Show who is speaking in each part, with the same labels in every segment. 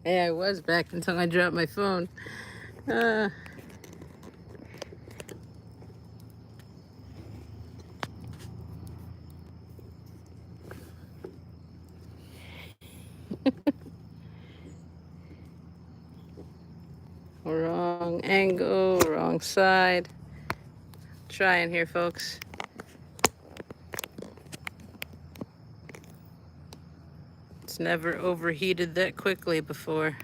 Speaker 1: Yeah, I was back until I dropped my phone. Uh, wrong angle, wrong side. Trying here, folks. It's never overheated that quickly before.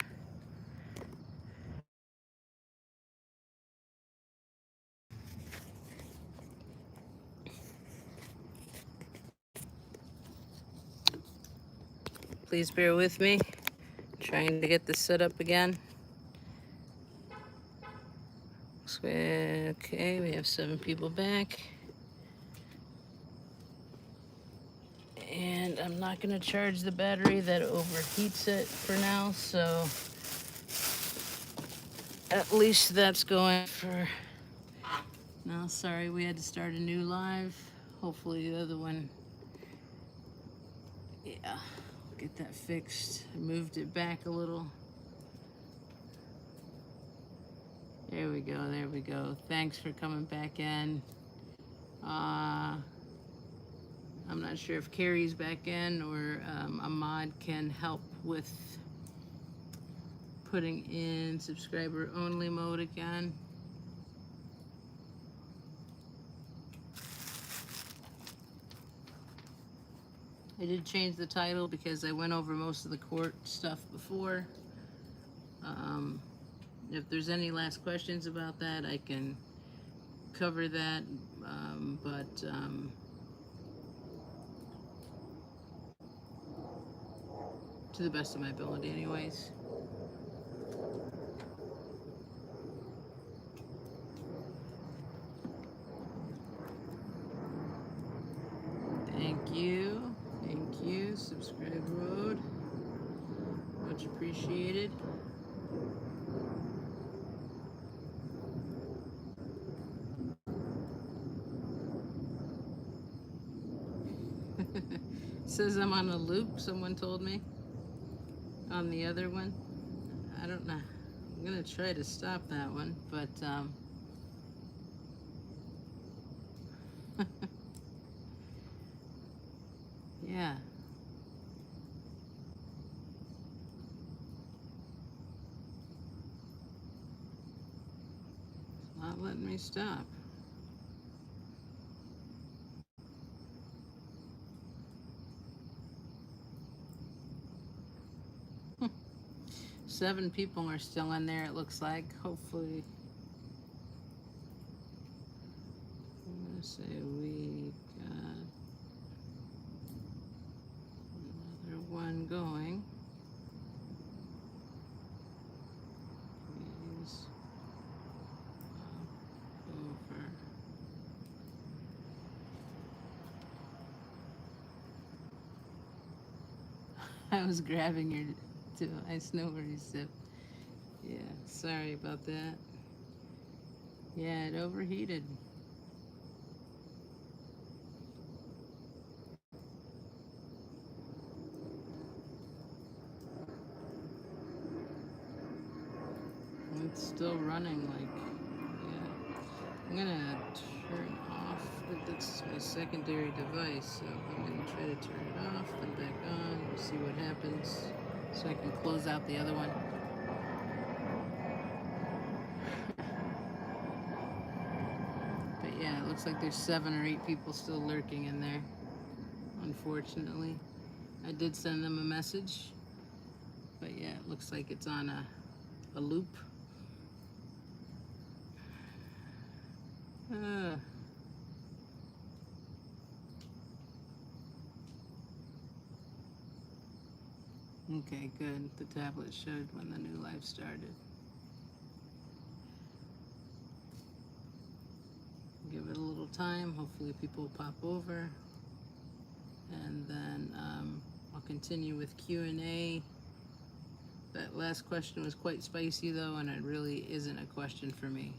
Speaker 1: Please bear with me. Trying to get this set up again. Okay, we have 7 people back. And I'm not going to charge the battery that overheats it for now, so at least that's going for now. Sorry, we had to start a new live. Hopefully the other one, yeah, get that fixed. I moved it back a little. There we go, there we go. Thanks for coming back in. I'm not sure if Carrie's back in or Ahmad can help with putting in subscriber only mode again. I did change the title because I went over most of the court stuff before. If there's any last questions about that, I can cover that, but to the best of my ability anyways. Thank you. Thank you. Subscribe road. Much appreciated. It says I'm on a loop, someone told me. On the other one. I don't know. I'm gonna try to stop that one, but yeah. It's not letting me stop. 7 people are still in there, it looks like. Hopefully. I'm gonna say we got another one going. Please over. I was grabbing your too. I know where you sit. Yeah, sorry about that. Yeah, it overheated. It's still running yeah. I'm gonna turn off, that's my secondary device, so I'm gonna try to turn it off, then back on, we'll see what happens, so I can close out the other one. But yeah, it looks like there's 7 or 8 people still lurking in there, unfortunately. I did send them a message, but yeah, it looks like it's on a loop. Okay, good. The tablet showed when the new live started. Give it a little time. Hopefully people will pop over. And then I'll continue with Q&A. That last question was quite spicy though, and it really isn't a question for me.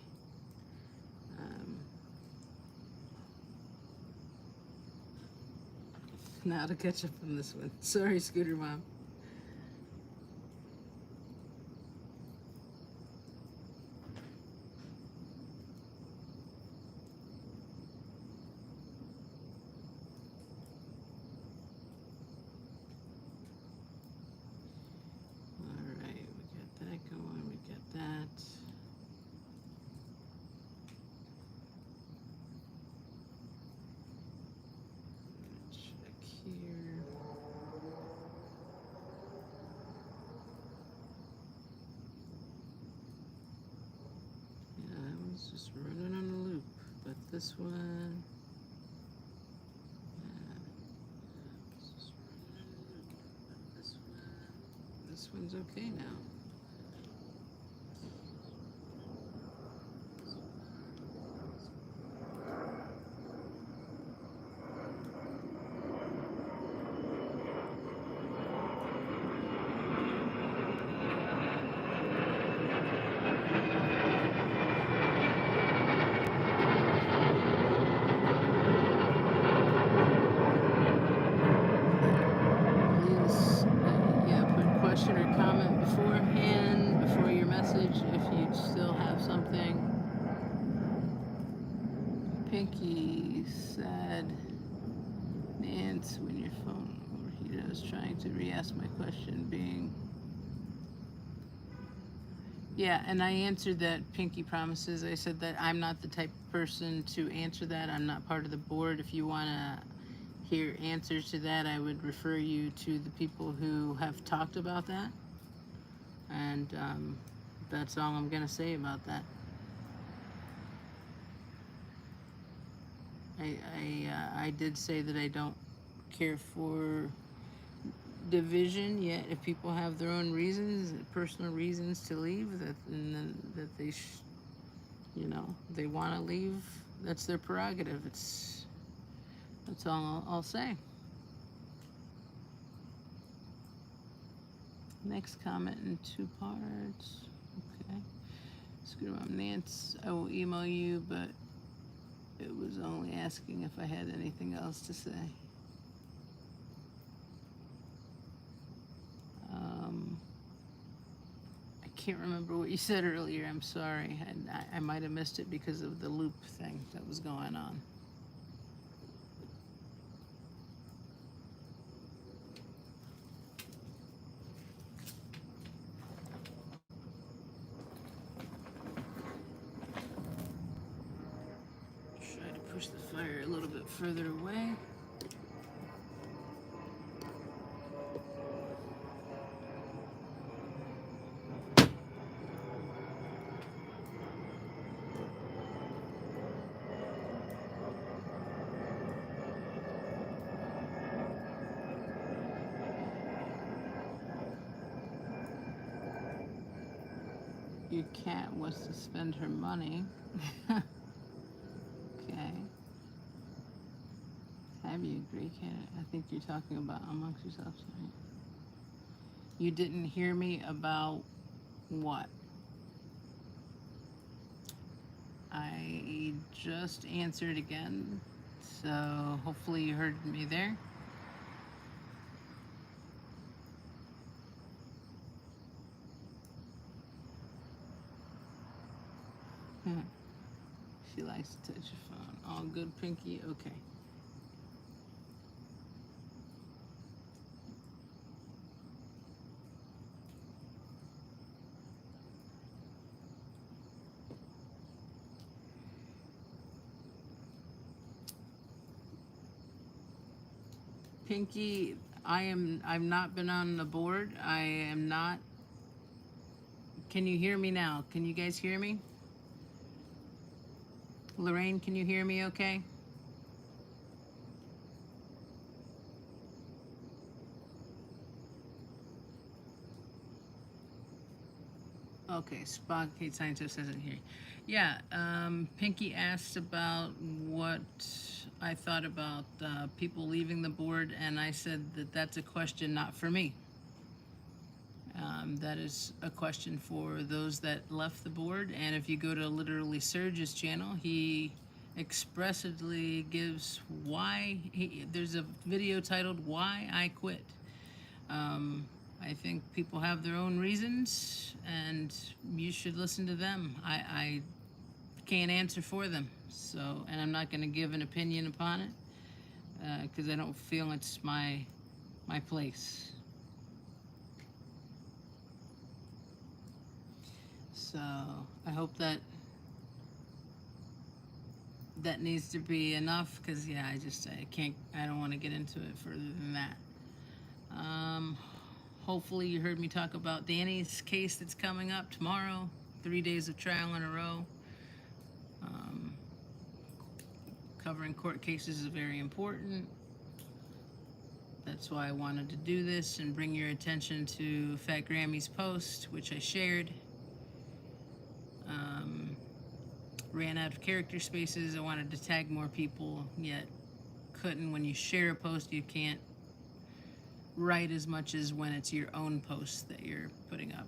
Speaker 1: Now to catch up on this one. Sorry, Scooter Mom. Just running on a loop. But this one, this one's okay now. Please, yeah, put question or comment beforehand, before your message, if you still have something. Pinky said, Nance, when your phone overheated, I was trying to re-ask my question, being... Yeah, and I answered that, Pinky promises. I said that I'm not the type of person to answer that. I'm not part of the board. If you want to hear answers to that, I would refer you to the people who have talked about that. And that's all I'm going to say about that. I did say that I don't care for division, yet if people have their own reasons, personal reasons to leave, that they they want to leave, that's their prerogative. That's all I'll say. Next comment in 2 parts. Okay. Screw on Nance. I will email you, but it was only asking if I had anything else to say. I can't remember what you said earlier. I'm sorry. I might have missed it because of the loop thing that was going on. Try to push the fire a little bit further away. Your cat wants to spend her money. Okay. Have you agree, cat? I think you're talking about amongst yourselves, right? You didn't hear me about what? I just answered again, so hopefully you heard me there. She likes to touch your phone. All good, Pinky? Okay. Pinky, I've not been on the board. I am not. Can you hear me now? Can you guys hear me? Lorraine, can you hear me okay? Okay, Spogate Scientist isn't here. Yeah, Pinky asked about what I thought about people leaving the board, and I said that that's a question not for me. That is a question for those that left the board, and if you go to literally Serge's channel, he expressly gives why. There's a video titled "Why I Quit." I think people have their own reasons, and you should listen to them. I can't answer for them, so, and I'm not going to give an opinion upon it because I don't feel it's my place. So I hope that needs to be enough, because yeah, I don't want to get into it further than that. Hopefully you heard me talk about Danny's case that's coming up tomorrow. 3 days of trial in a row. covering court cases is very important. That's why I wanted to do this and bring your attention to Fat Grammy's post, which I shared. Ran out of character spaces. I wanted to tag more people, yet couldn't. When you share a post, you can't write as much as when it's your own post that you're putting up.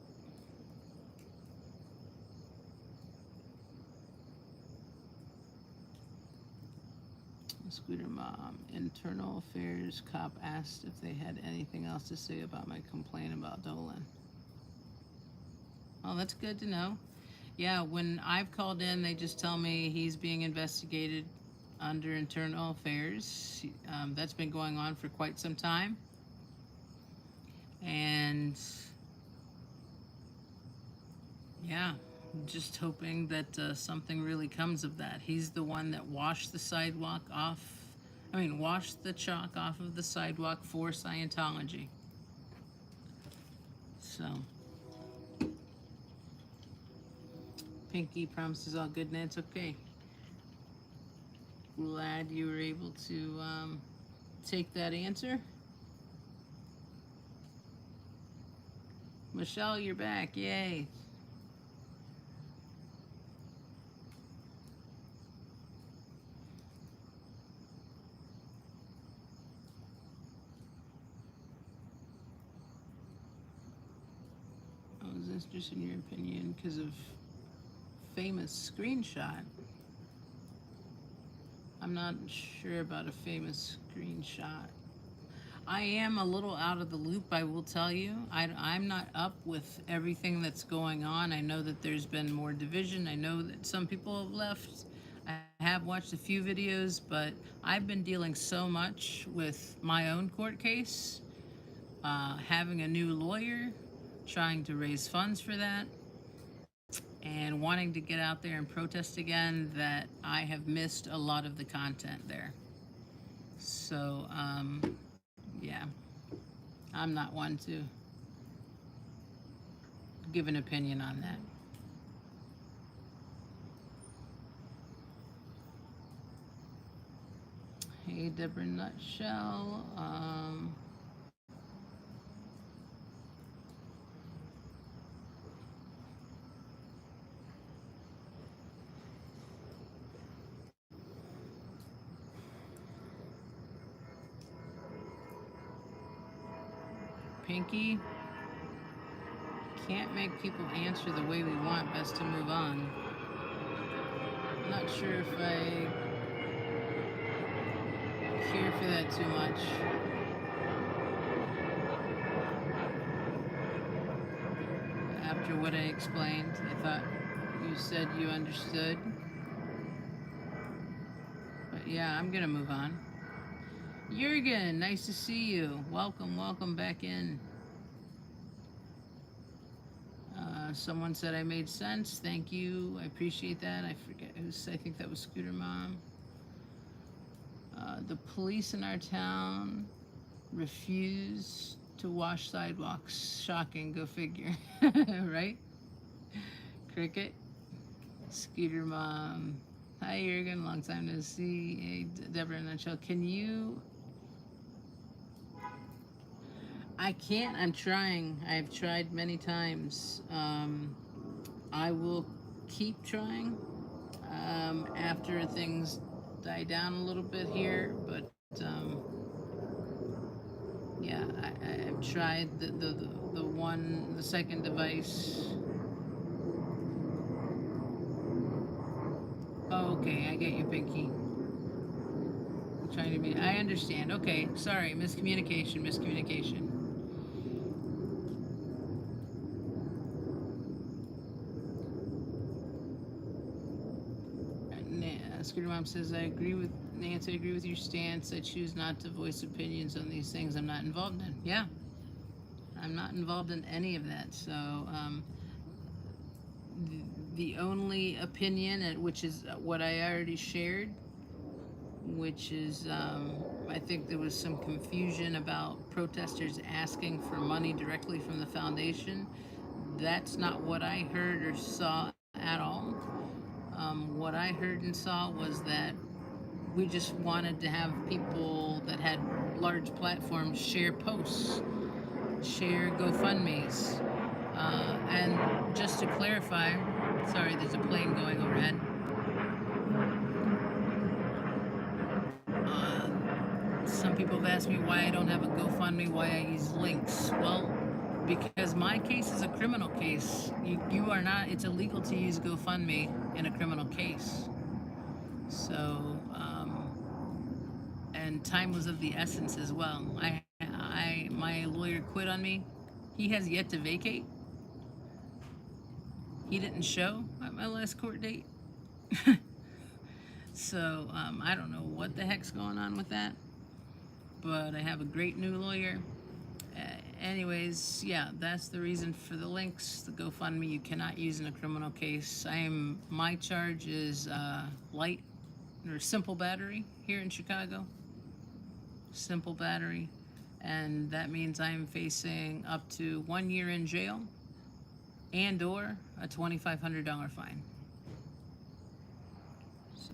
Speaker 1: Scooter Mom, internal affairs cop asked if they had anything else to say about my complaint about Dolan. Oh, that's good to know. Yeah, when I've called in, they just tell me he's being investigated under internal affairs. That's been going on for quite some time. And yeah, just hoping that something really comes of that. He's the one that washed the sidewalk off. Washed the chalk off of the sidewalk for Scientology. So, Pinky promises all good, and it's okay. Glad you were able to take that answer. Michelle, you're back. Yay. I was interested in your opinion because of famous screenshot. I'm not sure about a famous screenshot. I am a little out of the loop, I will tell you. I'm not up with everything that's going on. I know that there's been more division. I know that some people have left. I have watched a few videos, but I've been dealing so much with my own court case, having a new lawyer, trying to raise funds for that, and wanting to get out there and protest again, that I have missed a lot of the content there. So, yeah, I'm not one to give an opinion on that. Hey, Deborah Nutshell. Pinky, can't make people answer the way we want. Best to move on. I'm not sure if I care for that too much. After what I explained, I thought you said you understood. But yeah, I'm gonna move on. Jurgen, nice to see you. Welcome back in. Someone said I made sense. Thank you. I appreciate that. I forget who's. I think that was Scooter Mom. The police in our town refuse to wash sidewalks. Shocking. Go figure. Right? Cricket. Scooter Mom. Hi, Jurgen. Long time no see. Hey, Deborah Nutshell. Can you... I can't. I'm trying. I've tried many times. I will keep trying after things die down a little bit here. But yeah, I've tried the second device. Oh, okay, I get you, Pinky. I'm trying to be. I understand. Okay, sorry, miscommunication. Scooter Mom says, I agree with Nancy. I agree with your stance. I choose not to voice opinions on these things I'm not involved in. Yeah, I'm not involved in any of that. So the only opinion, which is what I already shared, which is I think there was some confusion about protesters asking for money directly from the foundation. That's not what I heard or saw at all. What I heard and saw was that we just wanted to have people that had large platforms share posts, share GoFundMe's. And just to clarify, sorry, there's a plane going overhead. Some people have asked me why I don't have a GoFundMe, why I use links. Well, because my case is a criminal case. You are not, it's illegal to use GoFundMe in a criminal case. So, and time was of the essence as well. My lawyer quit on me. He has yet to vacate. He didn't show at my last court date. So, I don't know what the heck's going on with that. But I have a great new lawyer. Anyways, yeah, that's the reason for the links. The GoFundMe you cannot use in a criminal case. My charge is light or simple battery here in Chicago. Simple battery, and that means I am facing up to 1 year in jail and or a $2,500 fine. So.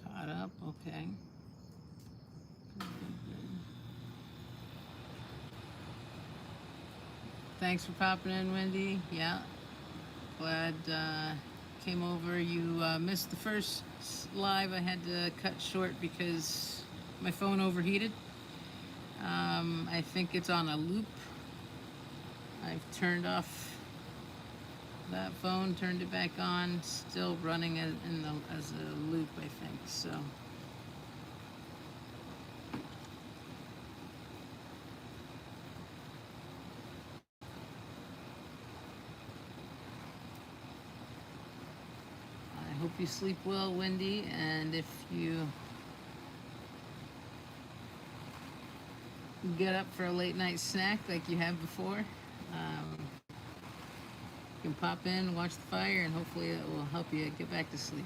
Speaker 1: Caught up, okay. Thanks for popping in, Wendy. Yeah, glad came over. You missed the first live. I had to cut short because my phone overheated. I think it's on a loop. I've turned off that phone, turned it back on, still running as a loop, I think. So. I hope you sleep well, Wendy, and if you get up for a late night snack like you have before, you can pop in, watch the fire, and hopefully it will help you get back to sleep.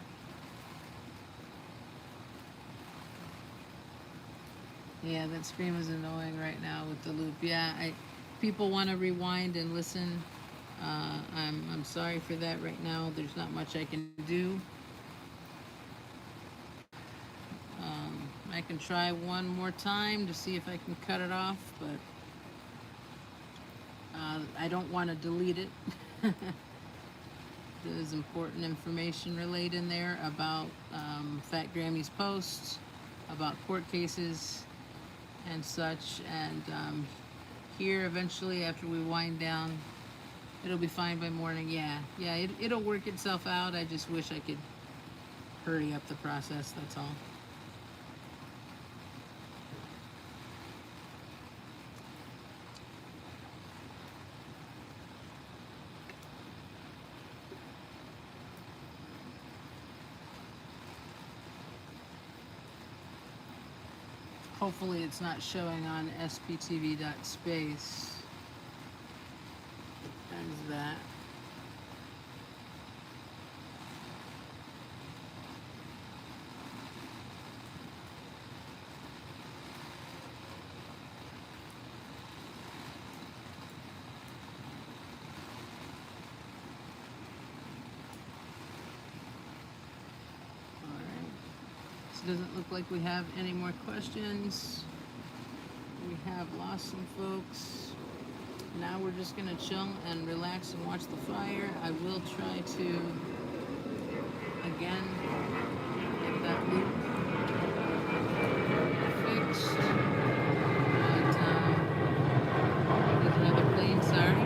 Speaker 1: Yeah, that scream is annoying right now with the loop. Yeah, people want to rewind and listen. I'm sorry for that right now. There's not much I can do. I can try one more time to see if I can cut it off, but I don't want to delete it. There's important information relayed in there about Fat Grammy's posts, about court cases and such, and here eventually after we wind down, it'll be fine by morning. Yeah, it'll work itself out. I just wish I could hurry up the process, that's all. Hopefully it's not showing on sptv.space. There's that. Doesn't look like we have any more questions. We have lost some folks. Now we're just gonna chill and relax and watch the fire. I will try to again get that loop fixed. But there's another plane, sorry.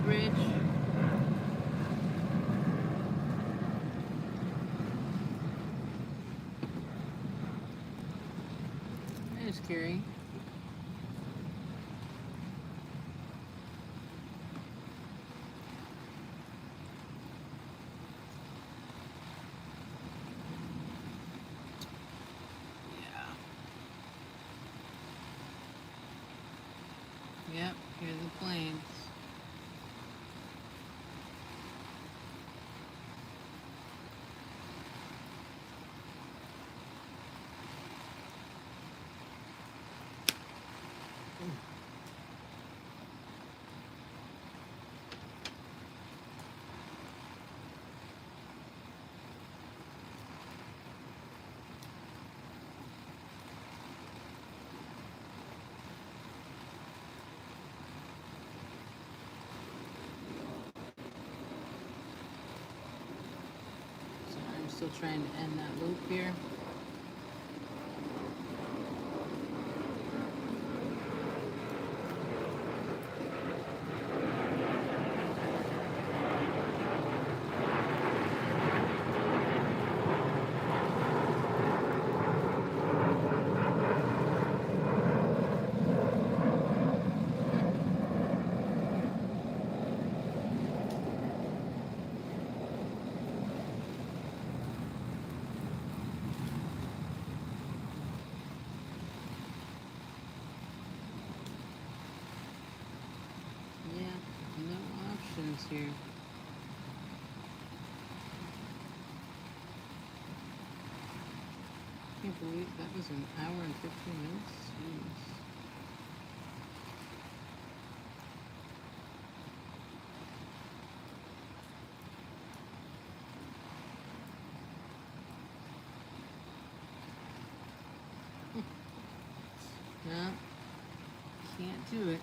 Speaker 1: Bridge. There's Carrie. Yep, here's the planes. still trying to end that loop here. Here. Can't believe that was an hour and 15 minutes. Jeez. No, can't do it.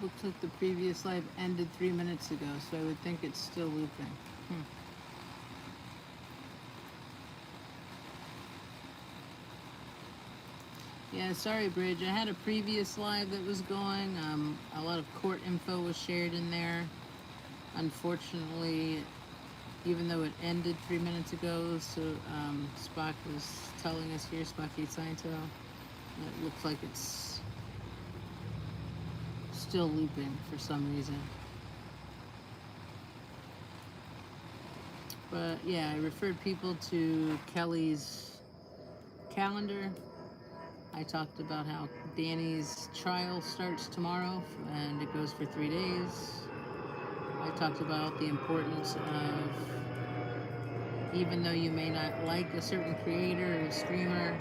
Speaker 1: Looks like the previous live ended 3 minutes ago, so I would think it's still looping. Yeah, sorry, Bridge. I had a previous live that was going. A lot of court info was shared in there. Unfortunately, even though it ended 3 minutes ago, so Spock was telling us here, Spock Scientology, it looks like it's still looping for some reason. But yeah, I referred people to Kelly's calendar. I talked about how Danny's trial starts tomorrow and it goes for 3 days. I talked about the importance of, even though you may not like a certain creator or streamer,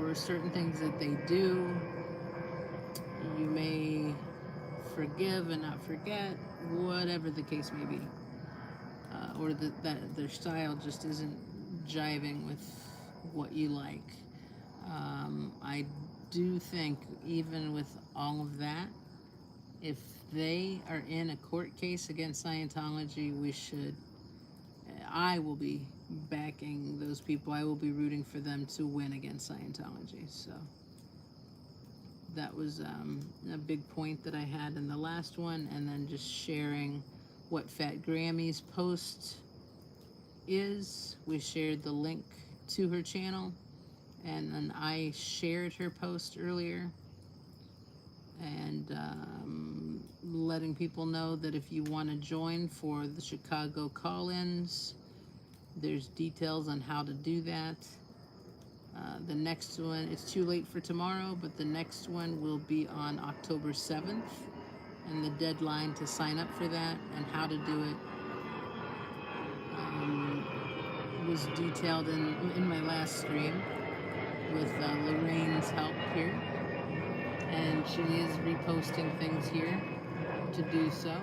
Speaker 1: or certain things that they do, you may forgive and not forget, whatever the case may be, or that their style just isn't jiving with what you like. I do think, even with all of that, if they are in a court case against Scientology, I will be backing those people. I will be rooting for them to win against Scientology. So that was a big point that I had in the last one, and then just sharing what Fat Grammy's post is. We shared the link to her channel, and then I shared her post earlier, and letting people know that if you want to join for the Chicago call-ins, there's details on how to do that. The next one, it's too late for tomorrow, but the next one will be on October 7th, and the deadline to sign up for that and how to do it was detailed in my last stream with Lorraine's help here, and she is reposting things here to do so.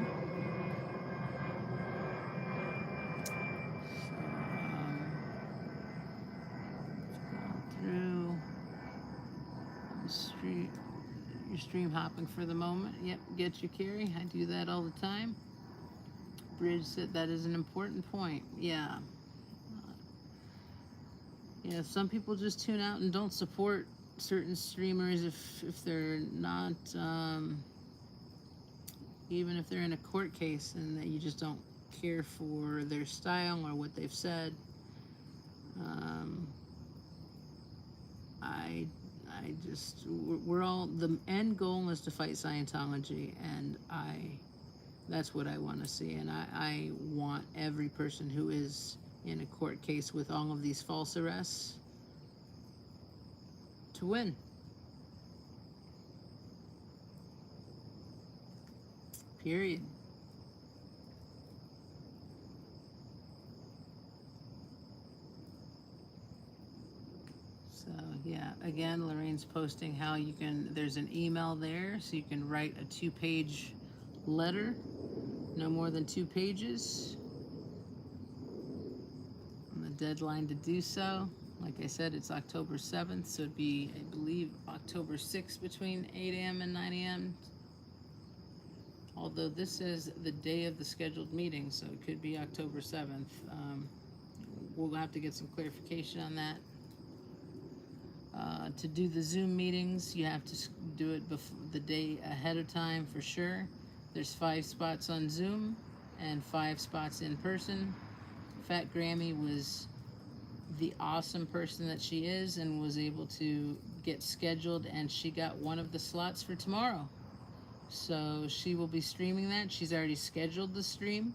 Speaker 1: You're stream hopping for the moment. Yep, get you, Carrie. I do that all the time. Bridge said that is an important point. Yeah. Yeah, some people just tune out and don't support certain streamers if they're not, even if they're in a court case and that you just don't care for their style or what they've said. We're all, the end goal is to fight Scientology, and that's what I want to see, and I want every person who is in a court case with all of these false arrests to win. period. So yeah, again, Lorraine's posting how you can, there's an email there, so you can write a 2-page letter, no more than 2 pages. And the deadline to do so, like I said, it's October 7th, so it'd be, I believe, October 6th between 8 a.m. and 9 a.m. Although this is the day of the scheduled meeting, so it could be October 7th. We'll have to get some clarification on that. To do the Zoom meetings, you have to do it the day ahead of time for sure. There's 5 spots on Zoom and 5 spots in person. Fat Grammy was the awesome person that she is and was able to get scheduled, and she got one of the slots for tomorrow. So she will be streaming that. She's already scheduled the stream.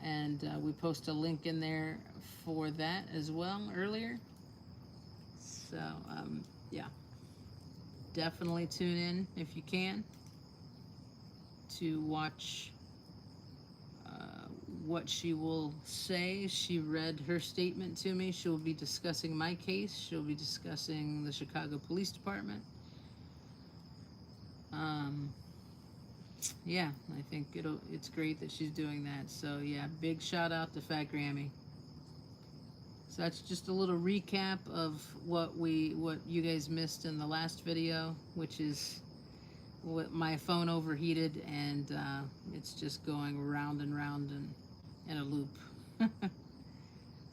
Speaker 1: And we post a link in there for that as well earlier. So, yeah. Definitely tune in if you can to watch what she will say. She read her statement to me. She'll be discussing my case. She'll be discussing the Chicago Police Department. Yeah, I think it's great that she's doing that. So yeah, big shout out to Fat Grammy. So that's just a little recap of what you guys missed in the last video, which is what my phone overheated, and it's just going round and round in a loop.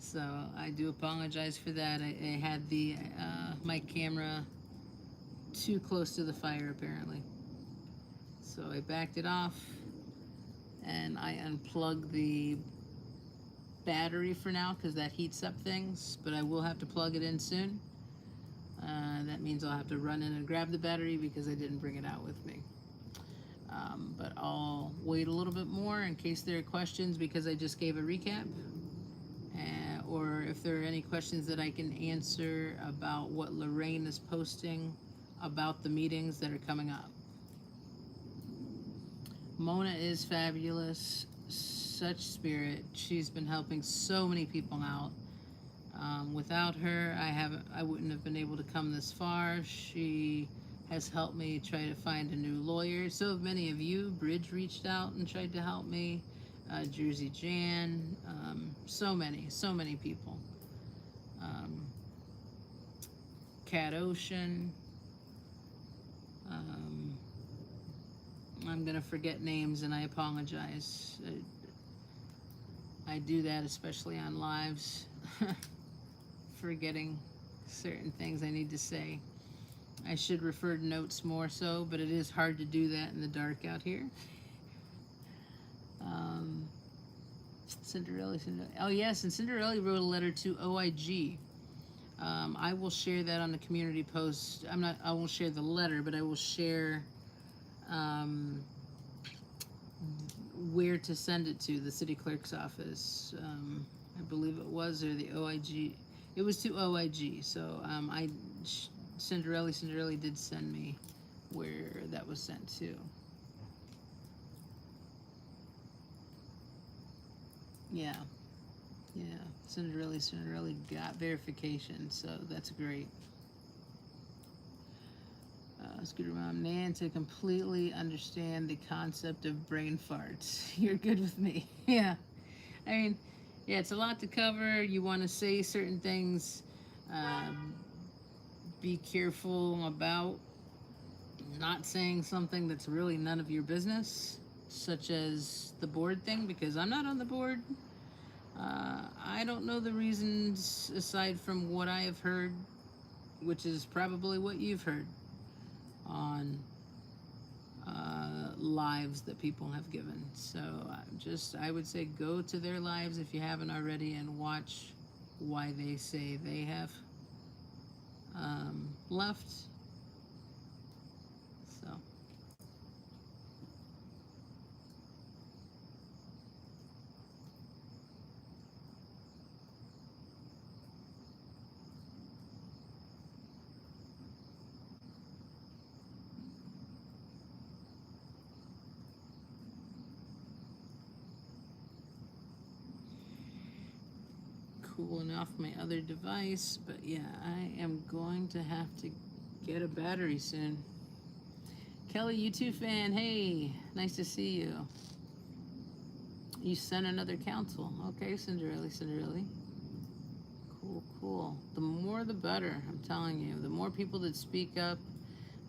Speaker 1: So I do apologize for that. I had the my camera too close to the fire apparently. So I backed it off and I unplugged the battery for now because that heats up things, but I will have to plug it in soon. That means I'll have to run in and grab the battery because I didn't bring it out with me. But I'll wait a little bit more in case there are questions because I just gave a recap. Or if there are any questions that I can answer about what Lorraine is posting about the meetings that are coming up. Mona is fabulous, such spirit. She's been helping so many people out. Without her, I wouldn't have been able to come this far. She has helped me try to find a new lawyer. So have many of you. Bridge reached out and tried to help me. Jersey Jan, so many people. Cat Ocean. I'm gonna forget names and I apologize. I do that especially on lives, forgetting certain things I need to say. I should refer to notes more so, but it is hard to do that in the dark out here. Cinderella. Oh yes, and Cinderella wrote a letter to OIG. I will share that on the community post. I won't share the letter, but I will share where to send it to, the city clerk's office. I believe it was, or the OIG. It was to OIG. So Cinderella did send me where that was sent to. Yeah. Cinderella got verification, so that's great. Scooter Mom, Nan, to completely understand the concept of brain farts. You're good with me. Yeah. I mean, yeah, it's a lot to cover. You want to say certain things. Be careful about not saying something that's really none of your business, such as the board thing, because I'm not on the board. I don't know the reasons aside from what I have heard, which is probably what you've heard on lives that people have given. So I would say go to their lives if you haven't already and watch why they say they have left. So cooling off my other device, but yeah, I am going to have to get a battery soon. Kelly, YouTube fan, hey, nice to see you. You sent another counsel. Okay, Cinderella. Cool, cool. The more the better, I'm telling you. The more people that speak up,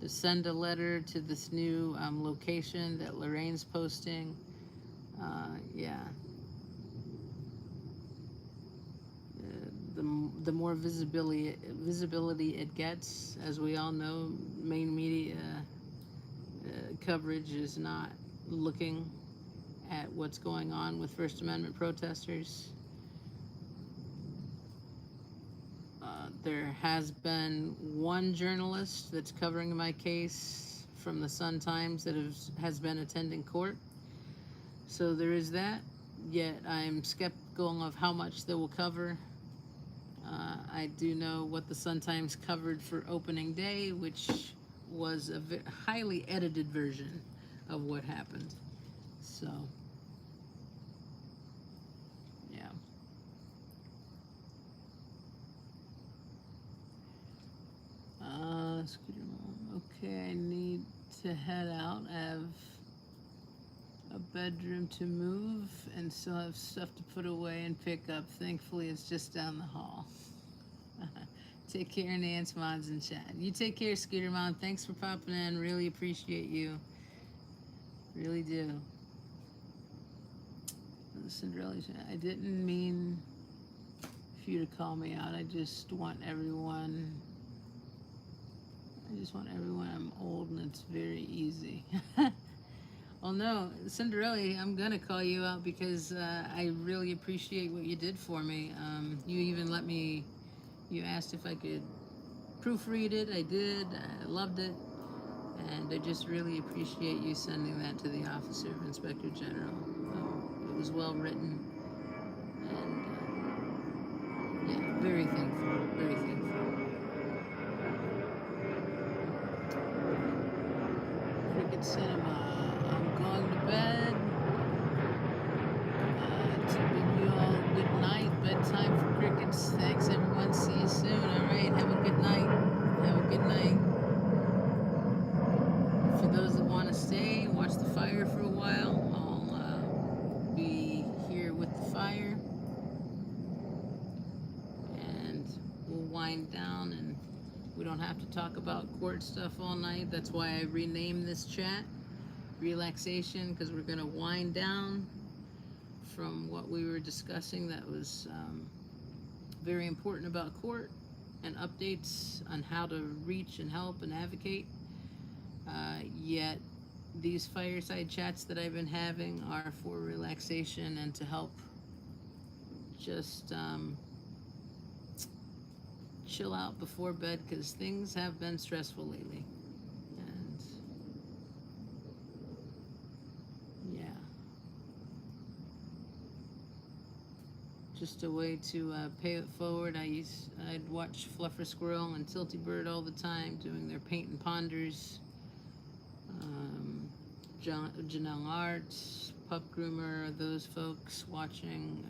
Speaker 1: to send a letter to this new location that Lorraine's posting. Yeah. The more visibility it gets, as we all know, main media coverage is not looking at what's going on with First Amendment protesters. There has been one journalist that's covering my case from the Sun-Times that has been attending court. So there is that. Yet I'm skeptical of how much they will cover. I do know what the Sun-Times covered for opening day, which was a highly edited version of what happened. So, yeah. Okay, I need to head out. I have a bedroom to move and still have stuff to put away and pick up. Thankfully, it's just down the hall. Take care, Nance, Mods, and Chad. You take care, Scooter Mom. Thanks for popping in. Really appreciate you. Really do. Cinderella, I didn't mean for you to call me out. I just want everyone. I'm old and it's very easy. Well, no, Cinderella, I'm going to call you out because I really appreciate what you did for me. You even let me, you asked if I could proofread it. I did. I loved it. And I just really appreciate you sending that to the Officer of Inspector General. It was well written. And yeah, very thankful. Very thankful. Cricket Cinema. I'm going to bed. To bid you all good night. Bedtime for crickets. Thanks, everyone. See you soon. All right. Have a good night. Have a good night. For those that want to stay, watch the fire for a while. I'll be here with the fire. And we'll wind down and we don't have to talk about court stuff all night. That's why I renamed this chat Relaxation, because we're going to wind down from what we were discussing that was very important about court and updates on how to reach and help and advocate. Yet these fireside chats that I've been having are for relaxation and to help just chill out before bed, because things have been stressful lately. And yeah, just a way to pay it forward. I'd watch Fluffer Squirrel and Tilty Bird all the time doing their paint and ponders. Janelle Arts, Pup Groomer, those folks watching,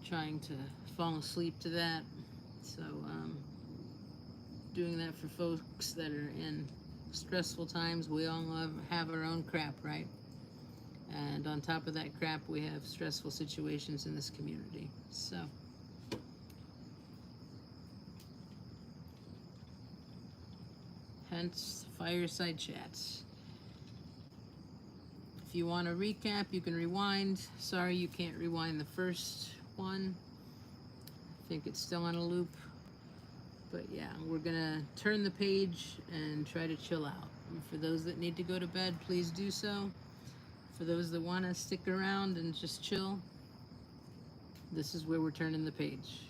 Speaker 1: trying to fall asleep to that. So, doing that for folks that are in stressful times. We all have our own crap, right? And on top of that crap, we have stressful situations in this community. So, hence fireside chats. If you want to recap, you can rewind. Sorry you can't rewind the first one. I think it's still on a loop. But yeah, we're gonna turn the page and try to chill out. And for those that need to go to bed, please do so. For those that want to stick around and just chill, this is where we're turning the page.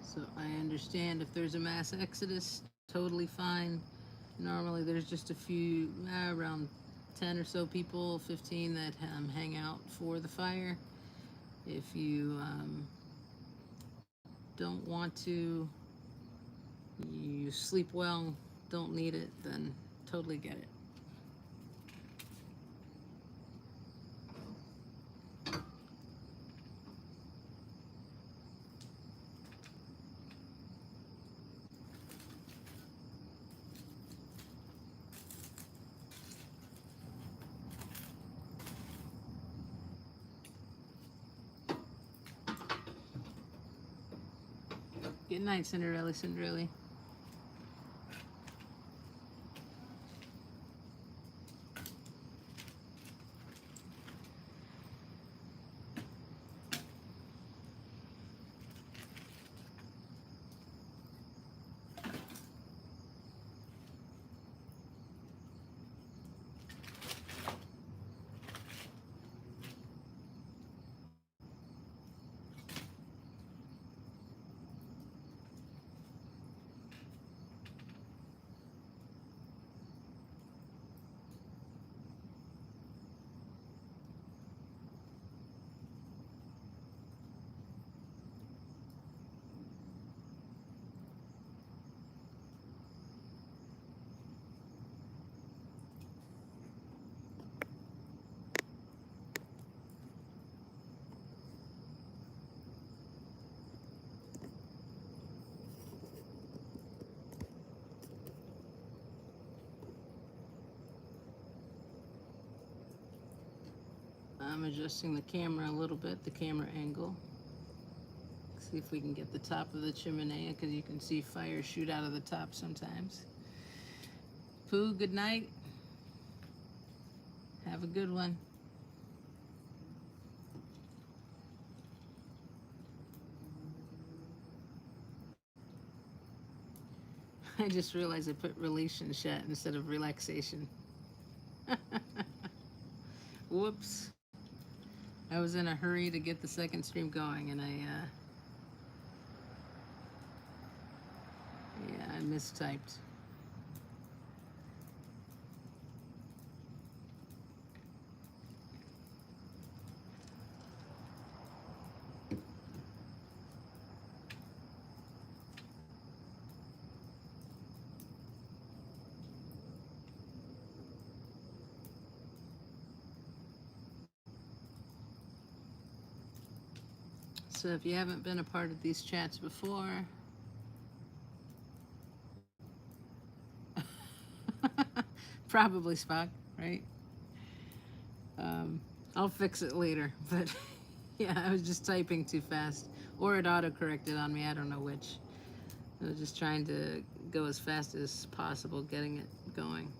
Speaker 1: So I understand if there's a mass exodus, totally fine. Normally there's just a few, around 10 or so people, 15 that hang out for the fire. If you don't want to, you sleep well, don't need it, then Totally get it. Good night, Cinderella, Cinderella. I'm adjusting the camera a little bit, the camera angle. See if we can get the top of the chimenea, because you can see fire shoot out of the top sometimes. Pooh, good night. Have a good one. I just realized I put relationship instead of relaxation. Whoops. I was in a hurry to get the second stream going, and I mistyped. So if you haven't been a part of these chats before, probably Spock, right? I'll fix it later, but yeah, I was just typing too fast, or it auto-corrected on me, I don't know which. I was just trying to go as fast as possible, getting it going.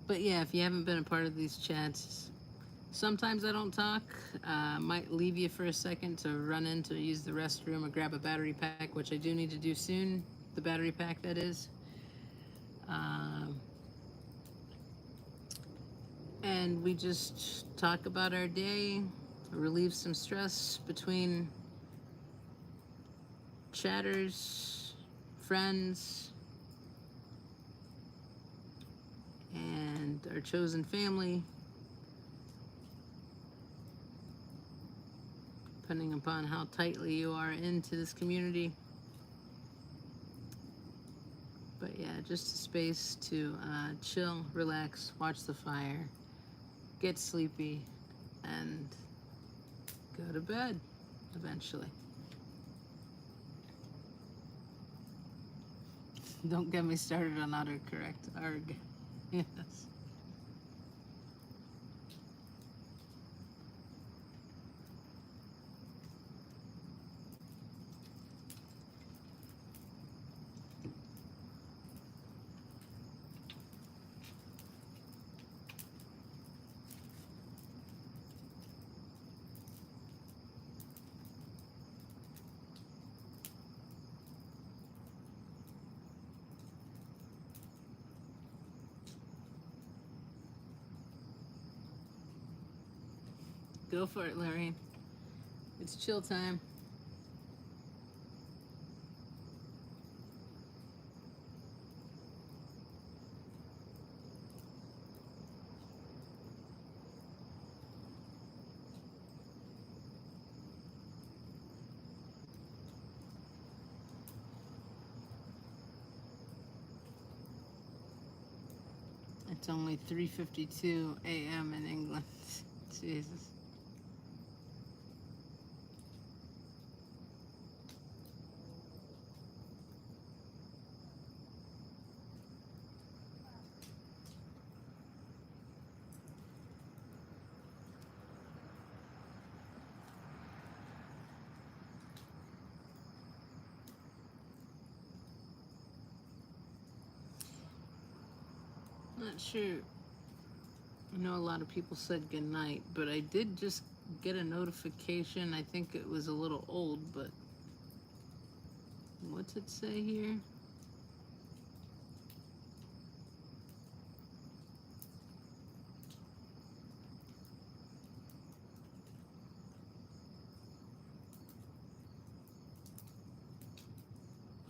Speaker 1: But yeah, if you haven't been a part of these chats, sometimes I don't talk. Might leave you for a second to run in to use the restroom or grab a battery pack, which I do need to do soon. The battery pack, that is. And we just talk about our day, relieve some stress between chatters, friends, and our chosen family, depending upon how tightly you are into this community. But yeah, just a space to chill, relax, watch the fire, get sleepy, and go to bed eventually. Don't get me started on autocorrect. Arg. Yes. Go for it, Larry. It's chill time. It's only 3:52 a.m. in England. Jesus. Not sure. I know a lot of people said goodnight, but I did just get a notification. I think it was a little old, but what's it say here?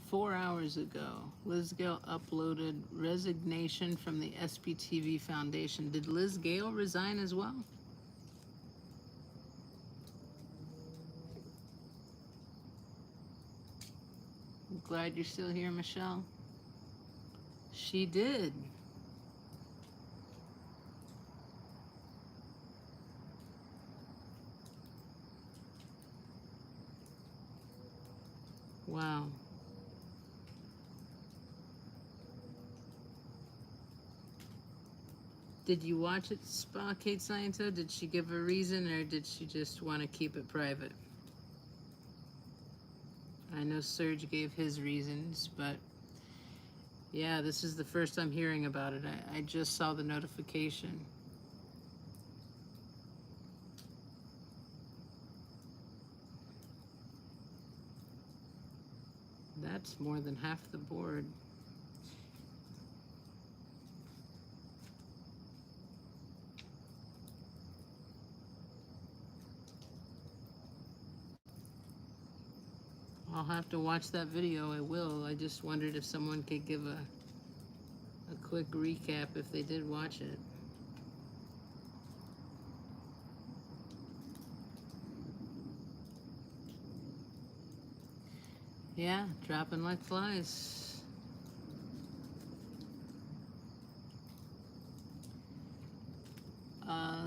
Speaker 1: Four hours ago, Liz Gale uploaded resignation from the SPTV Foundation. Did Liz Gale resign as well? I'm glad you're still here, Michelle. She did. Wow. Did you watch it, Spa Kate Sciento? Did she give a reason, or did she just want to keep it private? I know Serge gave his reasons, but yeah, this is the first I'm hearing about it. I just saw the notification. That's more than half the board. I'll have to watch that video. I will. I just wondered if someone could give a quick recap if they did watch it. Yeah, dropping like flies.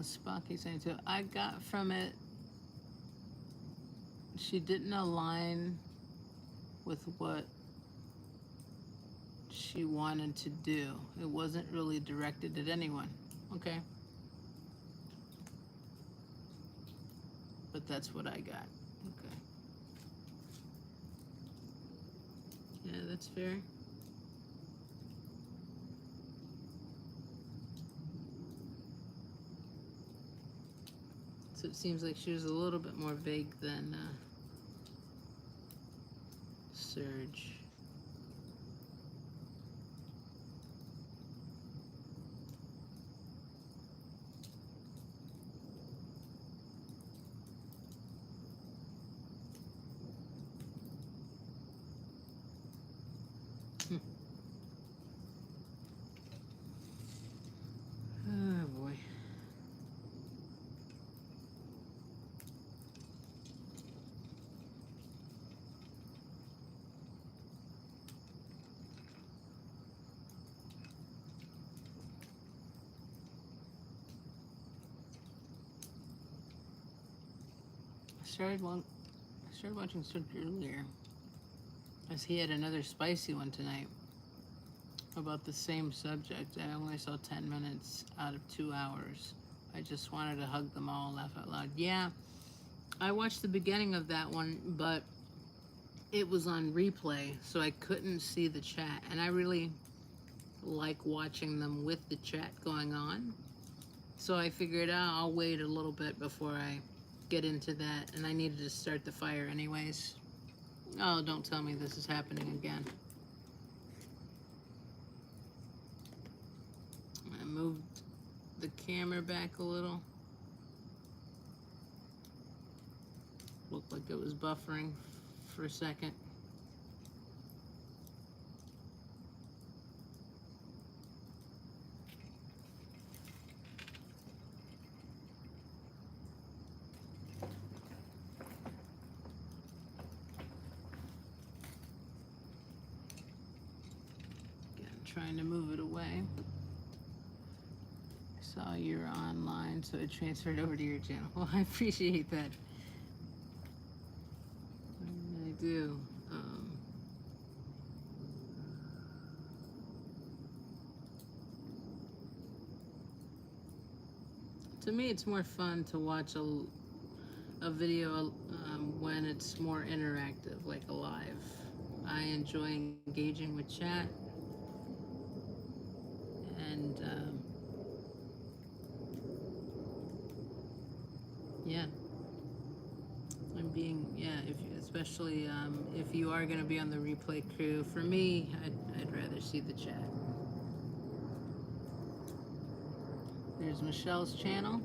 Speaker 1: Spocky saying so. I got from it, she didn't align with what she wanted to do. It wasn't really directed at anyone. Okay. But that's what I got. Okay. Yeah, that's fair. So it seems like she was a little bit more vague than Surge. Oh boy. I started watching Surge earlier, as he had another spicy one tonight about the same subject. I only saw 10 minutes out of 2 hours. I just wanted to hug them all, laugh out loud. Yeah, I watched the beginning of that one, but it was on replay, so I couldn't see the chat. And I really like watching them with the chat going on. So I figured I'll wait a little bit before I get into that. And I needed to start the fire anyways. Oh, don't tell me this is happening again. I moved the camera back a little. Looked like it was buffering for a second. Again, trying to move it away. saw you're online, so I transferred over to your channel. Well, I appreciate that. I do. To me, it's more fun to watch a video when it's more interactive, like a live. I enjoy engaging with chat, and yeah, and being if you, especially if you are going to be on the replay crew. For me, I'd rather see the chat. There's Michelle's channel.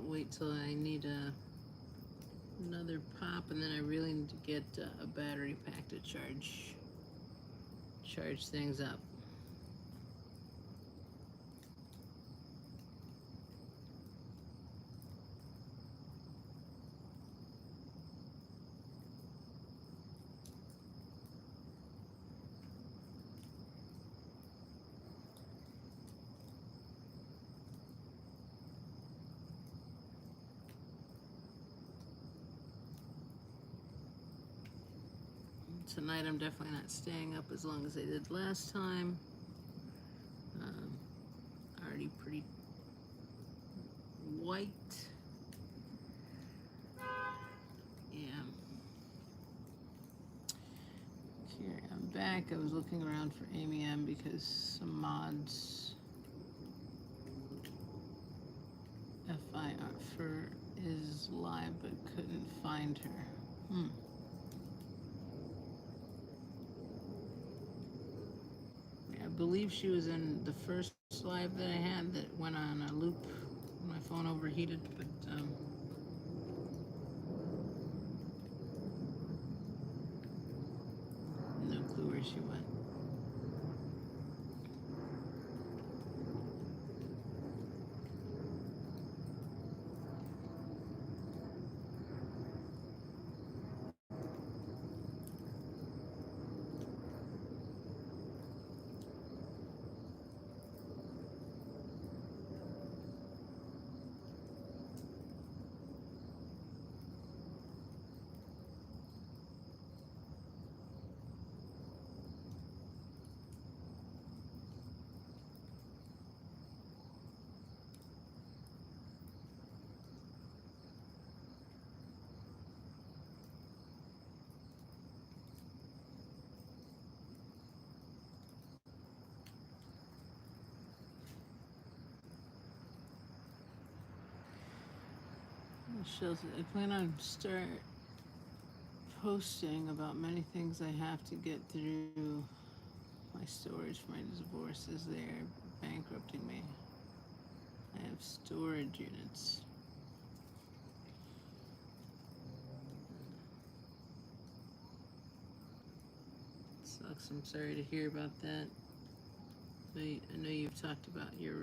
Speaker 1: Wait till I need another pop, and then I really need to get a battery pack to charge things up. Tonight I'm definitely not staying up as long as I did last time. Already pretty white. Yeah. Here, I'm back. I was looking around for Amy M because some mods FIR for is live but couldn't find her. I believe she was in the first live that I had that went on a loop. My phone overheated, but no clue where she went. I plan on posting about many things I have to get through. My storage for my divorce is there, bankrupting me. I have storage units. Sucks. I'm sorry to hear about that. I know you've talked about your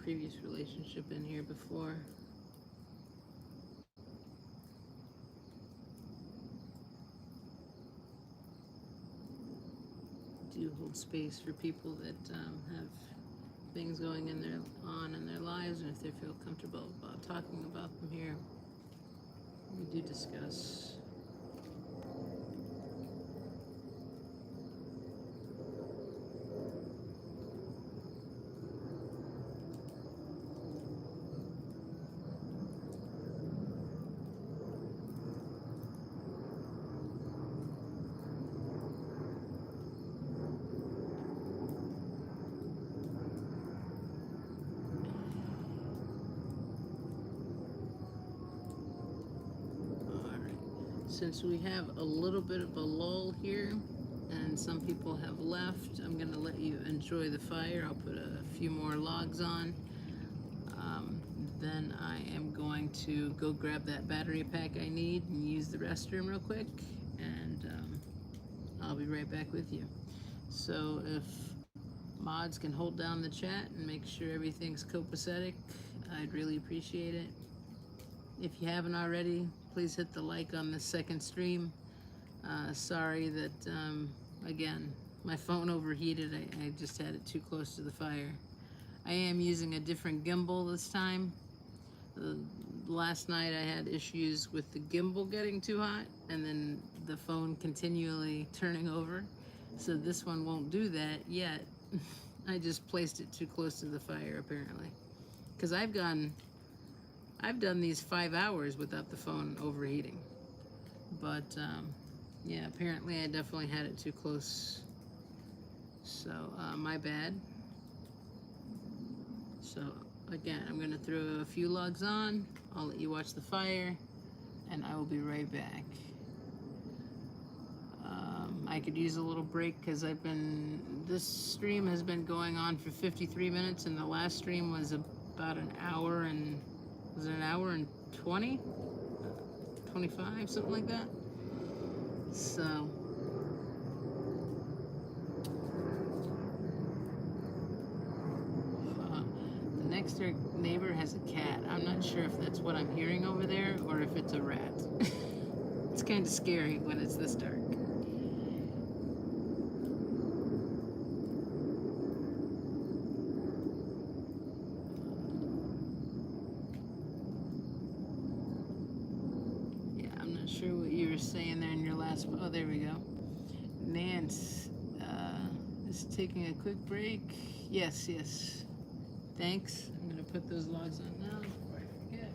Speaker 1: previous relationship in here before. Do hold space for people that have things going in their lives, and if they feel comfortable about talking about them here, we do discuss. Since we have a little bit of a lull here and some people have left, I'm going to let you enjoy the fire. I'll put a few more logs on. Then I am going to go grab that battery pack I need and use the restroom real quick. And I'll be right back with you. So if mods can hold down the chat and make sure everything's copacetic, I'd really appreciate it. If you haven't already, please hit the like on this second stream. Sorry that, again, my phone overheated. I just had it too close to the fire. I am using a different gimbal this time. Last night I had issues with the gimbal getting too hot and then the phone continually turning over. So this one won't do that yet. I just placed it too close to the fire apparently. Because I've done these 5 hours without the phone overheating. But yeah, apparently I definitely had it too close. So my bad. So again, I'm gonna throw a few logs on. I'll let you watch the fire and I will be right back. I could use a little break because this stream has been going on for 53 minutes and the last stream was about an hour and, was it an hour and 20? 25, something like that. So, the next door neighbor has a cat. I'm not sure if that's what I'm hearing over there or if it's a rat. It's kind of scary when it's this dark. Saying there in your last, oh, there we go. Nance is taking a quick break. Yes, yes. Thanks. I'm going to put those logs on now before I forget.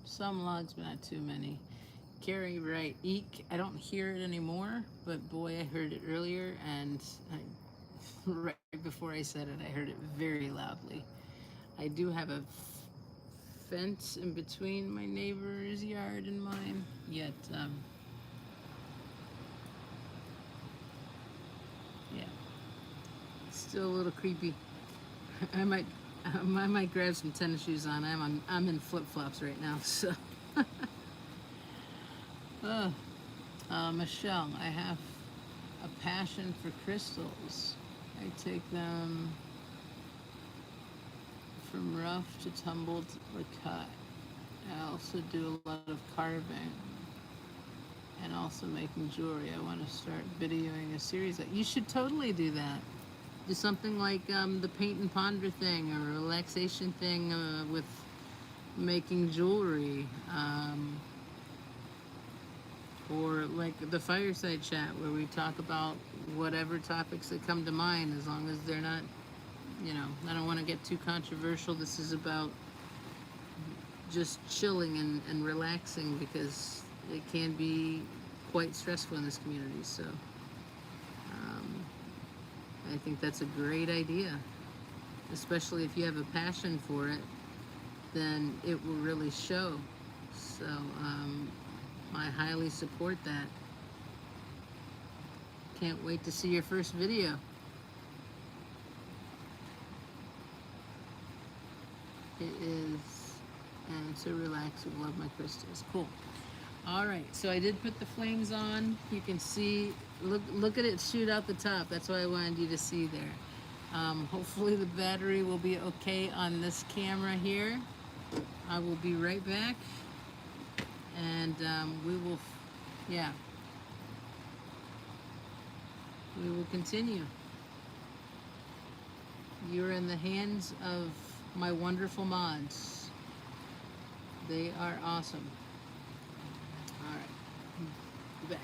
Speaker 1: Some logs, but not too many. Carrie Wright, eek. I don't hear it anymore, but boy, I heard it earlier, and right before I said it, I heard it very loudly. I do have a fence in between my neighbor's yard and mine, yet, yeah, it's still a little creepy. I might grab some tennis shoes on. I'm in flip-flops right now, so. Michelle, I have a passion for crystals. I take them from rough to tumbled or cut. I also do a lot of carving and also making jewelry. I want to start videoing a series. You should totally do that. Do something like the paint and ponder thing or a relaxation thing with making jewelry, or like the fireside chat where we talk about whatever topics that come to mind, as long as they're not, you know, I don't want to get too controversial. This is about just chilling and relaxing because it can be quite stressful in this community. So I think that's a great idea, especially if you have a passion for it, then it will really show. So I highly support that. Can't wait to see your first video. It is, and to relax and love my crystals. Cool. All right, so I did put the flames on. You can see, look at it shoot out the top. That's what I wanted you to see there. Hopefully the battery will be okay on this camera here. I will be right back, and we will continue. You're in the hands of my wonderful mods. They are awesome. All right, be back.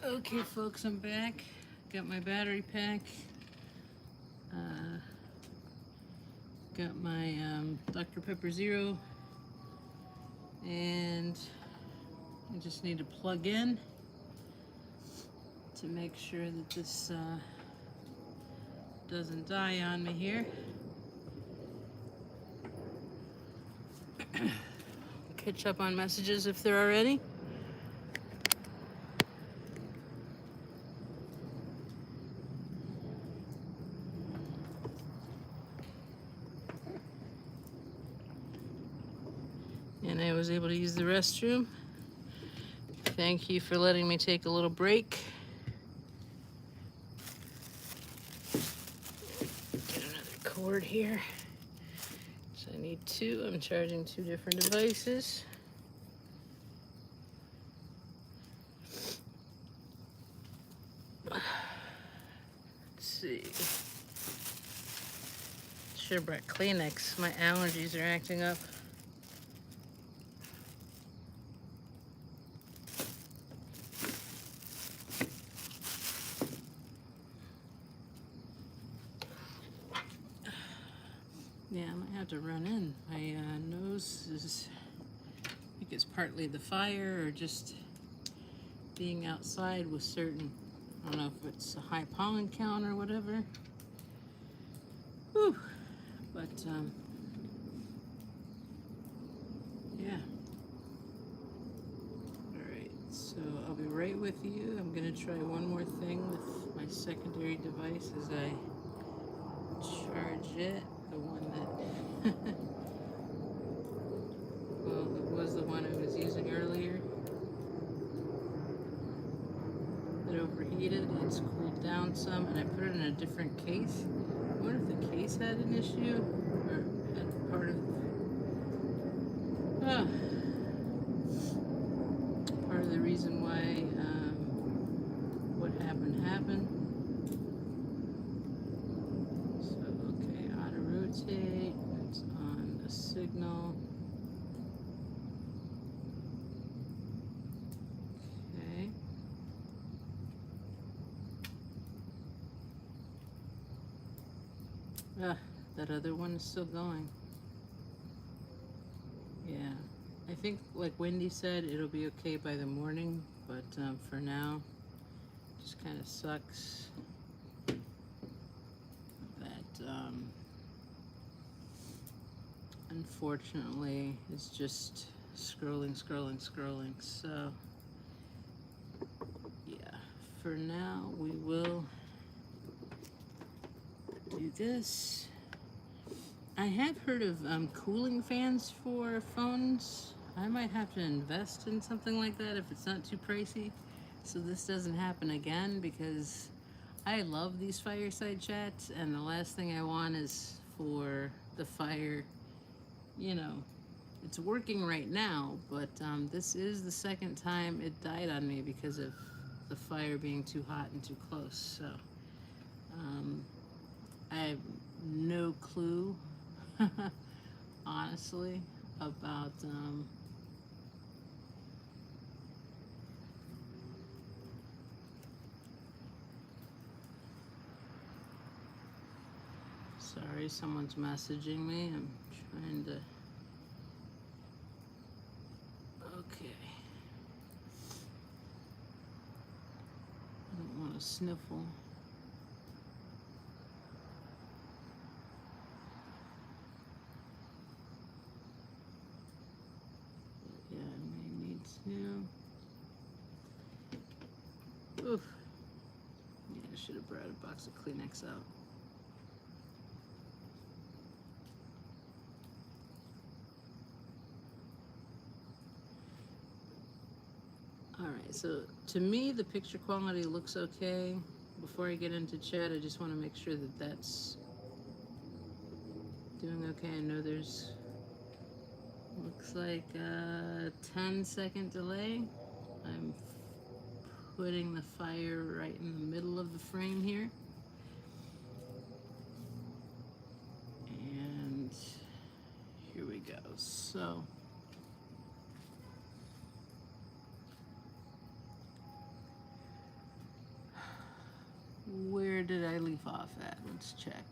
Speaker 1: Okay, folks, I'm back. Got my battery pack. Got my Dr. Pepper Zero. And I just need to plug in to make sure that this doesn't die on me here. Catch up on messages if there are any. And I was able to use the restroom. Thank you for letting me take a little break. Get another cord here. So I need two. I'm charging two different devices. Let's see. Should have brought Kleenex. My allergies are acting up. Yeah, I might have to run in. My nose is, I think it's partly the fire or just being outside with certain, I don't know if it's a high pollen count or whatever. Whew. But, yeah. Alright, so I'll be right with you. I'm going to try one more thing with my secondary device as I charge it. The one that, well, it was the one I was using earlier that overheated. It's cooled down some, and I put it in a different case. I wonder if the case had an issue, or had part of the reason why what happened. Rotate, it's on a signal. Okay. That other one is still going. Yeah. I think, like Wendy said, it'll be okay by the morning, but for now, it just kind of sucks that unfortunately it's just scrolling. So yeah, for now we will do this. I have heard of cooling fans for phones. I might have to invest in something like that if it's not too pricey, so this doesn't happen again, because I love these fireside chats, and the last thing I want is for the fire, you know, it's working right now, but this is the second time it died on me because of the fire being too hot and too close. So I have no clue, honestly, about sorry, someone's messaging me. I'm trying to. Okay. I don't want to sniffle. Yeah, I may need to. Oof. Yeah, I should have brought a box of Kleenex out. Alright, so to me the picture quality looks okay. Before I get into chat, I just want to make sure that that's doing okay. I know there's, looks like a 10-second delay. I'm putting the fire right in the middle of the frame here. And here we go. So Where did I leave off at? Let's check.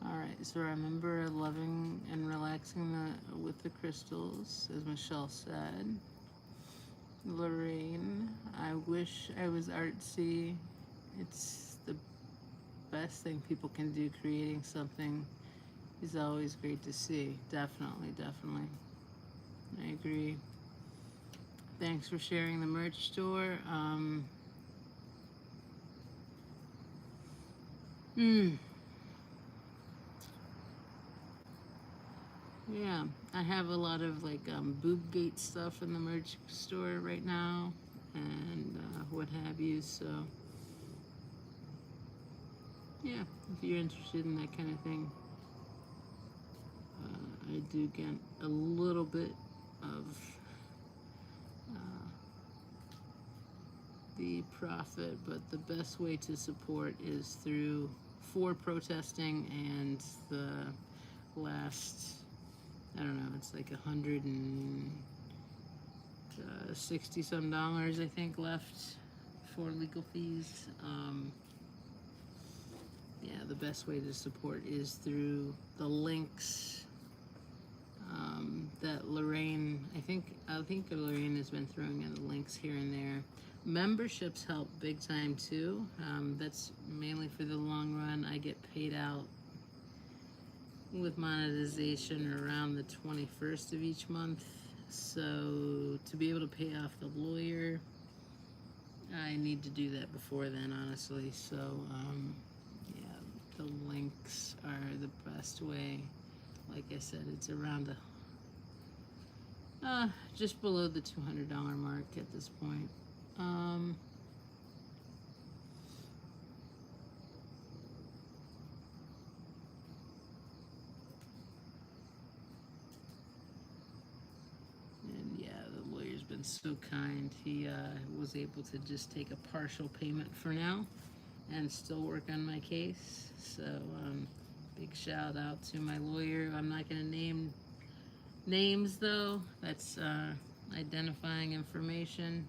Speaker 1: Alright, so remember loving and relaxing with the crystals, as Michelle said. Lorraine, I wish I was artsy. It's the best thing people can do. Creating something is always great to see. Definitely, definitely. I agree. Thanks for sharing the merch store. Yeah, I have a lot of like boob gate stuff in the merch store right now, and what have you. So yeah, if you're interested in that kind of thing, I do get a little bit of the profit, but the best way to support is through for protesting, and the last, I don't know, it's like $160 some I think left for legal fees. Yeah, the best way to support is through the links that Lorraine, I think Lorraine has been throwing in the links here and there. Memberships help big time too. That's mainly for the long run. I get paid out with monetization around the 21st of each month. So to be able to pay off the lawyer, I need to do that before then, honestly. So yeah, the links are the best way. Like I said, it's around just below the $200 mark at this point. And yeah, the lawyer's been so kind. He was able to just take a partial payment for now and still work on my case. So big shout out to my lawyer. I'm not going to name names though. That's identifying information,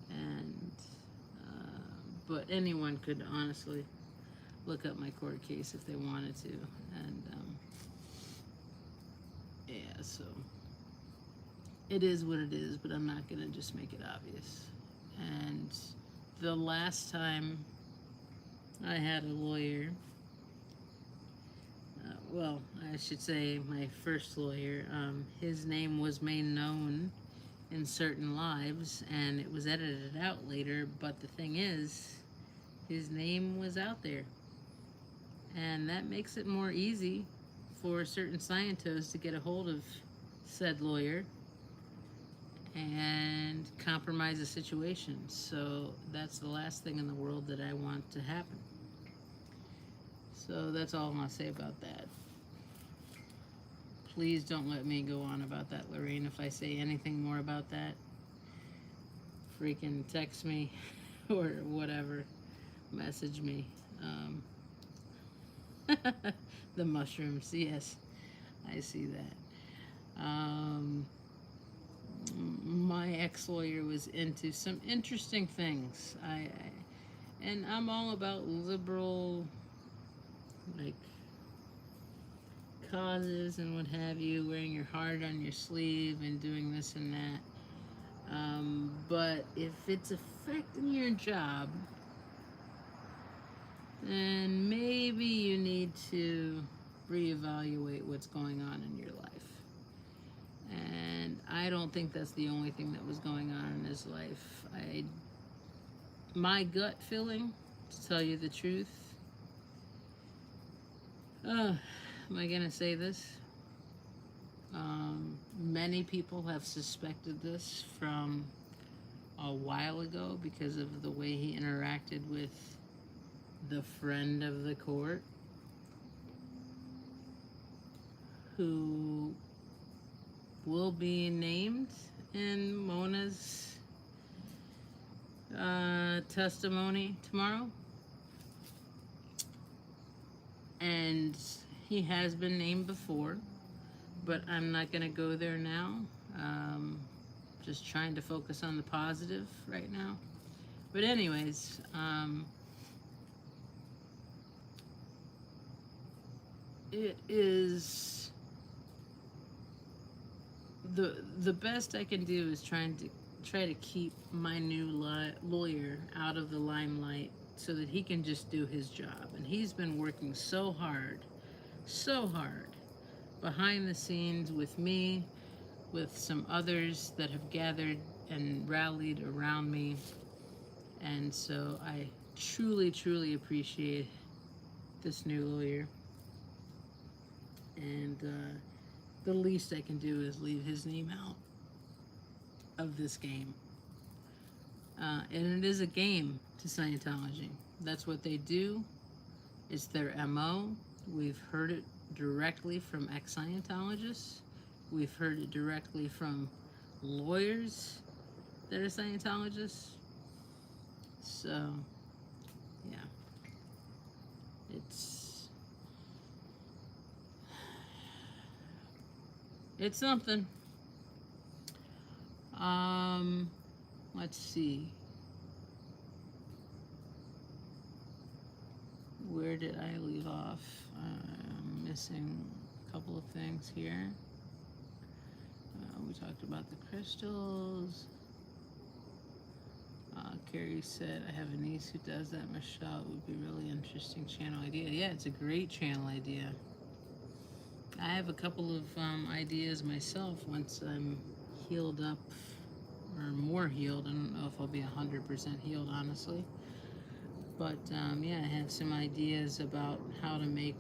Speaker 1: and but anyone could honestly look up my court case if they wanted to, and yeah, so it is what it is, but I'm not gonna just make it obvious. And the last time I had a lawyer, well, I should say my first lawyer, his name was made known in certain lives, and it was edited out later, but the thing is, his name was out there, and that makes it more easy for certain scientists to get a hold of said lawyer and compromise the situation. So that's the last thing in the world that I want to happen. So that's all I'm going to say about that. Please don't let me go on about that, Lorraine. If I say anything more about that, freaking text me or whatever. Message me. The mushrooms, yes. I see that. My ex-lawyer was into some interesting things. And I'm all about liberal, like, causes and what have you, wearing your heart on your sleeve and doing this and that. But if it's affecting your job, then maybe you need to reevaluate what's going on in your life. And I don't think that's the only thing that was going on in his life. My gut feeling, to tell you the truth, am I gonna say this? Many people have suspected this from a while ago because of the way he interacted with the friend of the court, who will be named in Mona's testimony tomorrow. And He has been named before, but I'm not going to go there now. Um, just trying to focus on the positive right now. But anyways, it is the best I can do is try to keep my new lawyer out of the limelight so that he can just do his job. And he's been working so hard behind the scenes with me, with some others that have gathered and rallied around me. And so I truly appreciate this new lawyer. And the least I can do is leave his name out of this game. And it is a game to Scientology. That's what they do. It's their MO. We've heard it directly from ex-Scientologists. We've heard it directly from lawyers that are Scientologists. So, yeah. It's something. Let's see. Where did I leave off? I'm missing a couple of things here. We talked about the crystals. Carrie said, I have a niece who does that, Michelle. It would be a really interesting channel idea. Yeah, it's a great channel idea. I have a couple of ideas myself once I'm healed up, or more healed. I don't know if I'll be 100% healed, honestly. But yeah, I have some ideas about how to make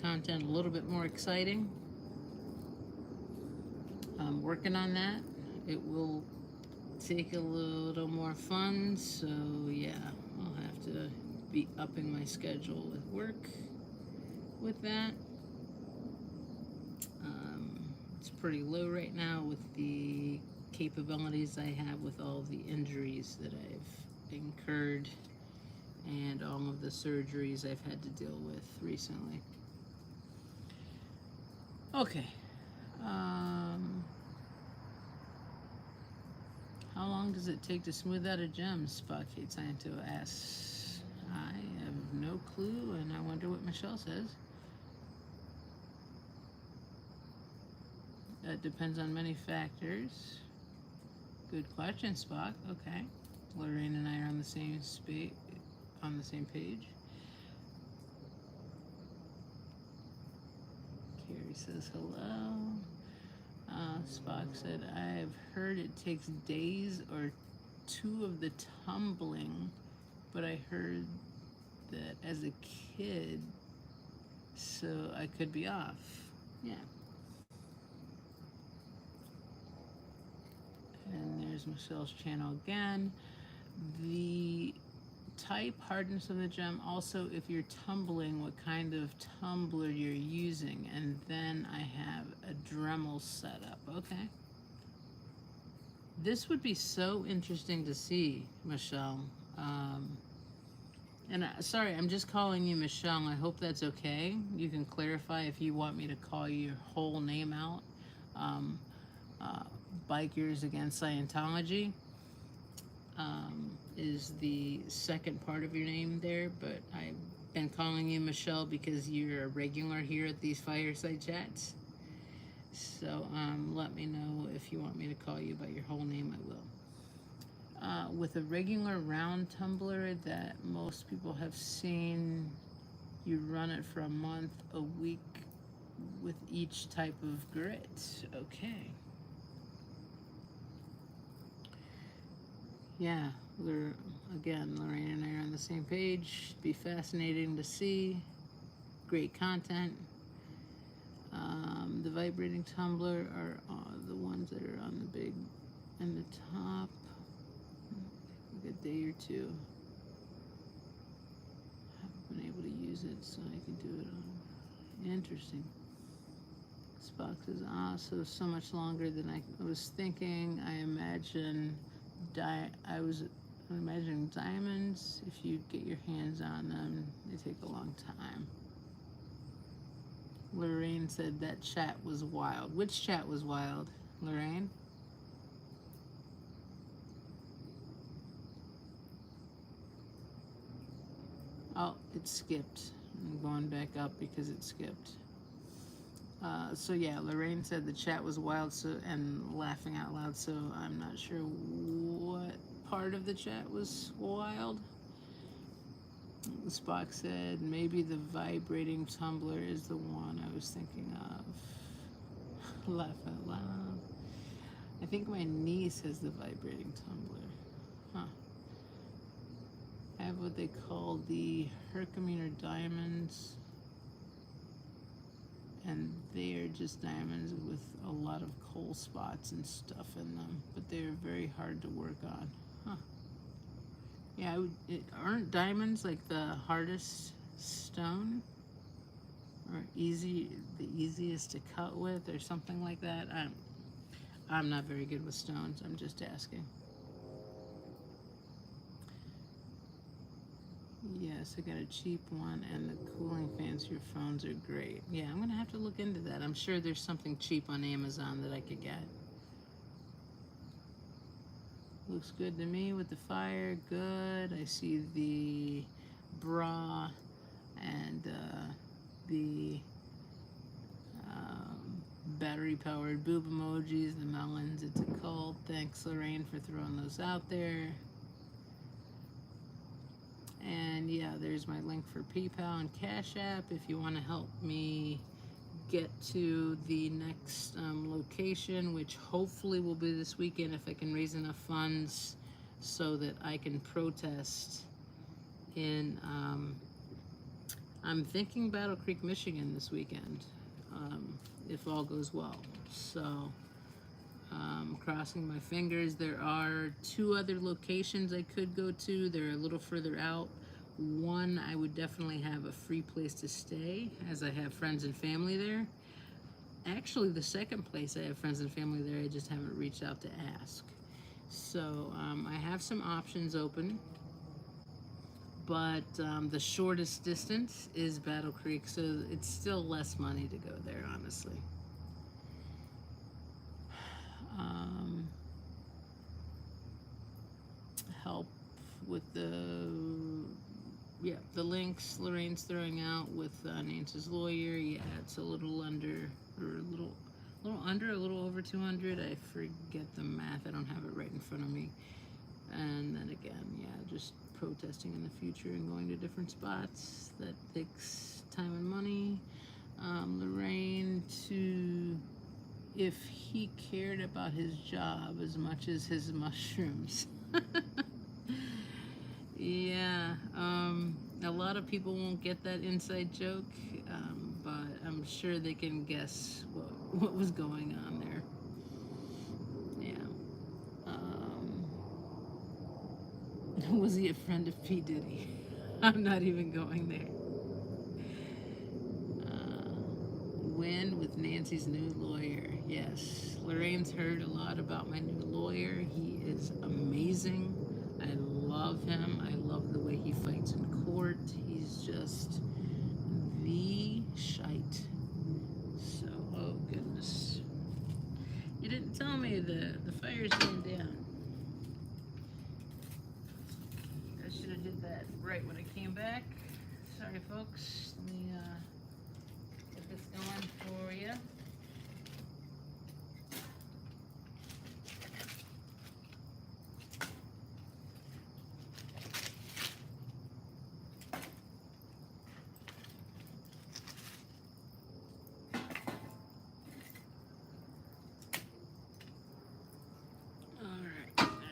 Speaker 1: content a little bit more exciting. I'm working on that. It will take a little more funds, so yeah, I'll have to be upping my schedule with work with that. It's pretty low right now with the capabilities I have with all the injuries that I've incurred and all of the surgeries I've had to deal with recently. Okay. How long does it take to smooth out a gem? Spockate Sciento asks. I have no clue, and I wonder what Michelle says. That depends on many factors. Good question, Spock. Okay. Lorraine and I are on the same page. Carrie says hello. Spock said, I've heard it takes days or two of the tumbling, but I heard that as a kid, so I could be off. Yeah. And there's Michelle's channel again. The type, hardness of the gem, also if you're tumbling, what kind of tumbler you're using, and then I have a Dremel setup. Okay. This would be so interesting to see, Michelle. Sorry, I'm just calling you Michelle. I hope that's okay. You can clarify if you want me to call your whole name out. Bikers Against Scientology is the second part of your name there, but I've been calling you Michelle because you're a regular here at these fireside chats. So let me know if you want me to call you by your whole name. I will. With a regular round tumbler that most people have seen, you run it for a month, a week with each type of grit. Okay. Yeah, again, Lorraine and I are on the same page. Be fascinating to see. Great content. The vibrating tumbler are the ones that are on the big and the top. Like a day or two. Haven't been able to use it, so I can do it on. Interesting. Spock says, so much longer than I was thinking. I imagine I'm imagining diamonds. If you get your hands on them, they take a long time. Lorraine said that chat was wild. Which chat was wild, Lorraine? Oh, it skipped. I'm going back up because it skipped. So yeah, Lorraine said the chat was wild, so and laughing out loud. So I'm not sure what part of the chat was wild. Spock said maybe the vibrating tumbler is the one I was thinking of. Laugh out loud. I think my niece has the vibrating tumbler. Huh. I have what they call the Herkimer diamonds, and they are just diamonds with a lot of coal spots and stuff in them, but they're very hard to work on. Huh. Yeah, aren't diamonds like the hardest stone, or the easiest to cut with, or something like that? I'm not very good with stones. I'm just asking. Yes, I got a cheap one, and the cooling fans for your phones are great. Yeah, I'm gonna have to look into that. I'm sure there's something cheap on Amazon that I could get. Looks good to me with the fire. Good. I see the bra and the battery-powered boob emojis, the melons. It's a cult. Thanks, Lorraine, for throwing those out there. And yeah, there's my link for PayPal and Cash App if you want to help me get to the next location, which hopefully will be this weekend if I can raise enough funds so that I can protest in, I'm thinking Battle Creek, Michigan this weekend, if all goes well. So, crossing my fingers. There are 2 other locations I could go to. They're a little further out. One, I would definitely have a free place to stay, as I have friends and family there. Actually, the second place I have friends and family there, I just haven't reached out to ask. So I have some options open, but the shortest distance is Battle Creek, so it's still less money to go there, honestly. Help with the links Lorraine's throwing out with Nancy's lawyer. Yeah, it's a little under, or a little over 200. I forget the math. I don't have it right in front of me. And then again, yeah, just protesting in the future and going to different spots. That takes time and money. Lorraine, if he cared about his job as much as his mushrooms. Yeah, a lot of people won't get that inside joke, but I'm sure they can guess what was going on there. Yeah. Was he a friend of P. Diddy? I'm not even going there. Win with Nancy's new lawyer. Yes, Lorraine's heard a lot about my new lawyer. He is amazing. I love him. I love the way he fights in court. He's just the shite. So, oh goodness. You didn't tell me the fire's going down. I should have did that right when I came back. Sorry, folks. Let me get this going for you.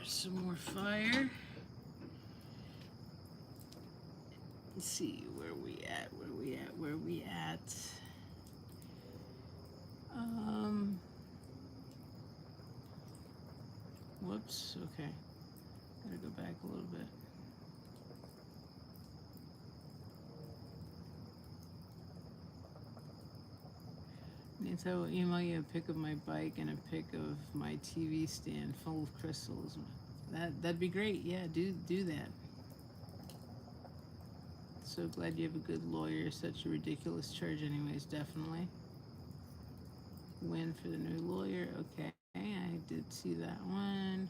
Speaker 1: Some more fire. Let's see where we at. Whoops. Okay. Gotta go back a little bit. Means I will email you a pic of my bike and a pic of my TV stand full of crystals. That'd be great. Yeah, do that. so glad you have a good lawyer. Such a ridiculous charge, anyways. Definitely. Win for the new lawyer. Okay, I did see that one.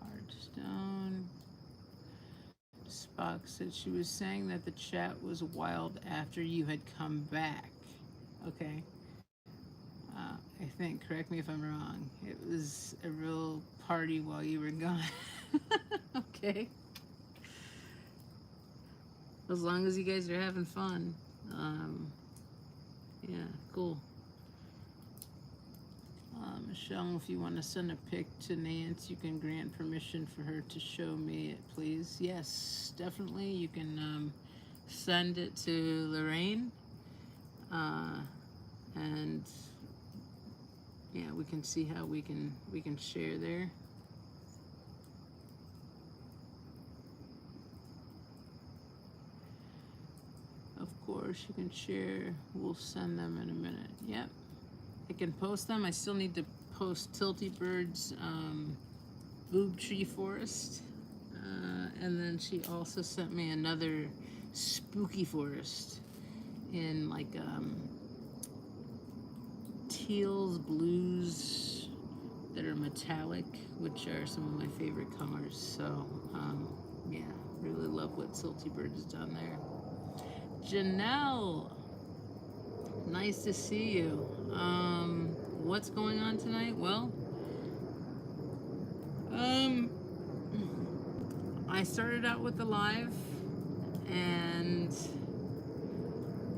Speaker 1: Hearthstone. Spock said she was saying that the chat was wild after you had come back. Okay. I think, correct me if I'm wrong, it was a real party while you were gone. Okay. As long as you guys are having fun. Yeah, cool. Michelle, if you want to send a pic to Nance, you can grant permission for her to show me it, please. Yes, definitely. You can send it to Lorraine, and yeah, we can see how we can share there. Of course, you can share. We'll send them in a minute. Yep, I can post them. I still need to post Tilty Bird's boob tree forest, and then she also sent me another spooky forest in like teals, blues that are metallic, which are some of my favorite colors. So yeah, really love what Tilty Bird has done there. Janelle, nice to see you. What's going on tonight? Well, I started out with the live, and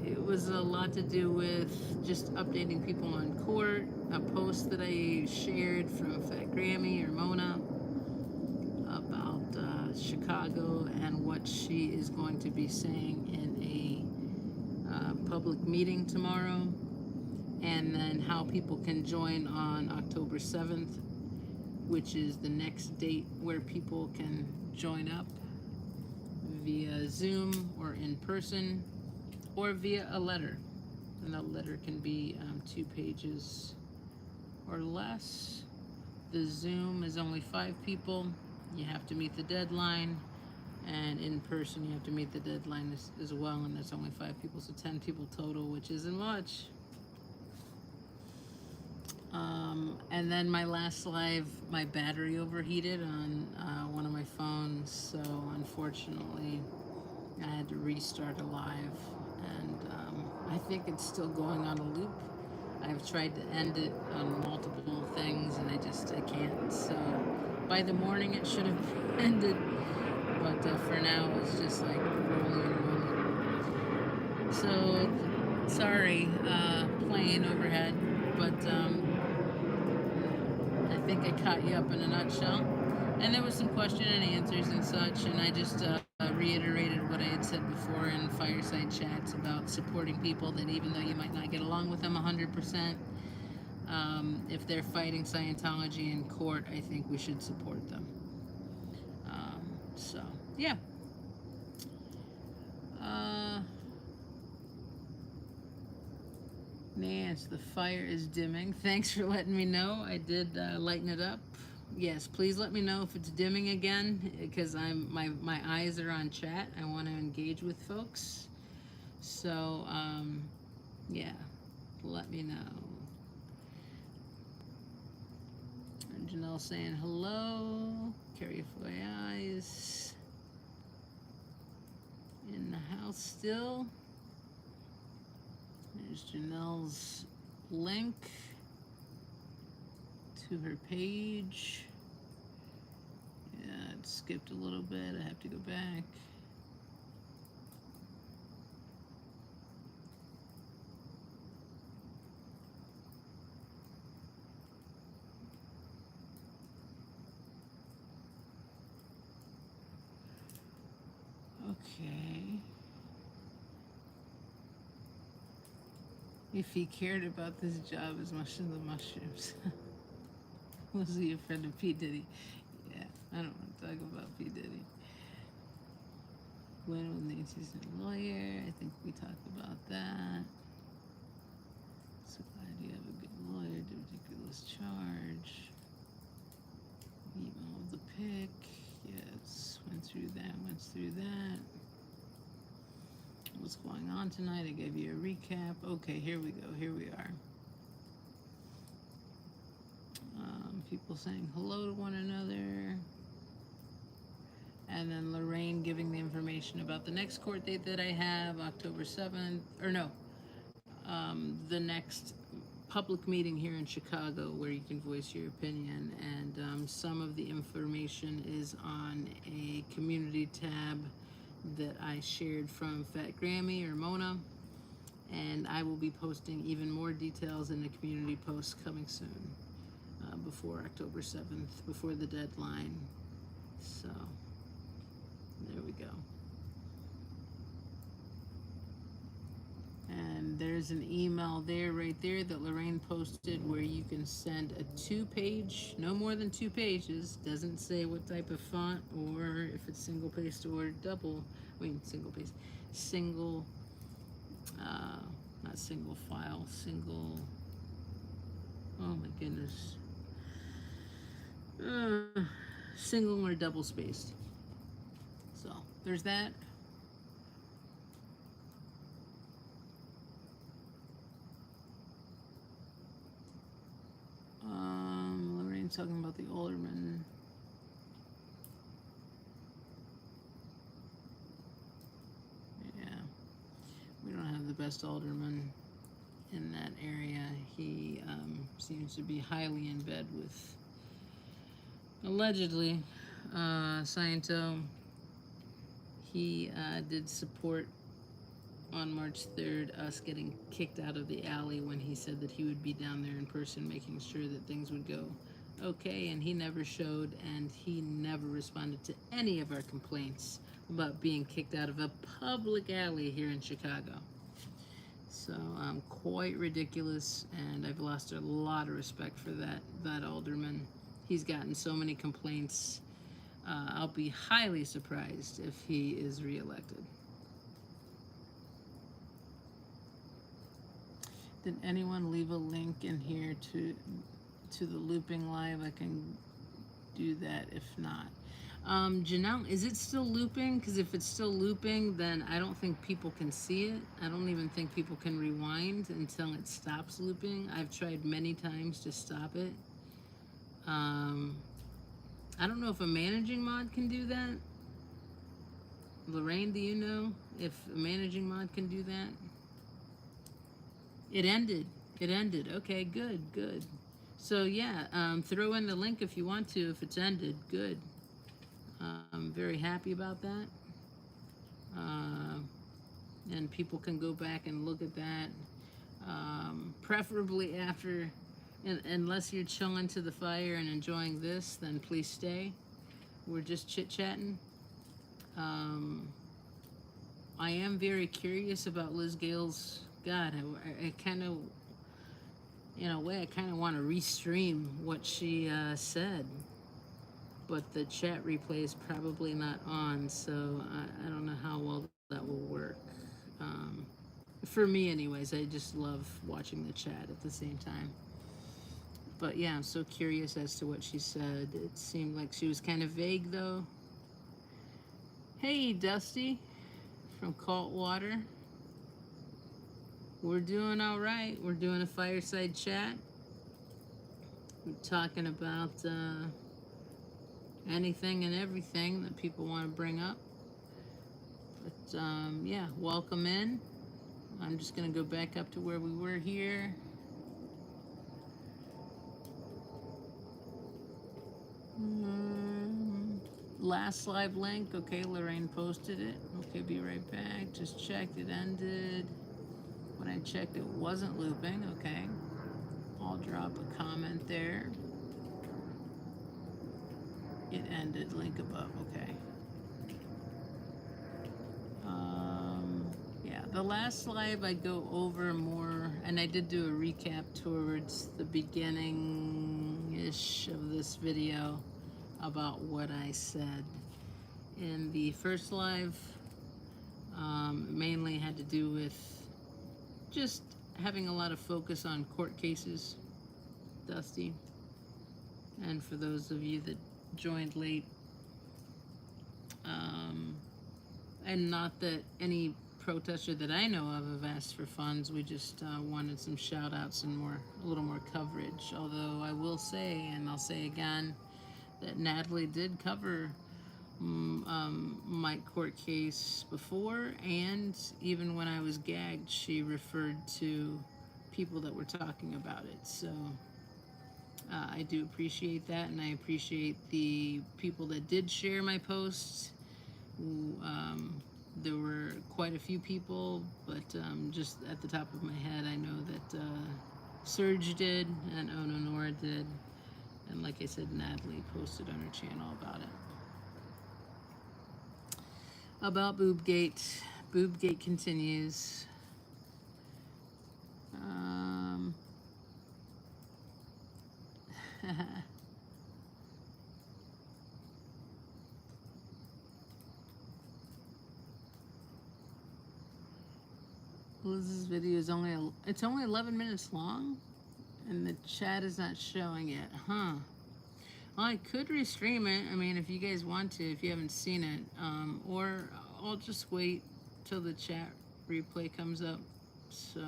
Speaker 1: it was a lot to do with just updating people on court, a post that I shared from Fat Grammy or Mona about Chicago and what she is going to be saying in a public meeting tomorrow, and then how people can join on October 7th, which is the next date where people can join up via Zoom or in person or via a letter. And a letter can be 2 pages or less. The Zoom is only 5 people. You have to meet the deadline. And in person, you have to meet the deadline as well. And there's only 5 people, so 10 people total, which isn't much. And then my last live, my battery overheated on one of my phones, so unfortunately I had to restart a live, and I think it's still going on a loop. I've tried to end it on multiple things, and I can't. So by the morning it should have ended, but for now it's just like rolling and rolling. So sorry, plane overhead, but I think I caught you up in a nutshell. And there was some question and answers and such, and I just reiterated what I had said before in fireside chats about supporting people that even though you might not get along with them 100%, if they're fighting Scientology in court, I think we should support them. So, yeah. Nance, the fire is dimming. Thanks for letting me know. I did lighten it up. Yes, please let me know if it's dimming again, because my eyes are on chat. I want to engage with folks. So yeah, let me know. And Janelle saying hello. Carrie Foy Eyes in the house still. There's Janelle's link to her page. Yeah, it skipped a little bit. I have to go back. Okay. If he cared about this job as much as the mushrooms. Was he a friend of P. Diddy? Yeah, I don't want to talk about P. Diddy. When was Nancy's new lawyer? I think we talked about that. So glad you have a good lawyer. The ridiculous charge. Email of the pic. Yes, went through that. what's going on tonight. I gave you a recap. Okay, here we go. Here we are. People saying hello to one another. And then Lorraine giving the information about the next court date that I have, October 7th, or no, the next public meeting here in Chicago where you can voice your opinion. And some of the information is on a community tab that I shared from Fat Grammy or Mona. And I will be posting even more details in the community posts coming soon, before October 7th, before the deadline. So there we go. And there's an email there, right there, that Lorraine posted where you can send a 2-page, no more than 2 pages, doesn't say what type of font or if it's single-paced or double, single-paced, single, not single file, single, oh my goodness, single or double spaced. So there's that. Lorraine's talking about the alderman. Yeah, we don't have the best alderman in that area. He seems to be highly in bed with, allegedly, Scientology. He did support on March 3rd us getting kicked out of the alley when he said that he would be down there in person making sure that things would go okay, and he never showed, and he never responded to any of our complaints about being kicked out of a public alley here in Chicago. So quite ridiculous, and I've lost a lot of respect for that alderman. He's gotten so many complaints. I'll be highly surprised if he is reelected. Did anyone leave a link in here to the looping live? I can do that if not. Janelle, is it still looping? Because if it's still looping, then I don't think people can see it. I don't even think people can rewind until it stops looping. I've tried many times to stop it. I don't know if a managing mod can do that. Lorraine, do you know if a managing mod can do that? It ended. It ended. Okay, good, good. So yeah, throw in the link if you want to, if it's ended. Good. I'm very happy about that. And people can go back and look at that. Preferably after, unless you're chilling to the fire and enjoying this, then please stay. We're just chit-chatting. I am very curious about Liz Gale's, God, I kind of, in a way, I kind of want to restream what she said. But the chat replay is probably not on, so I don't know how well that will work. For me, anyways, I just love watching the chat at the same time. But yeah, I'm so curious as to what she said. It seemed like she was kind of vague, though. Hey, Dusty from Saltwater. We're doing all right. We're doing a fireside chat. We're talking about anything and everything that people want to bring up. But yeah, welcome in. I'm just going to go back up to where we were here. Last live link. Okay, Lorraine posted it. Okay, be right back. Just checked. It ended. When I checked, it wasn't looping. Okay. I'll drop a comment there. It ended. Link above. Okay. Yeah, the last live I go over more, and I did do a recap towards the beginning-ish of this video about what I said. In the first live, mainly had to do with just having a lot of focus on court cases, Dusty. And for those of you that joined late, and not that any protester that I know of have asked for funds. We just wanted some shout outs and a little more coverage. Although I will say, and I'll say again, that Natalie did cover my court case before, and even when I was gagged, she referred to people that were talking about it. So I do appreciate that, and I appreciate the people that did share my posts. There were quite a few people, but just at the top of my head, I know that Serge did, and Ononora did, and like I said, Natalie posted on her channel about it. About Boobgate. Boobgate continues. Liz's video is only 11 minutes long, and the chat is not showing it, huh? Well, I could restream it. I mean, if you guys want to, if you haven't seen it, or I'll just wait till the chat replay comes up. So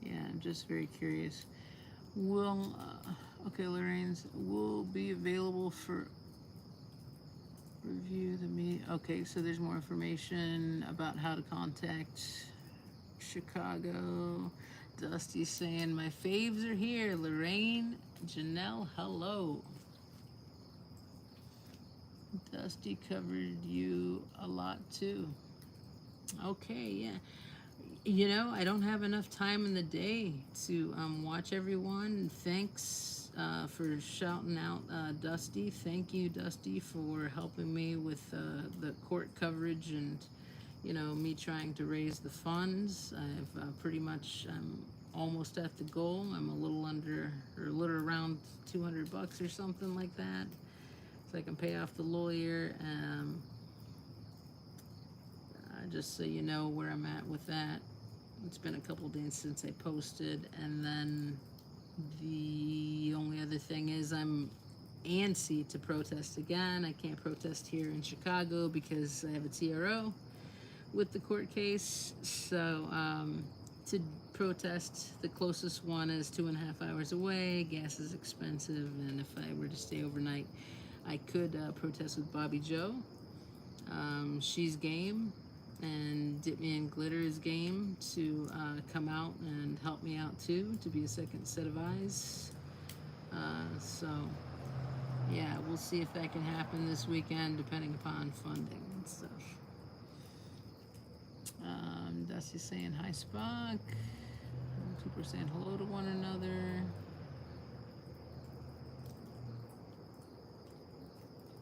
Speaker 1: yeah, I'm just very curious. Okay, Lorraine's will be available for review the meet. Okay, so there's more information about how to contact Chicago. Dusty's saying my faves are here. Lorraine, Janelle, hello. Dusty covered you a lot too. Okay, yeah. You know, I don't have enough time in the day to watch everyone. Thanks for shouting out Dusty. Thank you, Dusty, for helping me with the court coverage and, you know, me trying to raise the funds. I've pretty much, I'm almost at the goal. I'm a little under, or a little around $200 or something like that. So I can pay off the lawyer. Just so you know where I'm at with that. It's been a couple days since I posted, and then the only other thing is I'm antsy to protest again. I can't protest here in Chicago because I have a TRO with the court case. So to protest, the closest one is 2.5 hours away. Gas is expensive, and if I were to stay overnight, I could protest with Bobby Joe. She's game. And Dip Me in Glitter is game to come out and help me out too, to be a second set of eyes. So yeah, we'll see if that can happen this weekend, depending upon funding and stuff. Dusty's saying hi, Spock. People are saying hello to one another.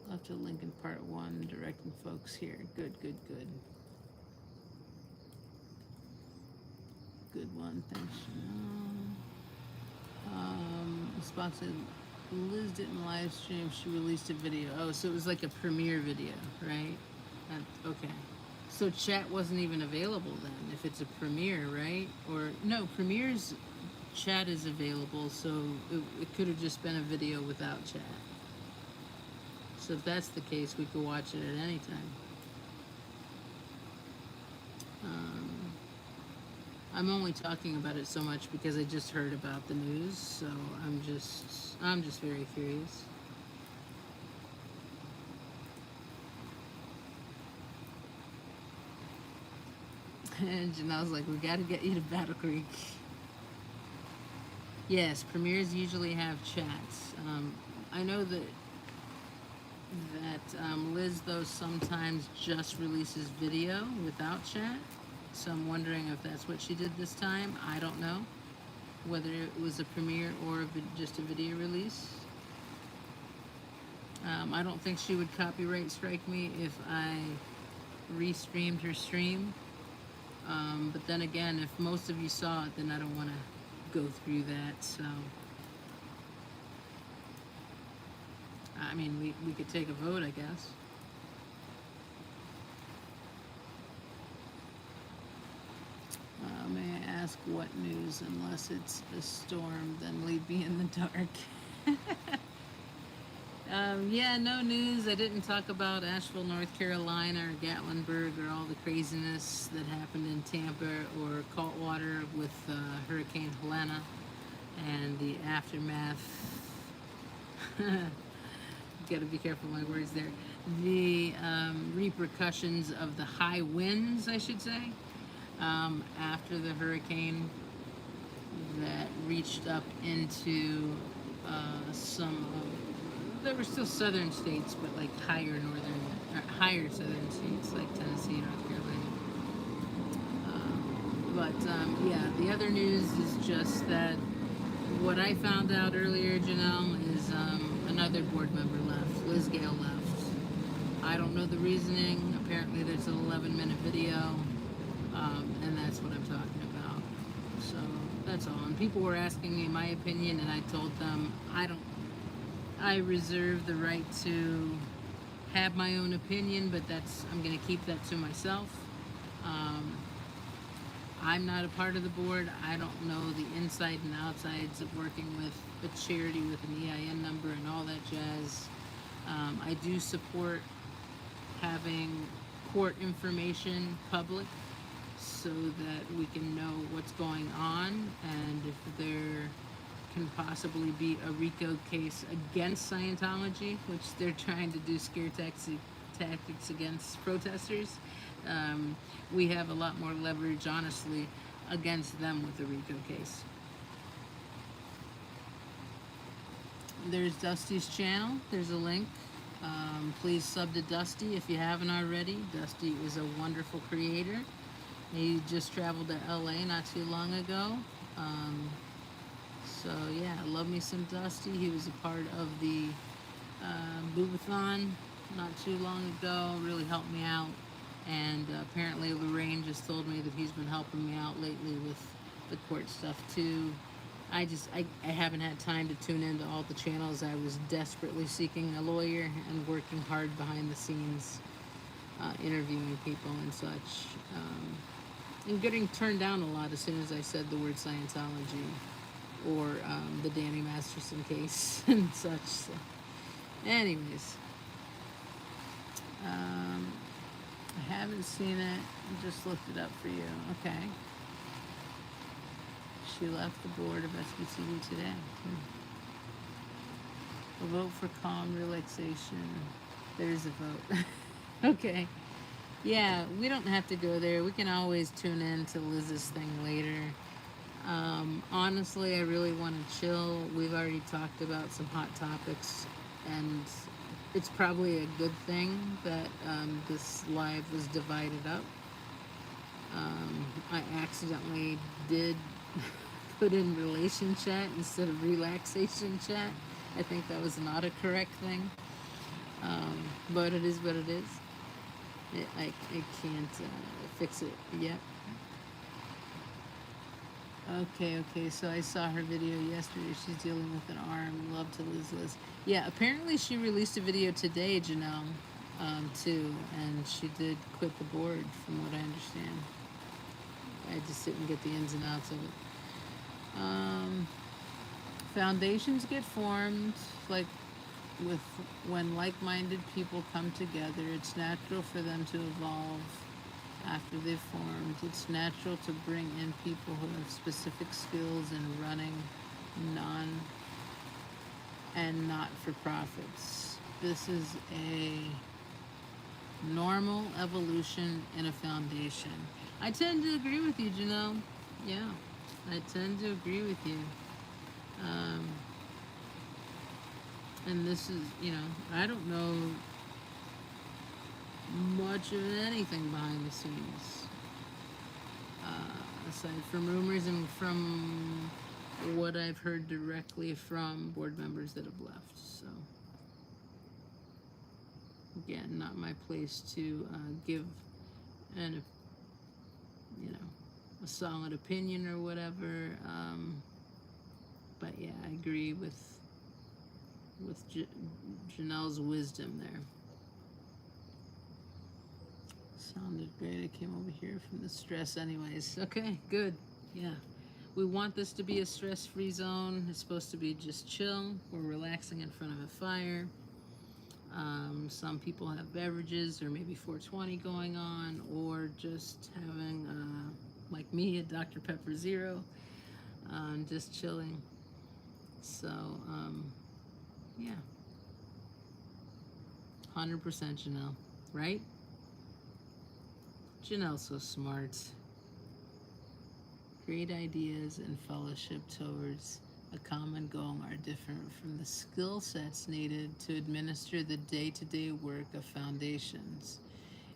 Speaker 1: Left a link in part 1 directing folks here. Good, good, good. Good one, thanks. Spock said Liz didn't live stream, she released a video. Oh, so it was like a premiere video, right? Okay. So chat wasn't even available then, if it's a premiere, right? Or, no, premiere's chat is available, so it could have just been a video without chat. So if that's the case, we could watch it at any time. I'm only talking about it so much because I just heard about the news, so I'm just very curious. And Janelle's like, we gotta get you to Battle Creek. Yes, premieres usually have chats. I know that Liz, though, sometimes just releases video without chat. So I'm wondering if that's what she did this time. I don't know whether it was a premiere or just a video release. I don't think she would copyright strike me if I restreamed her stream. But then again, if most of you saw it, then I don't want to go through that. So, I mean, we could take a vote, I guess. May I ask what news? Unless it's a storm, then leave me in the dark. Yeah, no news. I didn't talk about Asheville, North Carolina, or Gatlinburg, or all the craziness that happened in Tampa, or Saltwater with Hurricane Helena and the aftermath. Got to be careful with my words there. The repercussions of the high winds, I should say, after the hurricane that reached up into some of, there were still southern states, but like higher southern states like Tennessee, North Carolina. Yeah, the other news is just that what I found out earlier, Janelle, is another board member left. Liz Gale left. I don't know the reasoning. Apparently, there's an 11-minute video, and that's what I'm talking about. So that's all. And people were asking me my opinion, and I told them I reserve the right to have my own opinion, but I'm going to keep that to myself. I'm not a part of the board. I don't know the inside and outsides of working with a charity with an EIN number and all that jazz. I do support having court information public so that we can know what's going on, and if there can possibly be a RICO case against Scientology, which they're trying to do scare tactics against protesters. We have a lot more leverage, honestly, against them with the RICO case. There's Dusty's channel. There's a link. Please sub to Dusty if you haven't already. Dusty is a wonderful creator. He just traveled to LA not too long ago. So yeah, I love me some Dusty. He was a part of the Boobathon not too long ago. Really helped me out. And apparently Lorraine just told me that he's been helping me out lately with the court stuff too. I haven't had time to tune into all the channels. I was desperately seeking a lawyer and working hard behind the scenes, interviewing people and such. And getting turned down a lot as soon as I said the word Scientology or the Danny Masterson case and such. So, anyways. I haven't seen it. I just looked it up for you. Okay. She left the board of SBTV today. A vote for calm relaxation. There's a vote. Okay. Yeah, we don't have to go there. We can always tune in to Liz's thing later. Honestly, I really want to chill. We've already talked about some hot topics, and it's probably a good thing that this live was divided up. I accidentally did put in relation chat instead of relaxation chat. I think that was not a correct thing. But it is what it is. I can't fix it yet. Okay, so I saw her video yesterday. She's dealing with an arm. Love to Liz. Yeah, apparently she released a video today, Janelle, too, and she did quit the board, from what I understand. I just didn't get the ins and outs of it. Foundations get formed, like when like-minded people come together. It's natural for them to evolve after they've formed. It's natural to bring in people who have specific skills in running not-for-profits. This is a normal evolution in a foundation. I tend to agree with you, Janelle. Yeah, I tend to agree with you. And this is, I don't know much of anything behind the scenes, aside from rumors and from what I've heard directly from board members that have left. So again, not my place to give a solid opinion or whatever. But yeah, I agree with Janelle's wisdom there. Sounded great. I came over here from the stress anyways. Okay, good. Yeah. We want this to be a stress-free zone. It's supposed to be just chill. We're relaxing in front of a fire. Some people have beverages or maybe 420 going on, or just having, like me, a Dr. Pepper Zero, just chilling. So, yeah. 100% Janelle, right? Janelle's so smart. Great ideas and fellowship towards a common goal are different from the skill sets needed to administer the day-to-day work of foundations.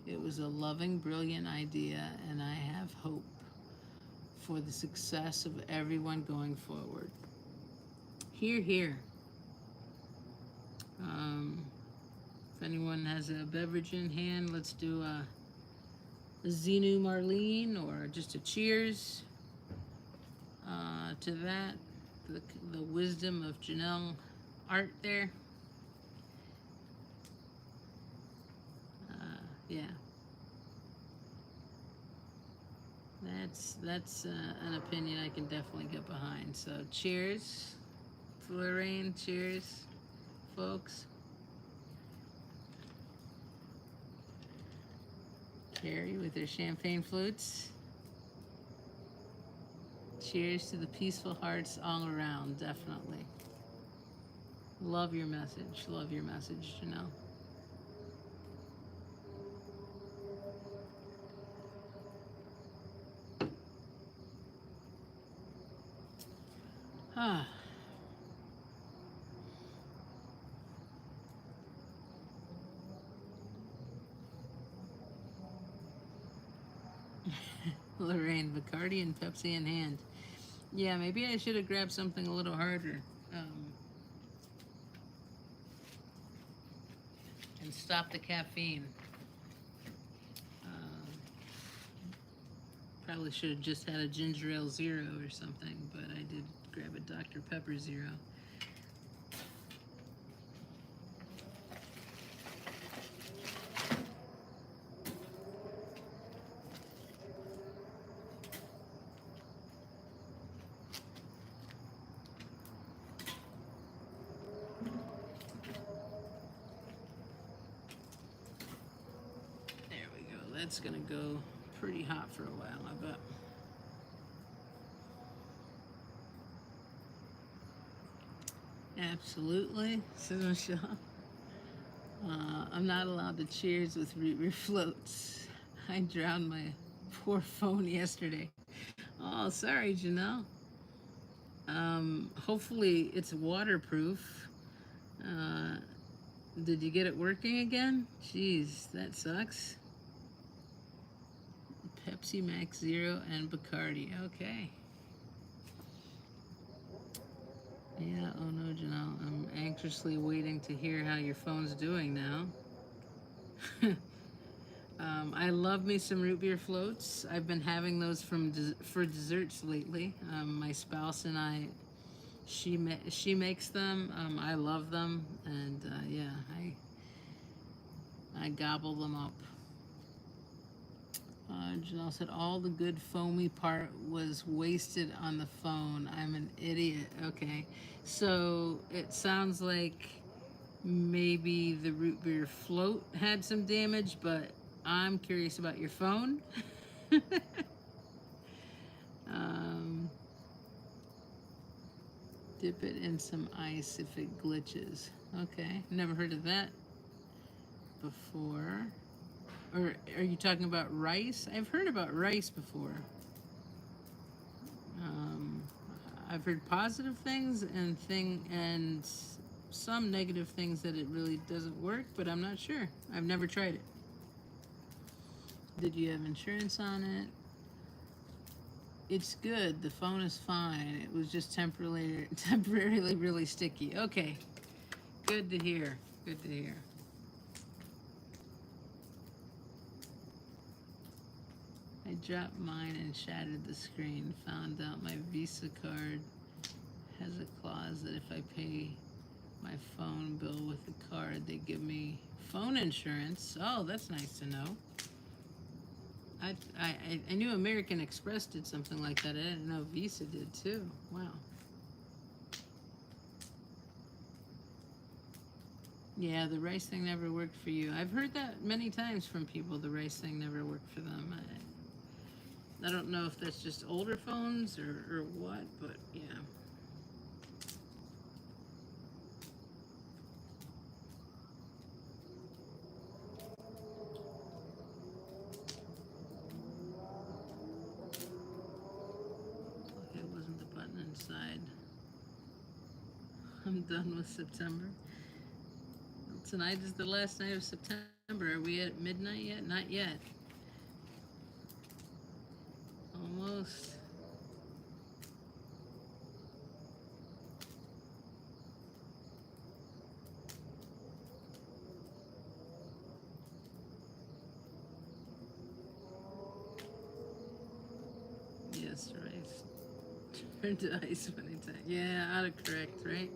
Speaker 1: It was a loving, brilliant idea, and I have hope for the success of everyone going forward. Hear, hear. If anyone has a beverage in hand, let's do a Xenu Marlene or just a cheers to that. The wisdom of Janelle Art there. Yeah. That's an opinion I can definitely get behind. So cheers to Lorraine. Cheers, folks. Carrie with her champagne flutes. Cheers to the peaceful hearts all around, definitely. Love your message. Love your message, Janelle. Ah. Lorraine, Bacardi and Pepsi in hand. Yeah, maybe I should have grabbed something a little harder. And stop the caffeine. Probably should have just had a ginger ale zero or something, but I did grab a Dr. Pepper Zero. There we go. That's gonna go pretty hot for a while, I bet. Absolutely, says Michelle. I'm not allowed to cheers with root beer floats. I drowned my poor phone yesterday. Oh, sorry, Janelle. Hopefully it's waterproof. Did you get it working again? Jeez, that sucks. Pepsi Max Zero and Bacardi. Okay. Yeah, oh no, Janelle. I'm anxiously waiting to hear how your phone's doing now. I love me some root beer floats. I've been having those for desserts lately. My spouse and I, she makes them. I love them, and yeah, I gobble them up. Janelle said all the good foamy part was wasted on the phone. I'm an idiot. Okay, so it sounds like maybe the root beer float had some damage, but I'm curious about your phone. um, dip it in some ice if it glitches. Okay, never heard of that before. Or are you talking about rice? I've heard about rice before. I've heard positive things and some negative things that it really doesn't work, but I'm not sure. I've never tried it. Did you have insurance on it? It's good. The phone is fine. It was just temporarily really sticky. Okay. Good to hear. Good to hear. I dropped mine and shattered the screen. Found out my Visa card has a clause that if I pay my phone bill with the card, they give me phone insurance. Oh, that's nice to know. I knew American Express did something like that. I didn't know Visa did too. Wow. Yeah, the rice thing never worked for you. I've heard that many times from people. The rice thing never worked for them. I don't know if that's just older phones or what, but yeah. Okay, it wasn't the button inside. I'm done with September. Tonight is the last night of September. Are we at midnight yet? Not yet. Almost. Yes, rice. Turn to ice many times. Yeah, autocorrect, right?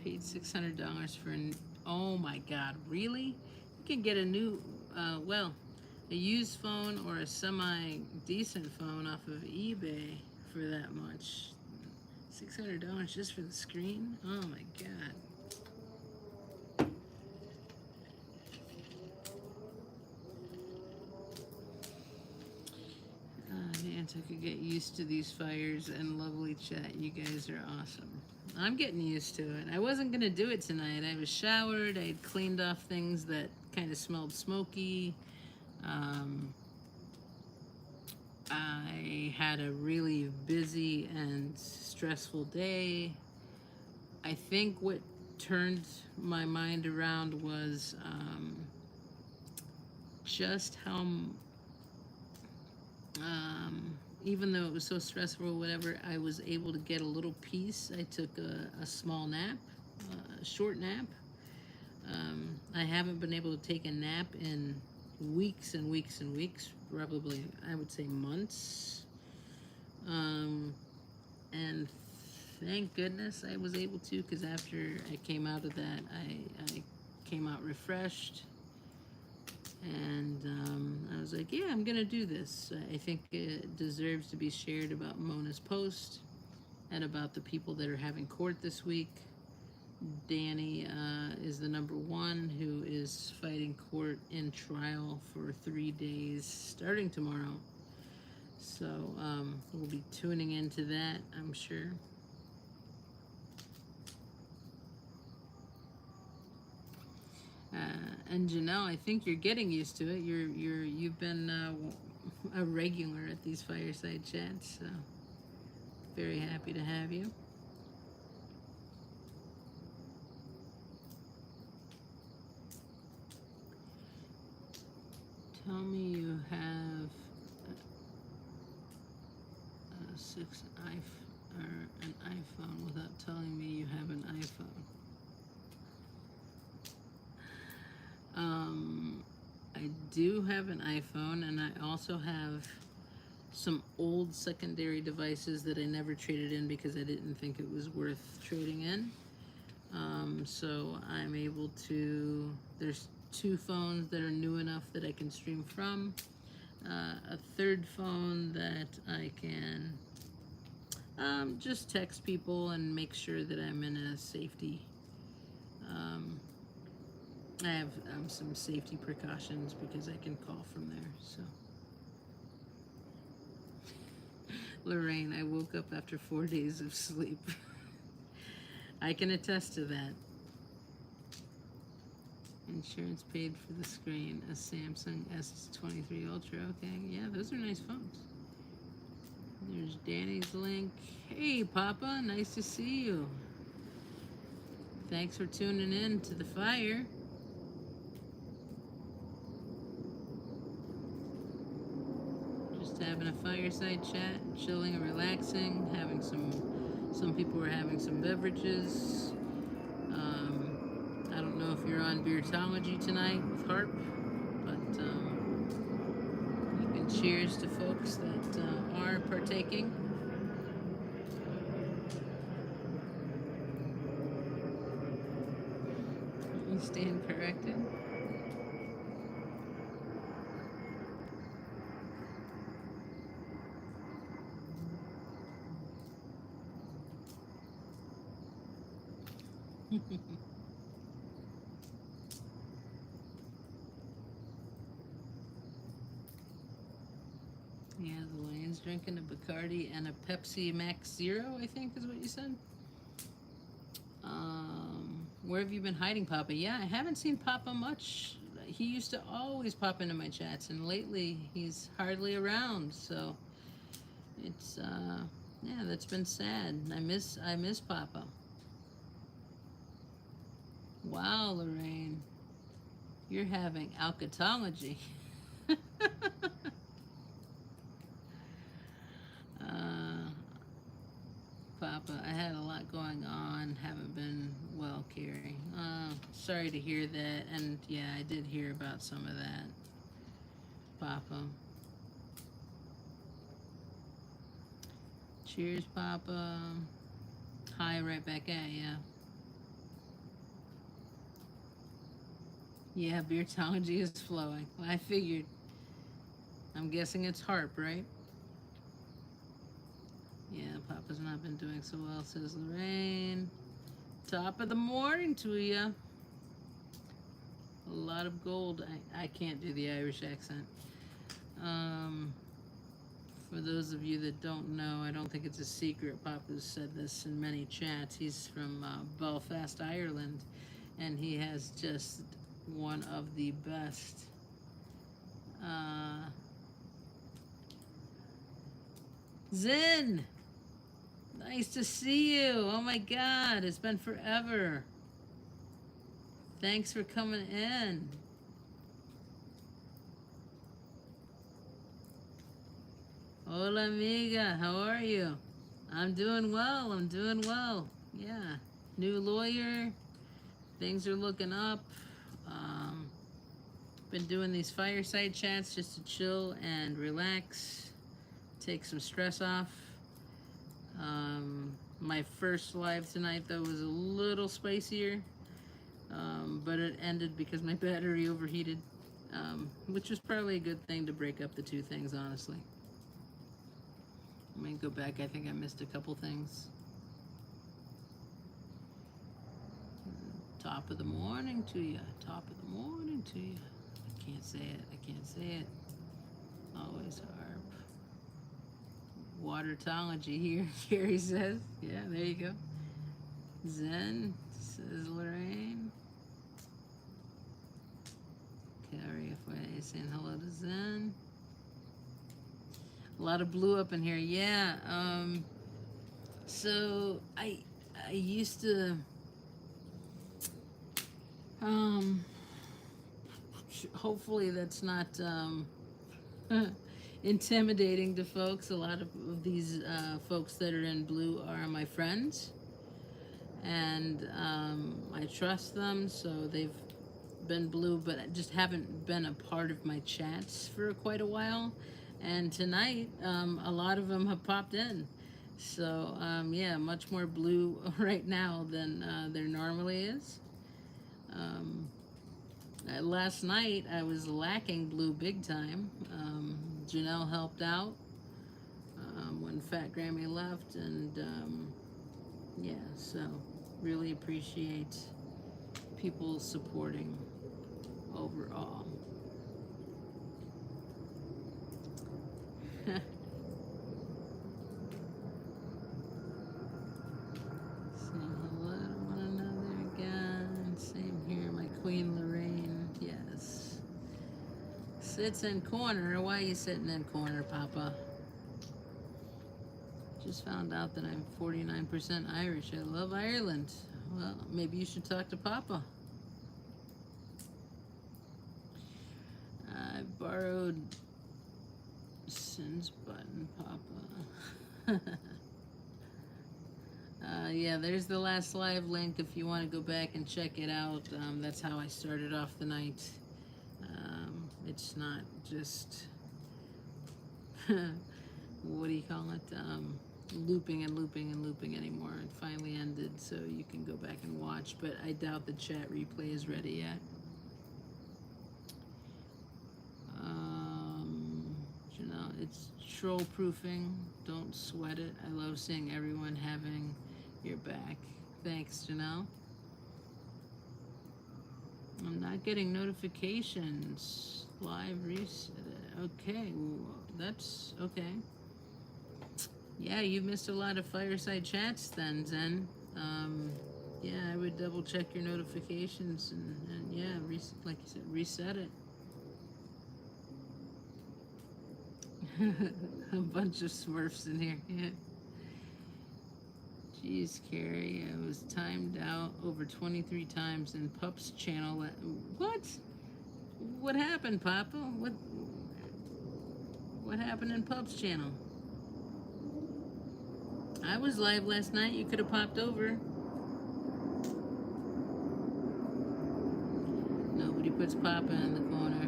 Speaker 1: Paid $600 for an. Oh my God, really? You can get a new, well, a used phone or a semi decent phone off of eBay for that much. $600 just for the screen? Oh my God. Man, I could get used to these fires and lovely chat. You guys are awesome. I'm getting used to it. I wasn't going to do it tonight. I was showered. I had cleaned off things that kind of smelled smoky. Um, I had a really busy and stressful day. I think what turned my mind around was just how even though it was so stressful or whatever, I was able to get a little peace. I took a small nap, a short nap. I haven't been able to take a nap in weeks and weeks and weeks, probably, I would say months. Um, and thank goodness I was able to, because after I came out of that, I came out refreshed. And I was like, yeah, I'm gonna do this. I think it deserves to be shared about Mona's post and about the people that are having court this week. Danny is the number one who is fighting court in trial for 3 days starting tomorrow. So we'll be tuning into that, I'm sure. And Janelle, I think you're getting used to it. You've been a regular at these fireside chats, so very happy to have you. Tell me you have an iPhone without telling me you have an iPhone. I do have an iPhone, and I also have some old secondary devices that I never traded in because I didn't think it was worth trading in. So I'm able to, there's 2 phones that are new enough that I can stream from, a third phone that I can just text people and make sure that I'm in a safety. I have some safety precautions because I can call from there. So, Lorraine, I woke up after 4 days of sleep. I can attest to that. Insurance paid for the screen. A Samsung S23 Ultra. Okay, yeah, those are nice phones. There's Danny's link. Hey, Papa, nice to see you. Thanks for tuning in to the fire. Just having a fireside chat, chilling and relaxing, having some people are having some beverages. I don't know if you're on Beertology tonight with Harp, but you can cheers to folks that are partaking. You stand corrected. Yeah, the Lane's drinking a Bacardi and a Pepsi Max Zero, I think is what you said. Where have you been hiding, Papa? Yeah, I haven't seen Papa much. He used to always pop into my chats, and lately he's hardly around. So it's yeah, that's been sad. I miss Papa. Wow, Lorraine, you're having alcatology. uh, Papa, I had a lot going on. Haven't been well, Carrie. Sorry to hear that. And yeah, I did hear about some of that, Papa. Cheers, Papa. Hi, right back at ya. Yeah, beertology is flowing. Well, I figured. I'm guessing it's harp, right? Yeah, Papa's not been doing so well, says Lorraine. Top of the morning to ya. A lot of gold. I can't do the Irish accent. Um, for those of you that don't know, I don't think it's a secret. Papa's said this in many chats. He's from Belfast, Ireland, and he has just one of the best Zen! Nice to see you. Oh my God, it's been forever. Thanks for coming in. Hola, amiga. How are you? I'm doing well. I'm doing well. Yeah. New lawyer. Things are looking up. Um, been doing these fireside chats just to chill and relax, take some stress off. My first live tonight, though, was a little spicier, but it ended because my battery overheated, which was probably a good thing to break up the two things, honestly. Let me go back. I think I missed a couple things. Top of the morning to you. Top of the morning to you. I can't say it. I can't say it. Always harp. Watertology here, Carrie says. Yeah, there you go. Zen, says Lorraine. Carrie FYA saying hello to Zen. A lot of blue up in here. Yeah. So I used to hopefully that's not intimidating to folks. A lot of these folks that are in blue are my friends, and I trust them, so they've been blue, but I just haven't been a part of my chats for quite a while. And tonight, a lot of them have popped in. So yeah, much more blue right now than there normally is. Last night I was lacking blue big time. Janelle helped out when Fat Grammy left, and yeah, so really appreciate people supporting overall. Saying hello to one another again. Same here, my Queen Lorraine. Yes. Sits in corner. Why are you sitting in corner, Papa? Just found out that I'm 49% Irish. I love Ireland. Well, maybe you should talk to Papa. I borrowed Sin's button, Papa. Yeah, there's the last live link if you want to go back and check it out. That's how I started off the night. It's not just, what do you call it? Looping and looping and looping anymore. It finally ended, so you can go back and watch, but I doubt the chat replay is ready yet. You know, it's troll proofing. Don't sweat it. I love seeing everyone having your back. Thanks, Janelle. I'm not getting notifications. Live reset it. Okay, that's okay. Yeah, you missed a lot of fireside chats then, Zen. Yeah, I would double check your notifications and yeah, like you said, reset it. A bunch of Smurfs in here. Yeah. Jeez, Carrie, I was timed out over 23 times in Pup's channel. What? What happened, Papa? What happened in Pup's channel? I was live last night. You could have popped over. Nobody puts Papa in the corner.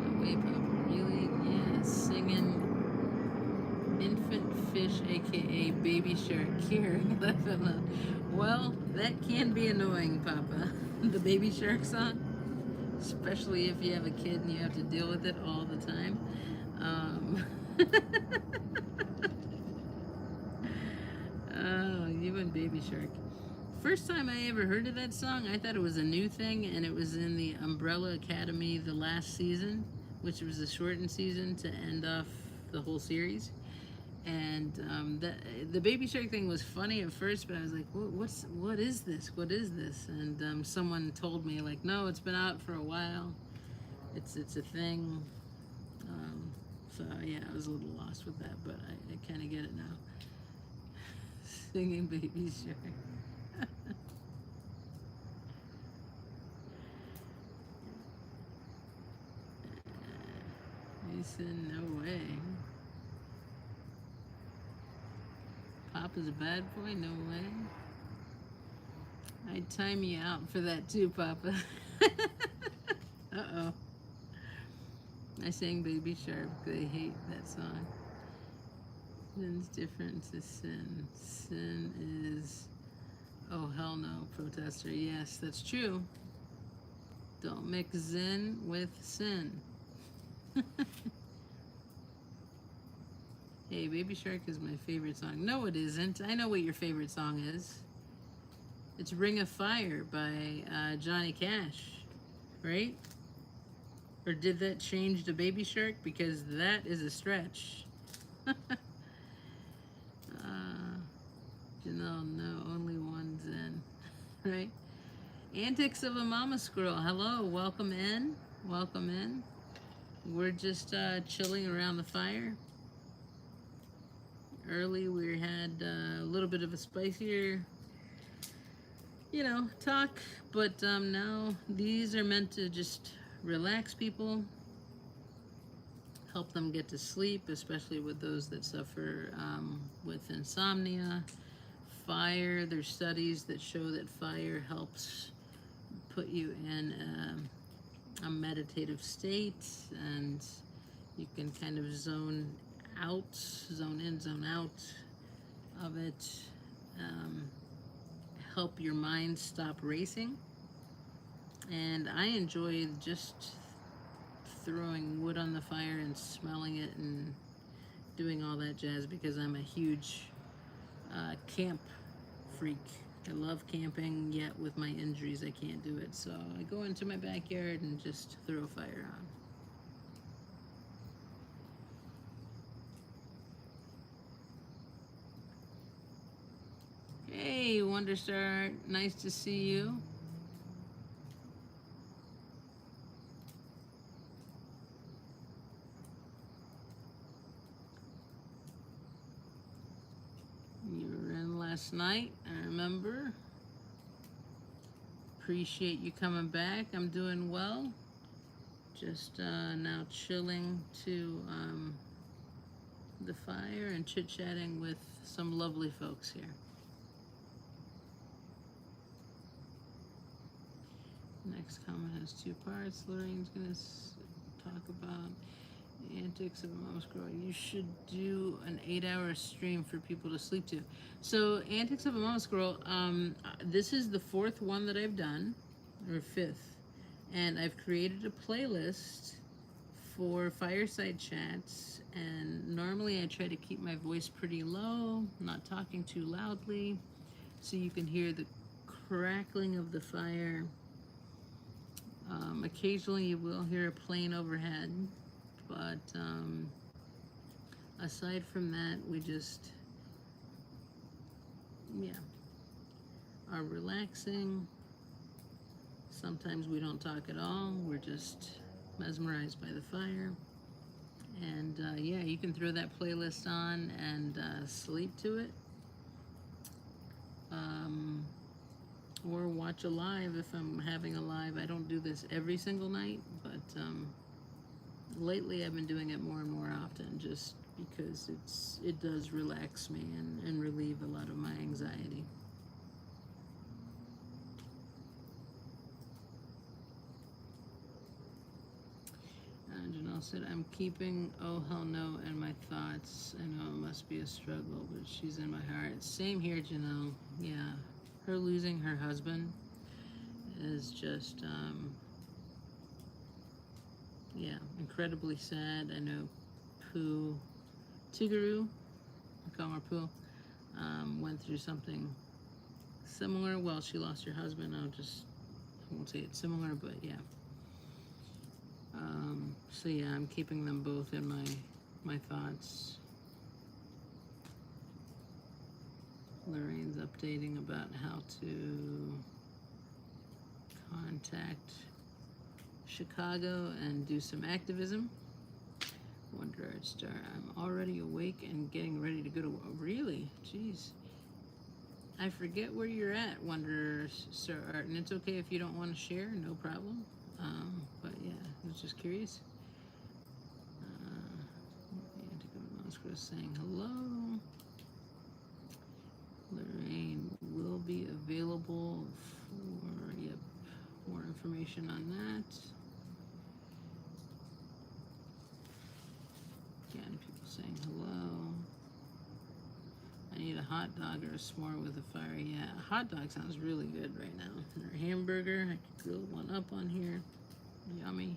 Speaker 1: No way, Papa. Really? Yeah, singing Infant Fish, aka Baby Shark, carrying Well, that can be annoying, Papa. The Baby Shark song, especially if you have a kid and you have to deal with it all the time. Oh, you and Baby Shark. First time I ever heard of that song, I thought it was a new thing, and it was in the Umbrella Academy the last season, which was a shortened season to end off the whole series. And the Baby Shark thing was funny at first, but I was like, what is this? What is this? And someone told me, like, no, it's been out for a while. It's a thing. So yeah, I was a little lost with that, but I kind of get it now. Singing Baby Shark. He said, no way. Papa's a bad boy? No way. I'd time you out for that too, Papa. Uh-oh. I sang Baby Shark. They hate that song. Sin's different to sin. Sin is, oh hell no, protester. Yes, that's true. Don't mix Zen with sin. Hey, Baby Shark is my favorite song. No, it isn't. I know what your favorite song is. It's Ring of Fire by Johnny Cash, right? Or did that change to Baby Shark? Because that is a stretch. Janelle, no, only one Zen, right? Antics of a Mama Squirrel. Hello, welcome in. Welcome in. We're just chilling around the fire. Early we had a little bit of a spicier, talk, but now these are meant to just relax people, help them get to sleep, especially with those that suffer with insomnia. Fire, there's studies that show that fire helps put you in a meditative state, and you can kind of zone in, zone out of it, help your mind stop racing. And I enjoy just throwing wood on the fire and smelling it and doing all that jazz because I'm a huge camp freak. I love camping, yet with my injuries I can't do it. So I go into my backyard and just throw fire on. Hey, Wonderstar, nice to see you. You were in last night, I remember. Appreciate you coming back. I'm doing well. Just now chilling to the fire and chit-chatting with some lovely folks here. Next comment has two parts. Lorraine's gonna talk about the antics of a mom squirrel. You should do an 8-hour stream for people to sleep to. So antics of a mom squirrel, this is the 4th one that I've done, or 5th, and I've created a playlist for fireside chats, and normally I try to keep my voice pretty low, not talking too loudly, so you can hear the crackling of the fire Occasionally you will hear a plane overhead, but aside from that, we just, yeah, are relaxing. Sometimes we don't talk at all. We're just mesmerized by the fire. And yeah, you can throw that playlist on and sleep to it. Or watch a live if I'm having a live. I don't do this every single night, but lately I've been doing it more and more often just because it does relax me and relieve a lot of my anxiety. Janelle said, I'm keeping oh hell no in my thoughts. I know it must be a struggle, but she's in my heart. Same here, Janelle. Yeah. Her losing her husband is just, yeah, incredibly sad. I know Pooh, Tiguru, I call her Pooh, went through something similar. Well, she lost her husband. I won't say it's similar, but yeah. So yeah, I'm keeping them both in my thoughts. Lorraine's updating about how to contact Chicago and do some activism. Wonder Art Star, I'm already awake and getting ready to go to work. Really? Jeez. I forget where you're at, Wonder Star Art, and it's okay if you don't want to share, no problem. But yeah, I was just curious. Antico saying hello. Lorraine will be available for, yep, more information on that. Again, people saying hello. I need a hot dog or a s'more with a fire. Yeah, a hot dog sounds really good right now. Or a hamburger, I could grill one up on here. Yummy.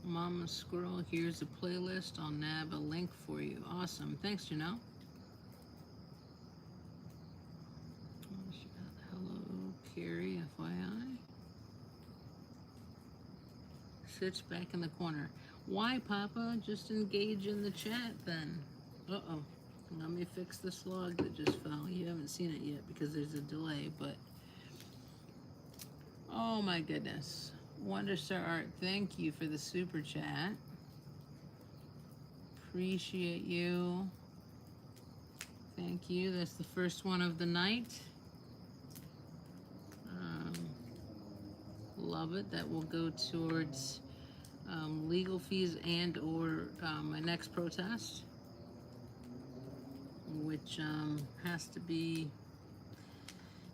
Speaker 1: Mama Squirrel, here's a playlist. I'll nab a link for you. Awesome. Thanks, Janelle. Hello, Carrie, FYI. Sits back in the corner. Why, Papa? Just engage in the chat then. Uh-oh. Let me fix this log that just fell. You haven't seen it yet because there's a delay, but... Oh my goodness. Wonder Star Art, thank you for the super chat. Appreciate you. Thank you. That's the first one of the night. Love it. That will go towards legal fees and or my next protest, which has to be,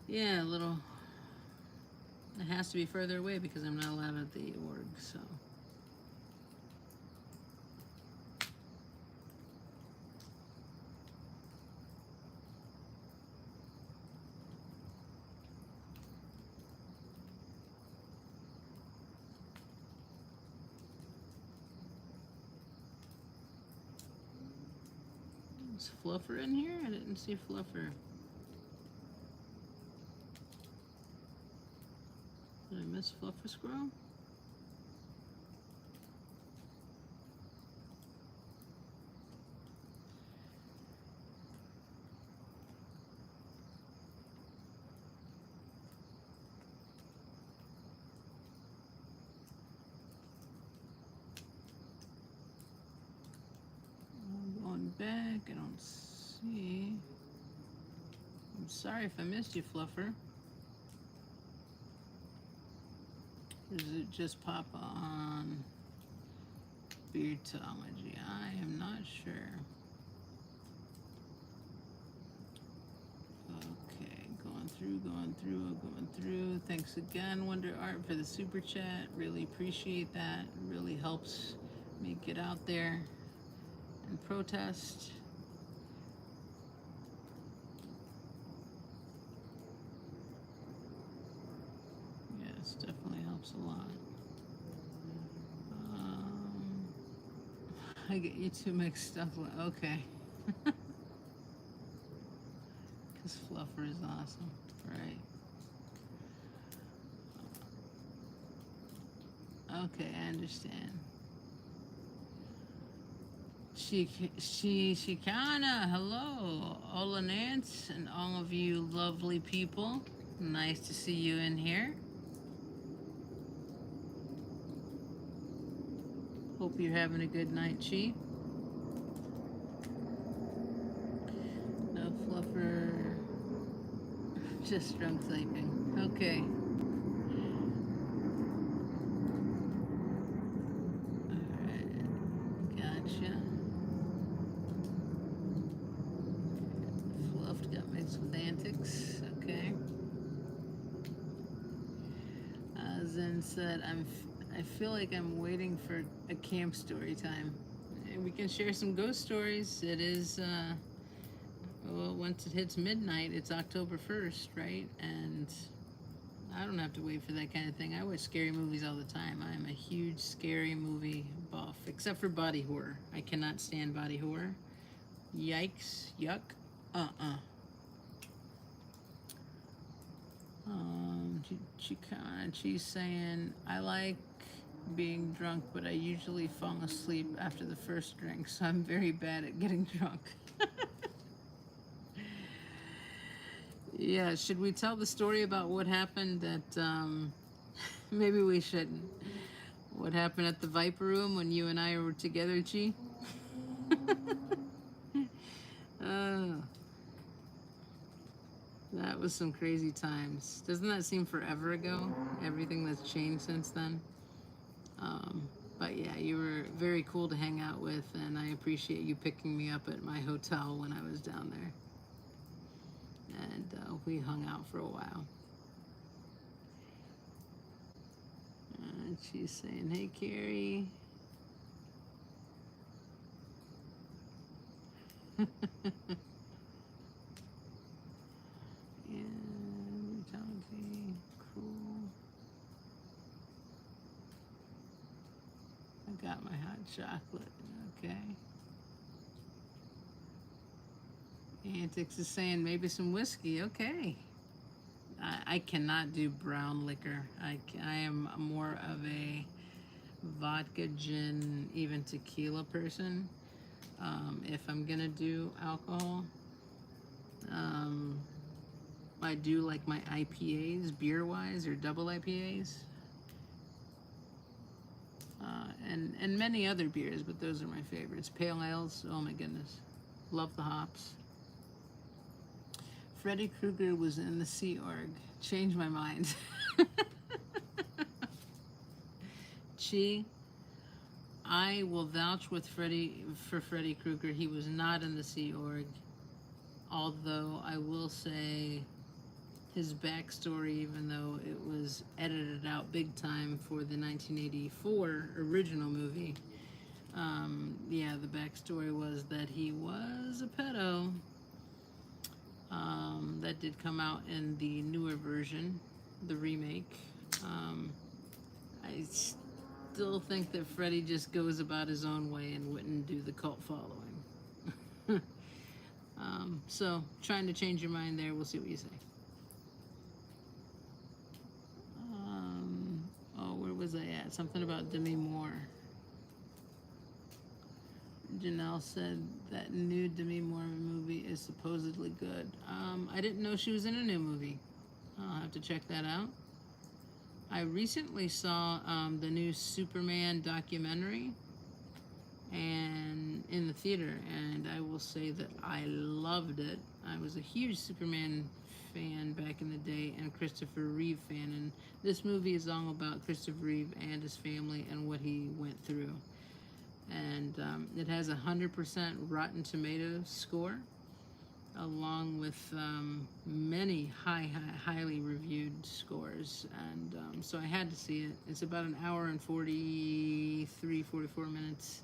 Speaker 1: yeah, a little, it has to be further away because I'm not allowed at the org, so. Is Fluffer in here? I didn't see Fluffer. Did I miss Fluffer Squirrel? I'm going back. I don't see. I'm sorry if I missed you, Fluffer. Or does it just pop on Beardology? I am not sure. Okay, going through. Thanks again, Wonder Art, for the super chat. Really appreciate that. It really helps me get out there and protest. This definitely helps a lot. I get you two mixed up. Okay. Because Fluffer is awesome. Right. Okay, I understand. Shikana, hello. Ola Nance and all of you lovely people. Nice to see you in here. Hope you're having a good night, Chi. No Fluffer. Just drum typing. Okay. Alright. Gotcha. Fluffed got mixed with antics. Okay. Zen said, I feel like I'm waiting for a camp story time. We can share some ghost stories. It is, well, once it hits midnight, it's October 1st, right? And I don't have to wait for that kind of thing. I watch scary movies all the time. I'm a huge scary movie buff, except for body horror. I cannot stand body horror. Yikes. Yuck. She's saying, I like being drunk, but I usually fall asleep after the first drink, so I'm very bad at getting drunk. Yeah, should we tell the story about what happened at, maybe we shouldn't. What happened at the Viper Room when you and I were together, Chi? That was some crazy times. Doesn't that seem forever ago? Everything that's changed since then. But yeah, you were very cool to hang out with, and I appreciate you picking me up at my hotel when I was down there. And we hung out for a while. She's saying, hey, Carrie. Cool. I got my hot chocolate. Okay. Antics is saying maybe some whiskey. Okay. I cannot do brown liquor. I am more of a vodka, gin, even tequila person. If I'm gonna do alcohol, I do like my IPAs, beer-wise, or double IPAs. And many other beers, but those are my favorites. Pale ales, oh my goodness. Love the hops. Freddy Krueger was in the Sea Org. Changed my mind. Chi, I will vouch with for Freddy Krueger. He was not in the Sea Org. Although I will say his backstory, even though it was edited out big time for the 1984 original movie, yeah, the backstory was that he was a pedo. That did come out in the newer version, the remake. I still think that Freddy just goes about his own way and wouldn't do the cult following. So, trying to change your mind there, we'll see what you say. Oh, where was I at? Something about Demi Moore. Janelle said that new Demi Moore movie is supposedly good. I didn't know she was in a new movie. I'll have to check that out. I recently saw the new Superman documentary and in the theater, and I will say that I loved it. I was a huge Superman fan back in the day and Christopher Reeve fan, and this movie is all about Christopher Reeve and his family and what he went through. And it has 100% Rotten Tomatoes score, along with many highly reviewed scores. And so I had to see it. It's about an hour and 44 minutes.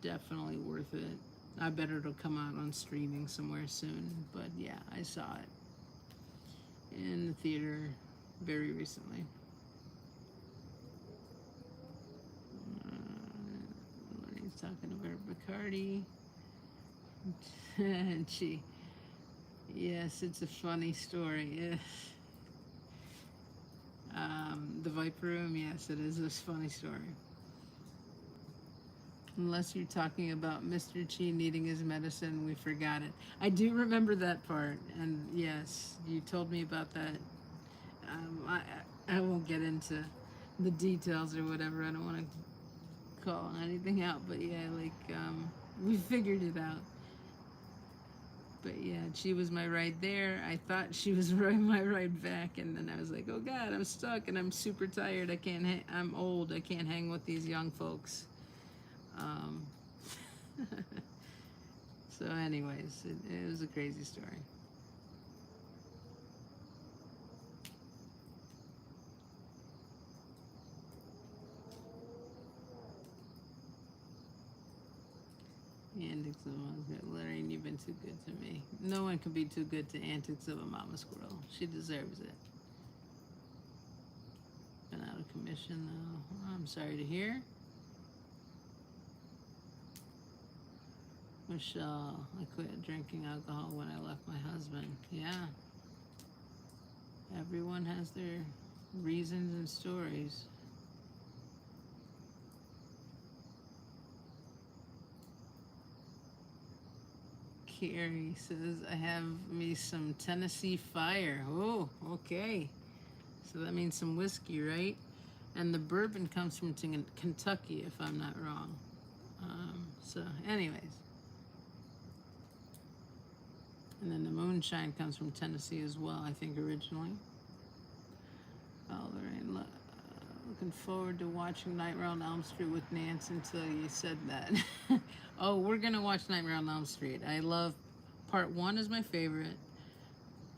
Speaker 1: Definitely worth it. I bet it'll come out on streaming somewhere soon. But yeah, I saw it in the theater very recently. talking about Bacardi. And yes, it's a funny story. The Viper Room, yes, it is a funny story. Unless you're talking about Mr. Chi needing his medicine, we forgot it. I do remember that part, and yes, you told me about that. I won't get into the details or whatever. I don't want to call anything out, but yeah, like, we figured it out. But yeah, she was my ride there. I thought she was my ride back, and then I was like, oh God, I'm stuck, and I'm super tired. I can't. I'm old. I can't hang with these young folks. Um, so, anyways, it was a crazy story. Antics of a Mama Squirrel. Lorraine, you've been too good to me. No one can be too good to Antics of a Mama Squirrel. She deserves it. Been out of commission, though. I'm sorry to hear. Michelle, I quit drinking alcohol when I left my husband. Yeah. Everyone has their reasons and stories. Carrie says, I have me some Tennessee Fire. Oh, okay. So that means some whiskey, right? And the bourbon comes from Kentucky, if I'm not wrong. So, anyways. And then the moonshine comes from Tennessee as well, I think, originally. Oh, Lorraine, looking forward to watching Nightmare on Elm Street with Nance until you said that. Oh, we're going to watch Nightmare on Elm Street. I love part 1 is my favorite.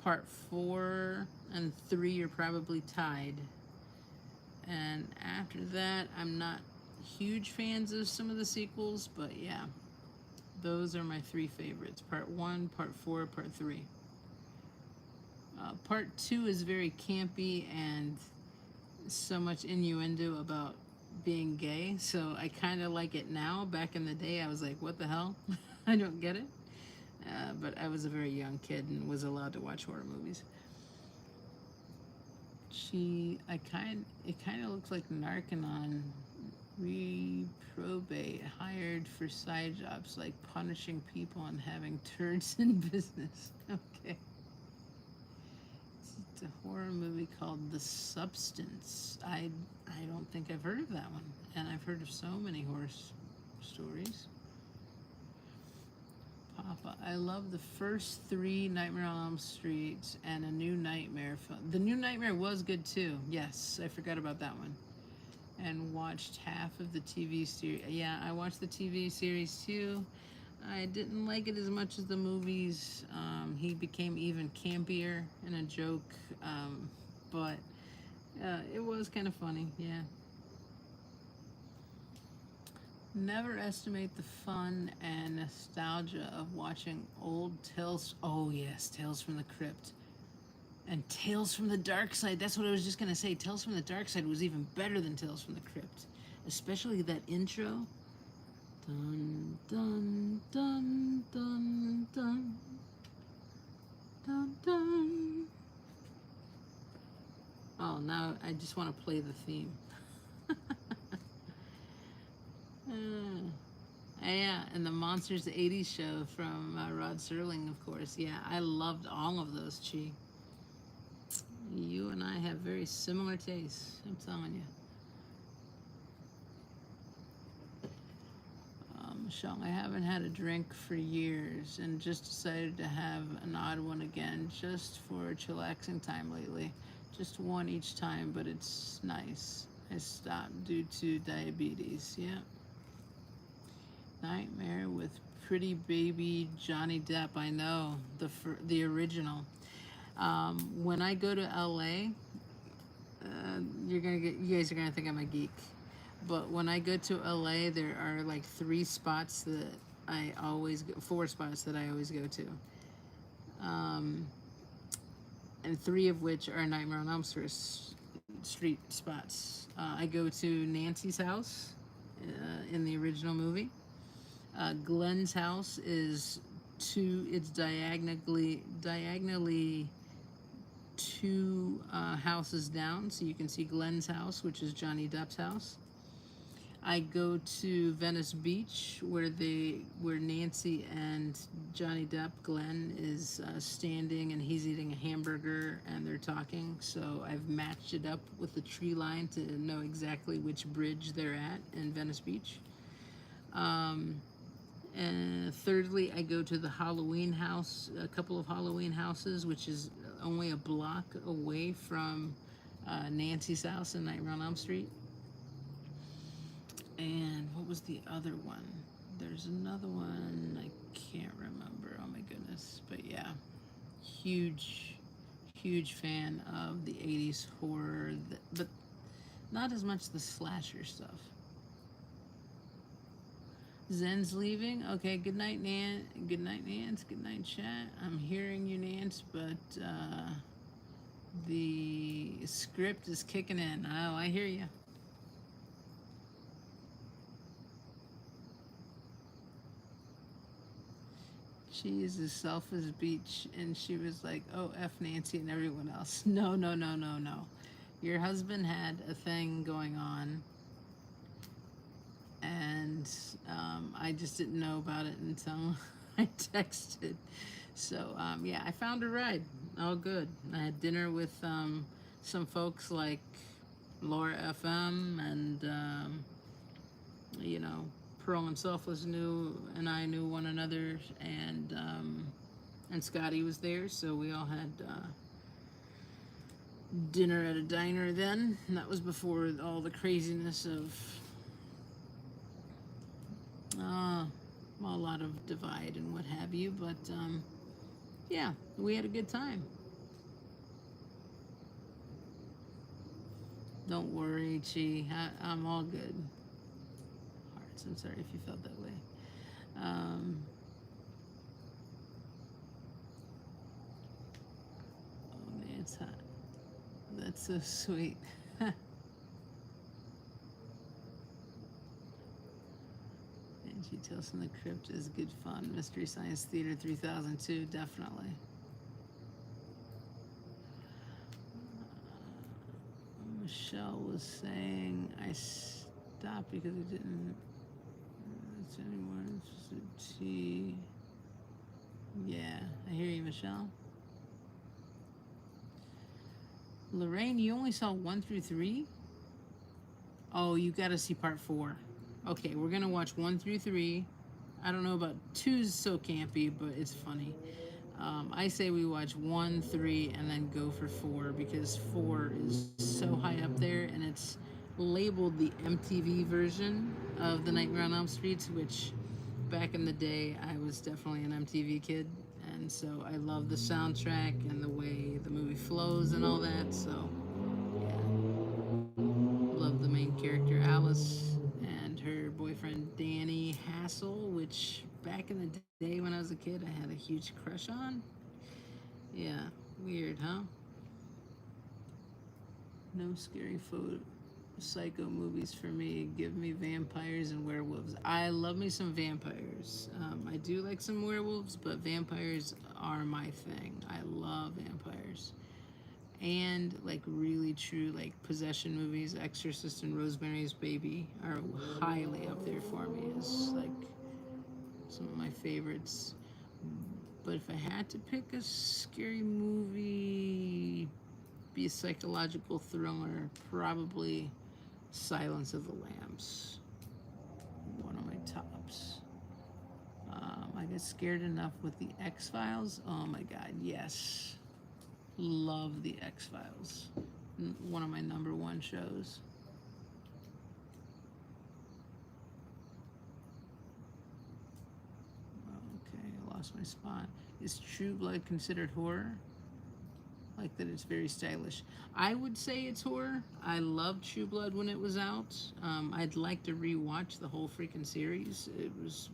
Speaker 1: Part 4 and 3 are probably tied. And after that, I'm not huge fans of some of the sequels, but yeah. Those are my 3 favorites. Part 1, Part 4, Part 3. Part 2 is very campy and so much innuendo about being gay, so I kind of like it now. Back in the day, I was like, what the hell? I don't get it. But I was a very young kid and was allowed to watch horror movies. It kind of looks like Narcanon reprobate, hired for side jobs like punishing people and having turds in business. Okay. It's a horror movie called The Substance. I don't think I've heard of that one, and I've heard of so many horror stories. Papa, I love the first 3 Nightmare on Elm Street and A New Nightmare film. The New Nightmare was good too. Yes, I forgot about that one. And watched half of the TV series. Yeah, I watched the TV series too. I didn't like it as much as the movies. He became even campier in a joke, but it was kind of funny, yeah. Never estimate the fun and nostalgia of watching old Tales. Oh yes, Tales from the Crypt. And Tales from the Dark Side. That's what I was just going to say. Tales from the Dark Side was even better than Tales from the Crypt. Especially that intro. Dun, dun, dun, dun, dun. Dun, dun. Oh, now I just want to play the theme. Yeah, and the Monsters 80s show from Rod Serling, of course. Yeah, I loved all of those, Chi. You and I have very similar tastes, I'm telling you. Michelle, I haven't had a drink for years and just decided to have an odd one again just for a chillaxing time lately. Just one each time, but it's nice. I stopped due to diabetes, yeah. Nightmare with pretty baby Johnny Depp, I know, the original. When I go to LA, you guys are gonna think I'm a geek. But when I go to LA, there are like 3 spots that I always go, 4 spots that I always go to. And 3 of which are Nightmare on Elm Street spots. I go to Nancy's house in the original movie. Glenn's house is it's diagonally two houses down, so you can see Glenn's house, which is Johnny Depp's house. I go to Venice Beach, where Nancy and Johnny Depp, Glenn, is standing, and he's eating a hamburger, and they're talking. So I've matched it up with the tree line to know exactly which bridge they're at in Venice Beach. And thirdly, I go to the Halloween house, a couple of Halloween houses, which is only a block away from Nancy's house in Nightmare on Elm Street. And what was the other one? There's another one I can't remember. Oh my goodness. But yeah, huge fan of the 80s horror, but not as much the slasher stuff. Zen's leaving. Okay, good night, Nan. Good night, Nance. Good night, chat. I'm hearing you, Nance, but the script is kicking in. Oh, I hear you. She is as selfish beach, and she was like, "Oh, F Nancy and everyone else." No, no, no, no, no. Your husband had a thing going on, and I just didn't know about it until I texted. So yeah, I found a ride. All good. I had dinner with some folks like Laura FM, and you know, Pearl himself was new, and I knew one another, and Scotty was there, so we all had dinner at a diner then, and that was before all the craziness of a lot of divide and what have you, but yeah, we had a good time. Don't worry, Chi, I'm all good. Hearts, I'm sorry if you felt that way. Oh man, it's hot. That's so sweet. Angie Tales from the Crypt is good fun. Mystery Science Theater 3002, definitely. Michelle was saying I stopped because it didn't anymore. It's just a T. Yeah, I hear you, Michelle. Lorraine, you only saw 1 through 3? Oh, you gotta see part 4. Okay, we're gonna watch 1 through 3. I don't know about 2's so campy, but it's funny. I say we watch 1, 3, and then go for 4, because 4 is so high up there, and it's labeled the MTV version of the Nightmare on Elm Street, which back in the day I was definitely an MTV kid, and so I love the soundtrack and the way the movie flows and all that. So yeah, love the main character Alice and her boyfriend Danny Hassel, which back in the day when I was a kid I had a huge crush on. Yeah, weird, huh? No scary psycho movies for me. Give me vampires and werewolves. I love me some vampires. I do like some werewolves, but vampires are my thing. I love vampires. And like really true like possession movies, Exorcist and Rosemary's Baby are highly up there for me as like some of my favorites. But if I had to pick a scary movie, be a psychological thriller, probably Silence of the Lambs, one of my tops. I get scared enough with the X-Files. Oh my god, yes. Love the X-Files. One of my number one shows. Okay, I lost my spot. Is True Blood considered horror? Like that it's very stylish. I would say it's horror. I loved True Blood when it was out. I'd like to rewatch the whole freaking series. It was,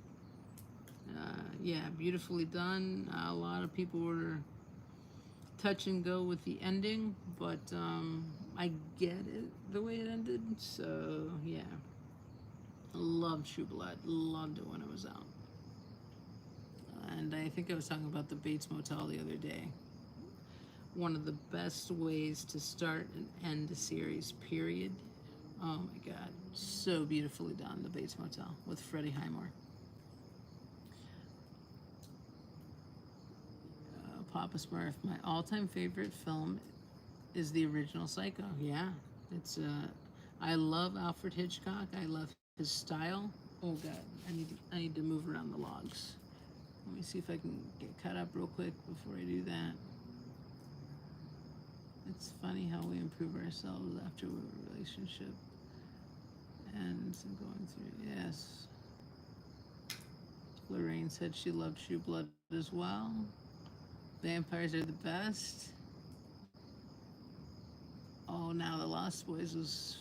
Speaker 1: yeah, beautifully done. A lot of people were touch and go with the ending, but I get it the way it ended. So yeah, loved True Blood. Loved it when it was out. And I think I was talking about the Bates Motel the other day. One of the best ways to start and end a series, period. Oh my God, so beautifully done, the Bates Motel with Freddie Highmore. Papa Smurf, my all-time favorite film is the original Psycho. Yeah, it's I love Alfred Hitchcock. I love his style. Oh God, I need to move around the logs. Let me see if I can get caught up real quick before I do that. It's funny how we improve ourselves after a relationship ends and going through. Yes. Lorraine said she loved True Blood as well. Vampires are the best. Oh, now the Lost Boys was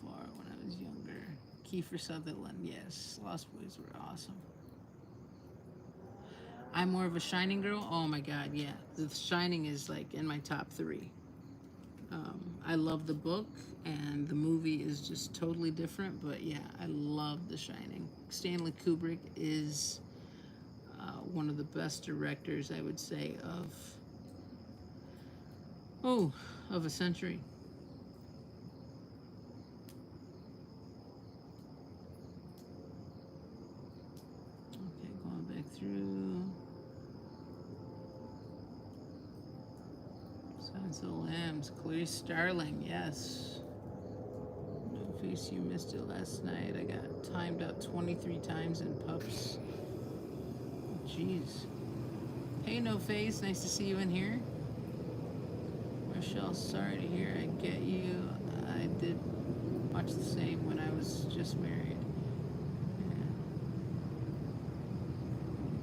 Speaker 1: far when I was younger. Kiefer Sutherland, yes. Lost Boys were awesome. I'm more of a Shining girl. Oh my God, yeah. The Shining is like in my top three. I love the book, and the movie is just totally different. But yeah, I love The Shining. Stanley Kubrick is one of the best directors, I would say, of a century. Okay, going back through. Silence of the Lambs, Clarice Starling, yes. No Face, you missed it last night. I got timed out 23 times in pups. Jeez. Hey, No Face, nice to see you in here. Michelle, sorry to hear I get you. I did watch the same when I was just married. Yeah.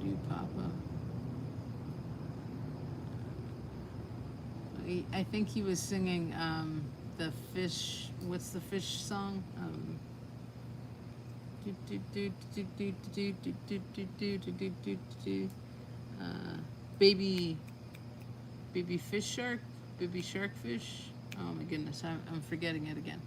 Speaker 1: You do, Papa. I think he was singing the fish. What's the fish song? Baby, baby fish shark, baby shark fish. Oh my goodness, I'm forgetting it again.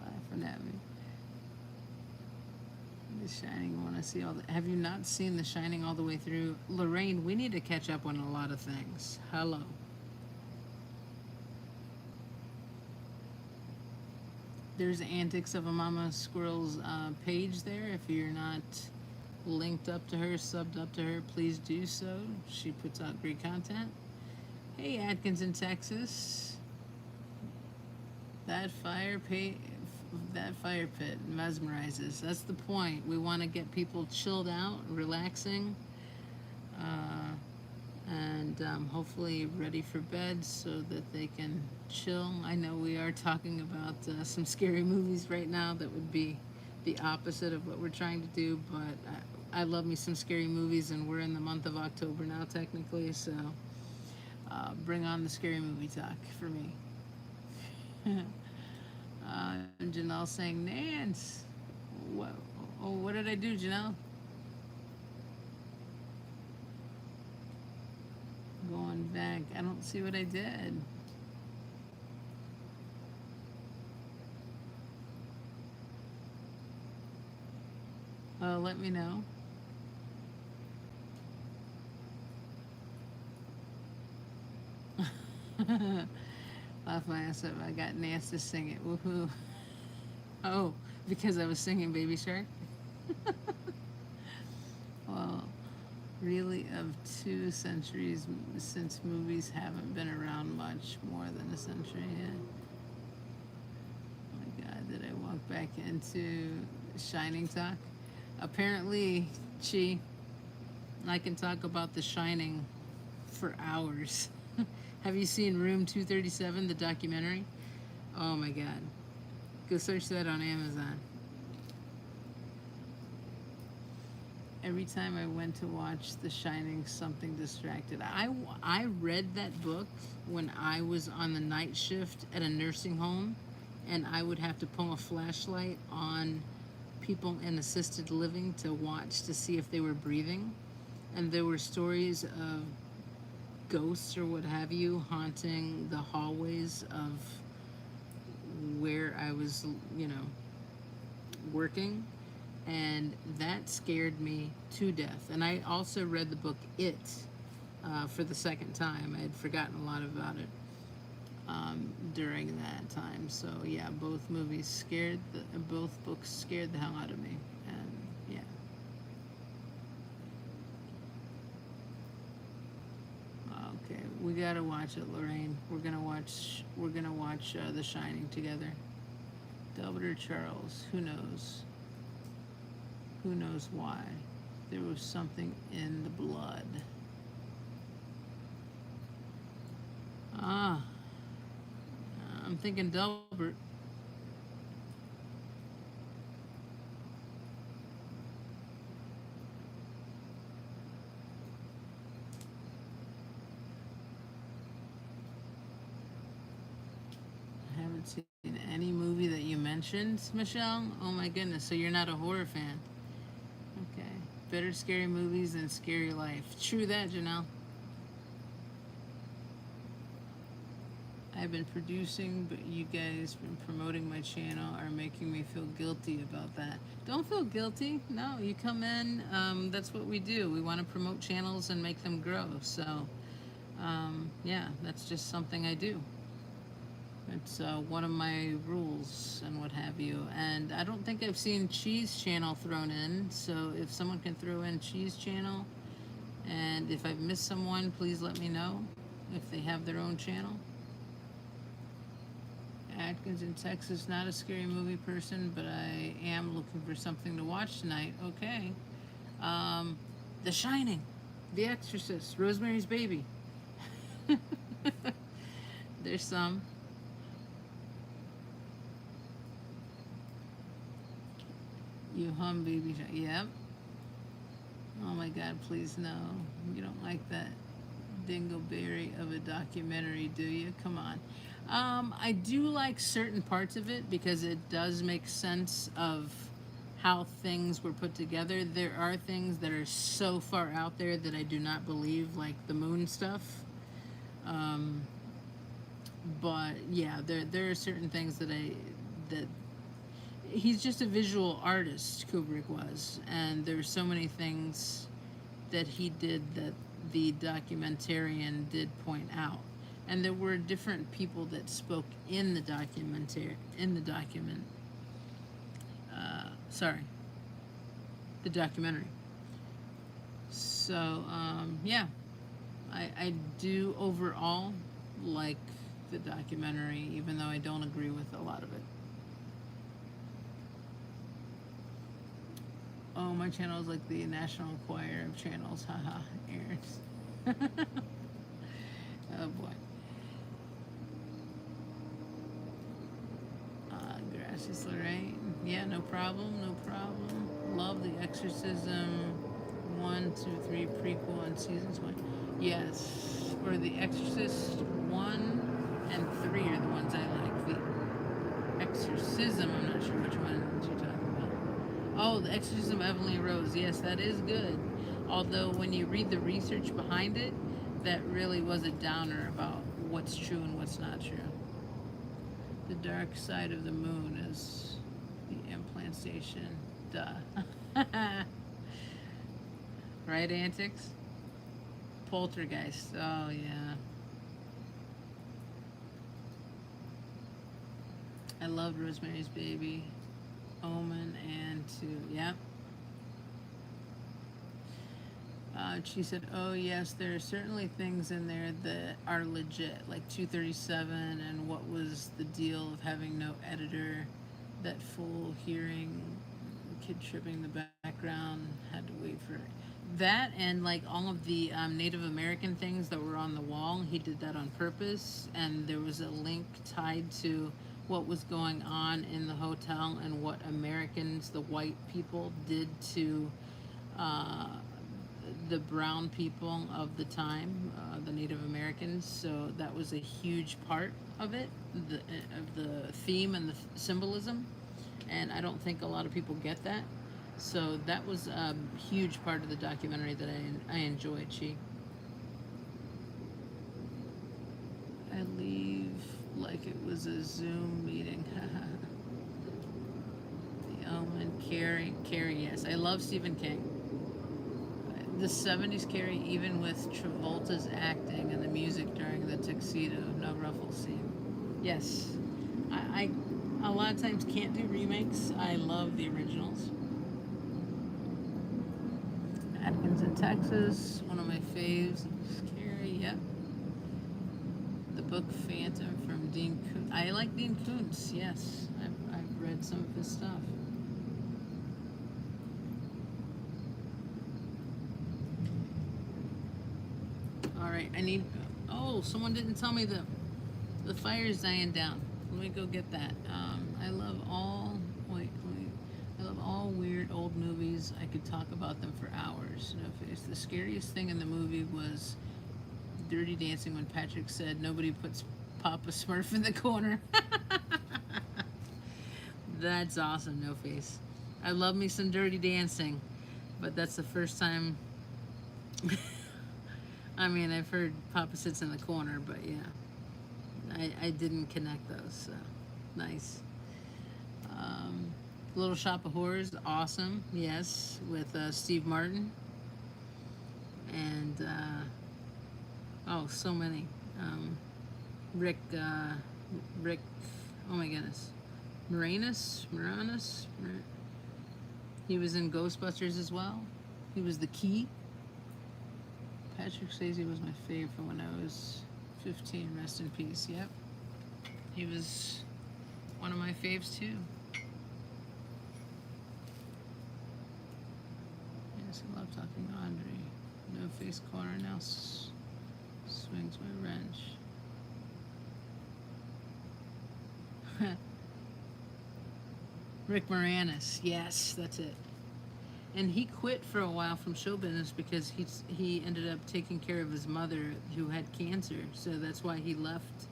Speaker 1: Laughing at me. The Shining, want to see all the. Have you not seen The Shining all the way through? Lorraine, we need to catch up on a lot of things. Hello. There's Antics of a Mama Squirrel's page there. If you're not linked up to her, subbed up to her, please do so. She puts out great content. Hey, Atkins in Texas. That fire pit mesmerizes. That's the point. We want to get people chilled out, relaxing, and hopefully ready for bed so that they can chill. I know we are talking about some scary movies right now that would be the opposite of what we're trying to do, but I love me some scary movies, and we're in the month of October now, technically, so bring on the scary movie talk for me. Janelle saying, Nance, what did I do, Janelle? Going back, I don't see what I did. Let me know. Laugh my ass up. I got Nance to sing it. Woohoo. Oh, because I was singing Baby Shark? Well, really, of 2 centuries since movies haven't been around much more than a century. Yeah. Oh my God, did I walk back into Shining talk? Apparently, Chi, I can talk about The Shining for hours. Have you seen Room 237, the documentary? Oh my God. Go search that on Amazon. Every time I went to watch The Shining, something distracted. I read that book when I was on the night shift at a nursing home, and I would have to pull a flashlight on people in assisted living to watch to see if they were breathing. And there were stories of ghosts or what have you haunting the hallways of where I was, you know, working, and that scared me to death. And I also read the book It for the second time. I had forgotten a lot about it during that time. So yeah, both books scared the hell out of me. And yeah. Okay, we gotta watch it, Lorraine. We're gonna watch The Shining together. Delbert or Charles? Who knows? Who knows why? There was something in the blood. Ah, I'm thinking Delbert. I haven't seen any movie that you mentioned, Michelle. Oh my goodness, so you're not a horror fan. Okay. Better scary movies than Scary Life. True that, Janelle. I've been producing, but you guys been promoting my channel are making me feel guilty about that. Don't feel guilty. No, you come in. That's what we do. We want to promote channels and make them grow. So, yeah, that's just something I do. It's one of my rules and what have you. And I don't think I've seen Cheese Channel thrown in. So if someone can throw in Cheese Channel, and if I've missed someone, please let me know if they have their own channel. Atkins in Texas, not a scary movie person, but I am looking for something to watch tonight. Okay. The Shining, The Exorcist, Rosemary's Baby. There's some. You hum, baby. Yep. Oh my God, please no. You don't like that dingleberry of a documentary, do you? Come on. I do like certain parts of it because it does make sense of how things were put together. There are things that are so far out there that I do not believe, like the moon stuff. Um, but yeah, there are certain things that he's just a visual artist. Kubrick was, and there's so many things that he did that the documentarian did point out. And there were different people that spoke in the document. Sorry, the documentary. So yeah, I do overall like the documentary, even though I don't agree with a lot of it. Oh, my channel is like the National Choir of channels. Haha, Aaron's. Oh boy. Gracias, Lorraine. Yeah, no problem, no problem. Love the Exorcism 1, 2, 3 prequel and seasons 1. Yes, or the Exorcist 1 and 3 are the ones I like. The Exorcism, I'm not sure which one you're talking about. Oh, the Exorcism of Emily Rose. Yes, that is good. Although when you read the research behind it, that really was a downer about what's true and what's not true. The dark side of the moon is the implantation. Duh. Right, Antics? Poltergeist. Oh, yeah. I loved Rosemary's Baby. Omen and 2. Yep. She said, oh yes, there are certainly things in there that are legit, like 237 and what was the deal of having no editor, that full hearing, kid tripping the background, had to wait for it. That and like all of the Native American things that were on the wall, he did that on purpose, and there was a link tied to what was going on in the hotel and what Americans, the white people, did to uh, the brown people of the time, the Native Americans. So that was a huge part of it, of the theme and the symbolism. And I don't think a lot of people get that. So that was a huge part of the documentary that I enjoyed. I leave like it was a Zoom meeting. The Omen, Carrie, yes. I love Stephen King. The 70s Carrie, even with Travolta's acting and the music during the tuxedo, no ruffles scene. Yes. I a lot of times can't do remakes. I love the originals. Atkins in Texas, one of my faves. Carrie, yep. The book Phantom from Dean Koontz. I like Dean Koontz, yes. I've read some of his stuff. Alright, I need... Oh, someone didn't tell me the fire's dying down. Let me go get that. I love all... Wait. I love all weird old movies. I could talk about them for hours. No face. The scariest thing in the movie was Dirty Dancing when Patrick said nobody puts Papa Smurf in the corner. That's awesome, no face. I love me some Dirty Dancing, but that's the first time. I mean, I've heard Papa sits in the corner, but yeah, I didn't connect those. So nice. Little Shop of Horrors, awesome. Yes, with Steve Martin and oh, so many. Rick. Oh my goodness, Moranis. He was in Ghostbusters as well. He was the key. Patrick Swayze was my fave from when I was 15. Rest in peace. Yep. He was one of my faves too. Yes, I love talking to Andre. No face corner now swings my wrench. Rick Moranis. Yes, that's it. And he quit for a while from show business because he ended up taking care of his mother who had cancer. So that's why he left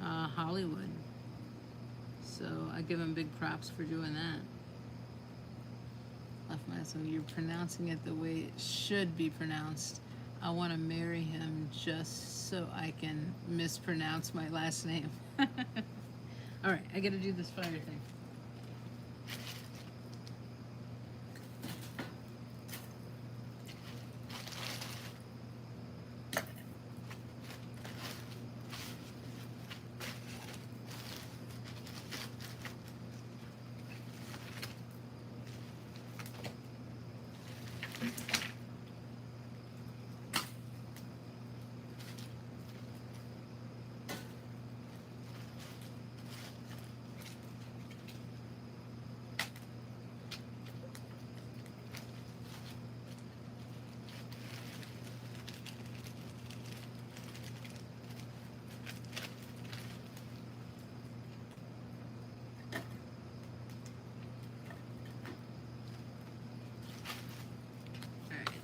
Speaker 1: Hollywood. So I give him big props for doing that. Left my so you're pronouncing it the way it should be pronounced. I want to marry him just so I can mispronounce my last name. All right, I got to do this fire thing.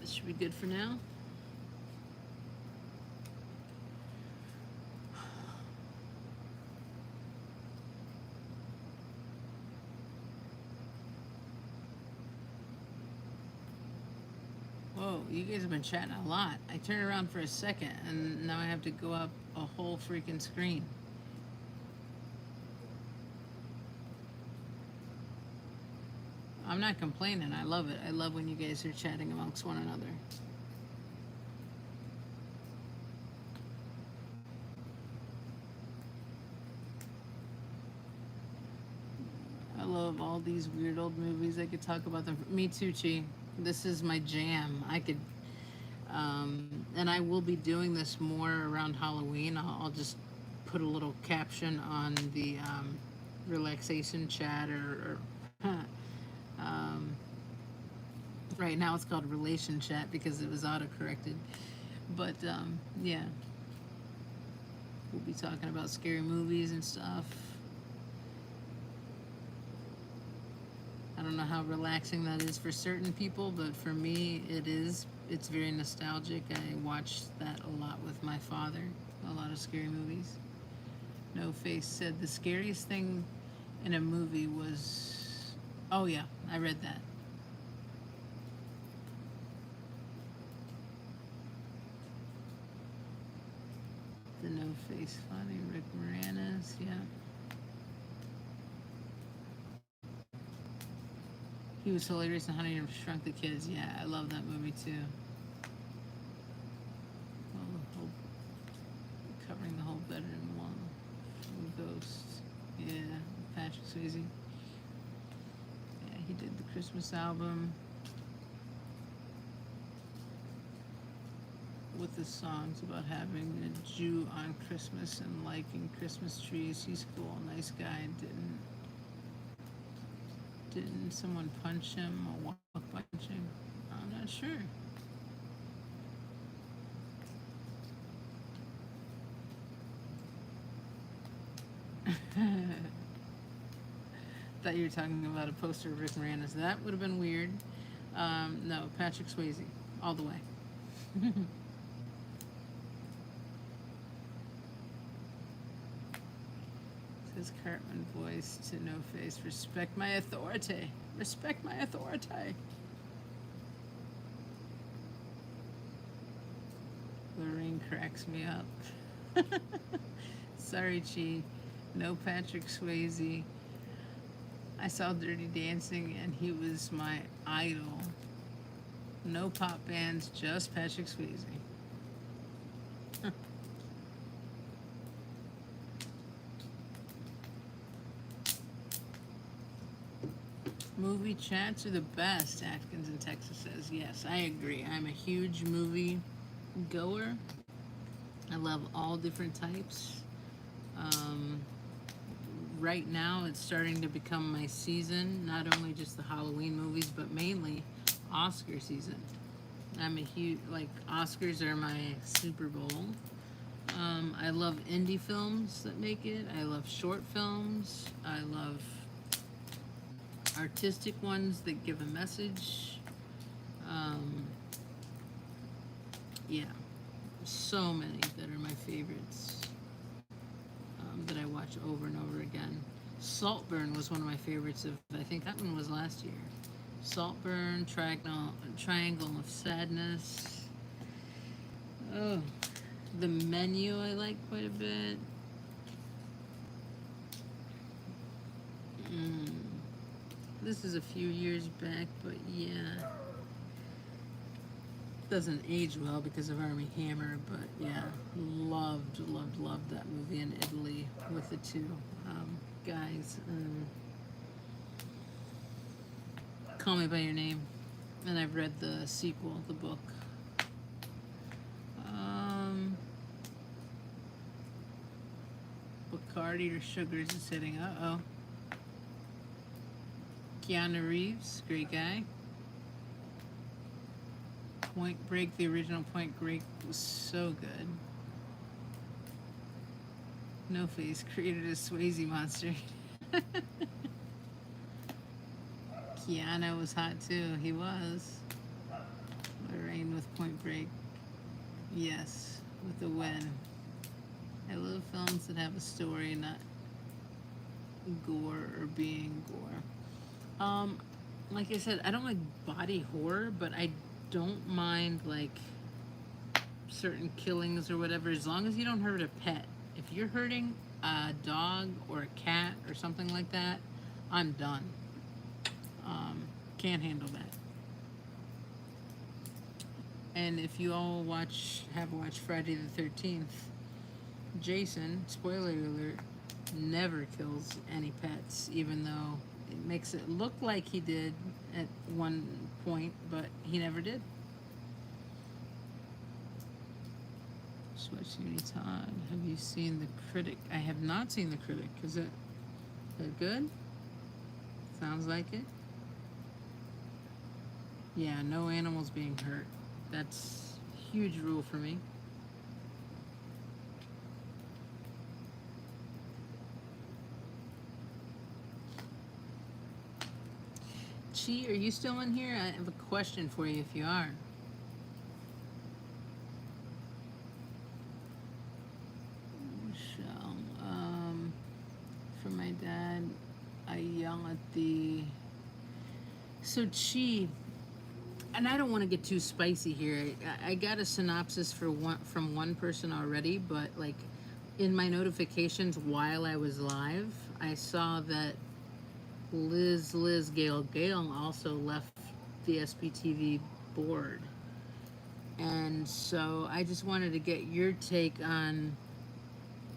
Speaker 1: Should be good for now. Whoa, you guys have been chatting a lot. I turn around for a second and now I have to go up a whole freaking screen. I'm not complaining. I love it. I love when you guys are chatting amongst one another. I love all these weird old movies. I could talk about them. Me too, Chi. This is my jam. I could, and I will be doing this more around Halloween. I'll just put a little caption on the relaxation chat or right now it's called relation chat because it was auto-corrected. But yeah, we'll be talking about scary movies and stuff. I don't know how relaxing that is for certain people, but for me it is. It's very nostalgic. I watched that a lot with my father, a lot of scary movies. No Face said the scariest thing in a movie was, oh yeah, I read that. The No Face funny. Rick Moranis, yeah. He was hilarious in Honey Shrunk the Kids. Yeah, I love that movie too. Well, covering the whole bedroom wall from Ghosts. Yeah, Patrick Swayze. Yeah, he did the Christmas album with the songs about having a Jew on Christmas and liking Christmas trees. He's cool, nice guy. Didn't someone punch him or walk punch him? I'm not sure. Thought you were talking about a poster of Rick Moranis. That would have been weird. No, Patrick Swayze, all the way. Says Cartman voice to No Face. Respect my authority. Respect my authority. Lorraine cracks me up. Sorry, Chi. No Patrick Swayze. I saw Dirty Dancing and he was my idol. No pop bands, just Patrick Swayze. Movie chats are the best, Atkins in Texas says. Yes, I agree. I'm a huge movie goer. I love all different types. Right now, it's starting to become my season. Not only just the Halloween movies, but mainly Oscar season. I'm a huge, like, Oscars are my Super Bowl. I love indie films that make it. I love short films. I love artistic ones that give a message. Yeah, so many that are my favorites that I watch over and over again. Saltburn was one of my favorites of, I think that one was last year. Saltburn, Triangle of Sadness. Oh, The Menu I like quite a bit. This is a few years back, but yeah. Doesn't age well because of Armie Hammer, but yeah, loved that movie in Italy with the two guys. Call Me by Your Name, and I've read the sequel, the book. Bacardi or Sugars is sitting. Keanu Reeves, great guy. Point Break, the original Point Break was so good. No Face created a Swayze monster. Keanu was hot too. He was. Lorraine with Point Break. Yes, with the win. I love films that have a story, not gore or being gore. Like I said, I don't like body horror, but I don't mind like certain killings or whatever, as long as you don't hurt a pet. If you're hurting a dog or a cat or something like that, I'm done. Can't handle that. And if you all have watched Friday the 13th, Jason, spoiler alert, never kills any pets, even though it makes it look like he did at one point, but he never did. Switching Todd, have you seen The Critic? I have not seen The Critic. Is it good? Sounds like it. Yeah, no animals being hurt. That's a huge rule for me. Chi, are you still in here? I have a question for you if you are. Michelle, for my dad, I yell at the... So Chi, and I don't want to get too spicy here. I got a synopsis from one person already, but like in my notifications while I was live, I saw that Liz Gale also left the SBTV board. And so I just wanted to get your take on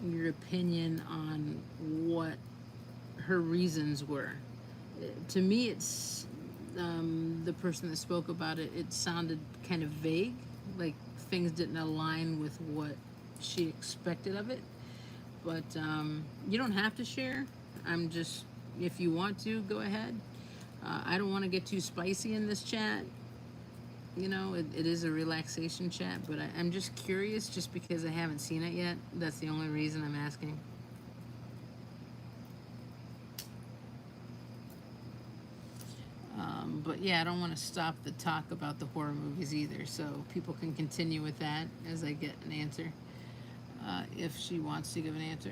Speaker 1: your opinion on what her reasons were. To me, it's the person that spoke about it, it sounded kind of vague, like things didn't align with what she expected of it. But you don't have to share. I'm just, if you want to, go ahead. I don't want to get too spicy in this chat. You know, it is a relaxation chat, but I'm just curious just because I haven't seen it yet. That's the only reason I'm asking. But yeah, I don't want to stop the talk about the horror movies either, so people can continue with that as I get an answer, if she wants to give an answer.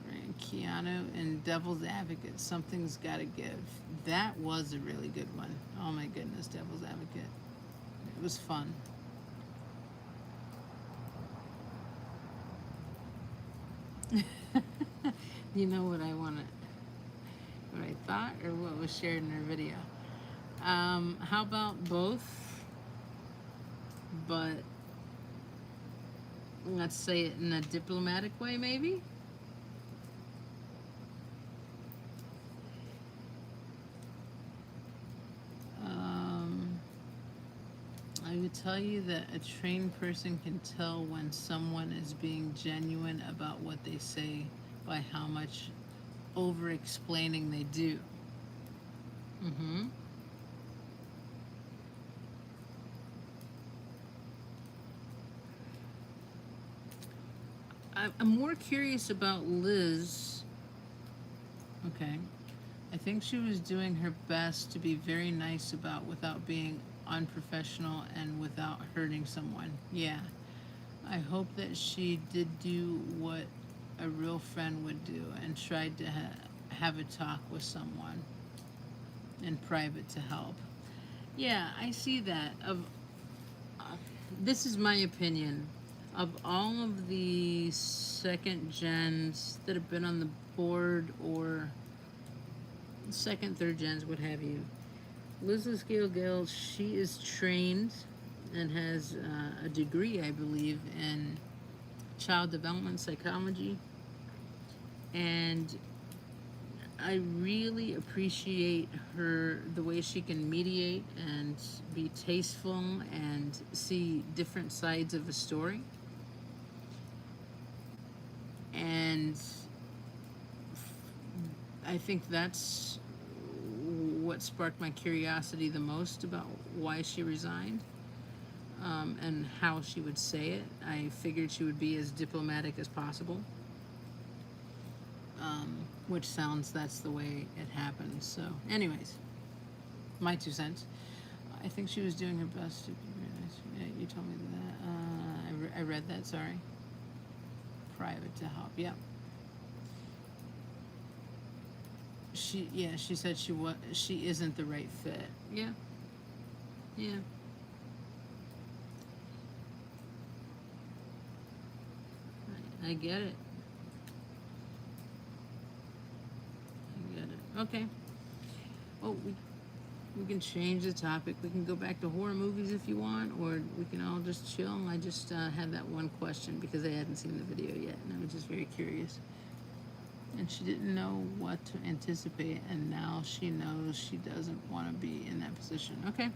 Speaker 1: Right, Keanu and Devil's Advocate, something's gotta give. That was a really good one. Oh my goodness, Devil's Advocate. It was fun. You know what I want to, what I thought or what was shared in her video? How about both? But let's say it in a diplomatic way, maybe? I would tell you that a trained person can tell when someone is being genuine about what they say by how much over explaining they do. Mm-hmm. I'm more curious about Liz. Okay. I think she was doing her best to be very nice about without being unprofessional and without hurting someone. Yeah. I hope that she did do what a real friend would do and tried to have a talk with someone in private to help. Yeah, I see that. This is my opinion. Of all of the second gens that have been on the board, or second, third gens, what have you, Liz Gale, she is trained and has a degree, I believe, in child development psychology. And I really appreciate her, the way she can mediate and be tasteful and see different sides of a story. And I think that's what sparked my curiosity the most about why she resigned, and how she would say it. I figured she would be as diplomatic as possible, which sounds that's the way it happened. So, anyways, my 2 cents. I think she was doing her best to be very nice. Yeah, you told me that. I read that, sorry. Private to help, yep. She said she isn't the right fit. Yeah. Yeah. I get it. I get it. Okay. Well, we can change the topic. We can go back to horror movies if you want, or we can all just chill. I just had that one question because I hadn't seen the video yet, and I was just very curious. And she didn't know what to anticipate, and now she knows she doesn't want to be in that position. Okay.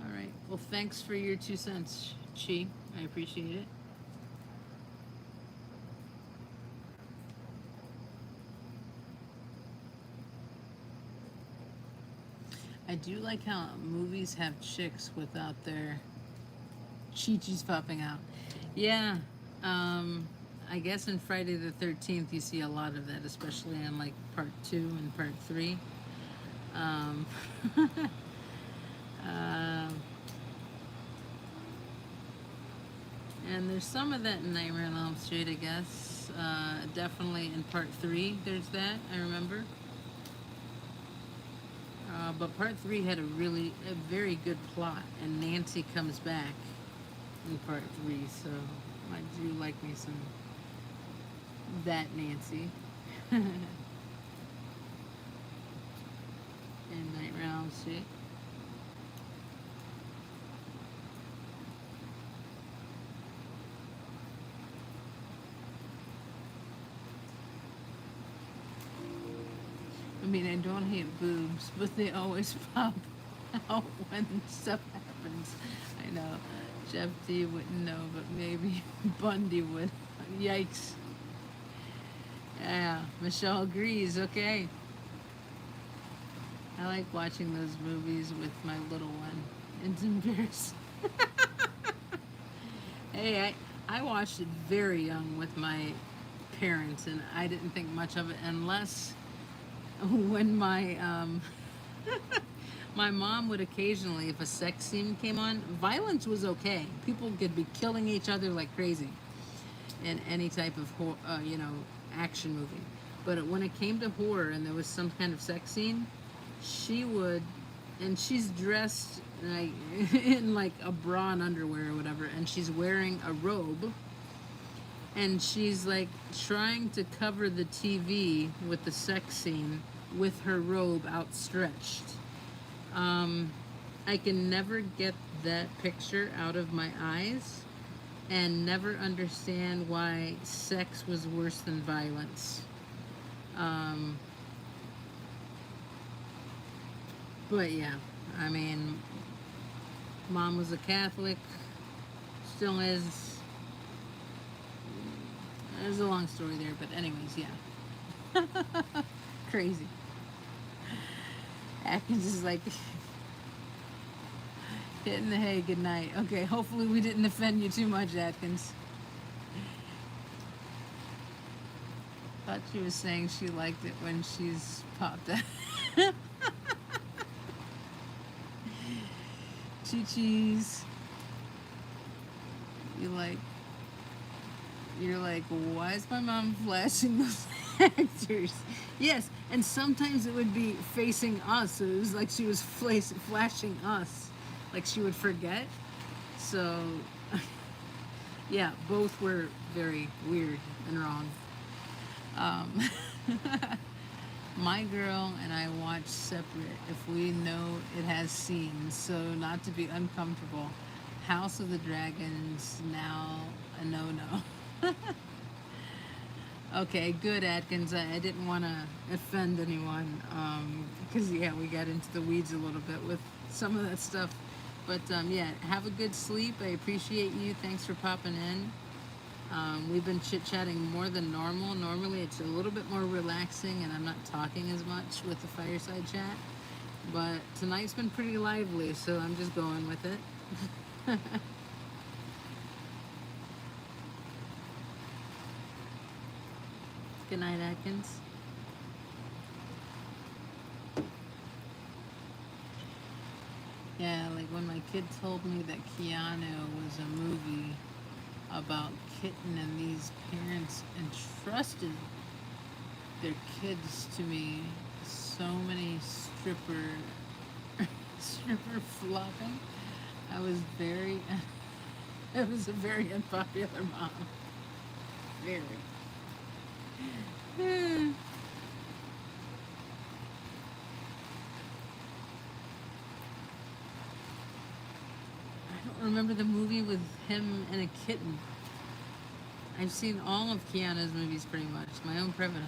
Speaker 1: All right. Well, thanks for your 2 cents, Chi. I appreciate it. I do like how movies have chicks without their chi-chis popping out. Yeah. I guess in Friday the 13th you see a lot of that, especially in like part 2 and part 3. Um, um, and there's some of that in Nightmare on Elm Street, I guess. Definitely in part 3 there's that, I remember. But part 3 had a very good plot, and Nancy comes back in part 3, so I do like me some that Nancy. And night round shit. I mean, I don't hate boobs, but they always pop out when stuff happens. I know. Jeff D wouldn't know, but maybe Bundy would. Yikes. Yeah, Michelle agrees. Okay. I like watching those movies with my little one. It's embarrassing. Hey, I watched it very young with my parents, and I didn't think much of it unless when my mom would occasionally, if a sex scene came on, violence was okay. People could be killing each other like crazy in any type of action movie. But when it came to horror and there was some kind of sex scene, she would, and she's dressed like in like a bra and underwear or whatever, and she's wearing a robe, and she's like trying to cover the TV with the sex scene with her robe outstretched. I can never get that picture out of my eyes and never understand why sex was worse than violence. But yeah, I mean, mom was a Catholic, still is. There's a long story there, but anyways, yeah. Crazy. Atkins is like, hitting the hay, good night. Okay, hopefully we didn't offend you too much, Atkins. Thought she was saying she liked it when she's popped out. Chi-Chi's. You're like, why is my mom flashing those actors? Yes, and sometimes it would be facing us. So it was like she was flashing us. Like she would forget. So, yeah, both were very weird and wrong. My girl and I watch separate if we know it has scenes, so not to be uncomfortable. House of the Dragons, now a no-no. Okay, good, Atkins. I didn't want to offend anyone because, yeah, we got into the weeds a little bit with some of that stuff. But, yeah, have a good sleep. I appreciate you. Thanks for popping in. We've been chit-chatting more than normal. Normally it's a little bit more relaxing and I'm not talking as much with the fireside chat. But tonight's been pretty lively, so I'm just going with it. Good night, Atkins. Yeah, like when my kid told me that Keanu was a movie about kitten and these parents entrusted their kids to me, so many stripper flopping. I was I was a very unpopular mom. Very. I don't remember the movie with him and a kitten. I've seen all of Keanu's movies pretty much. My Own Private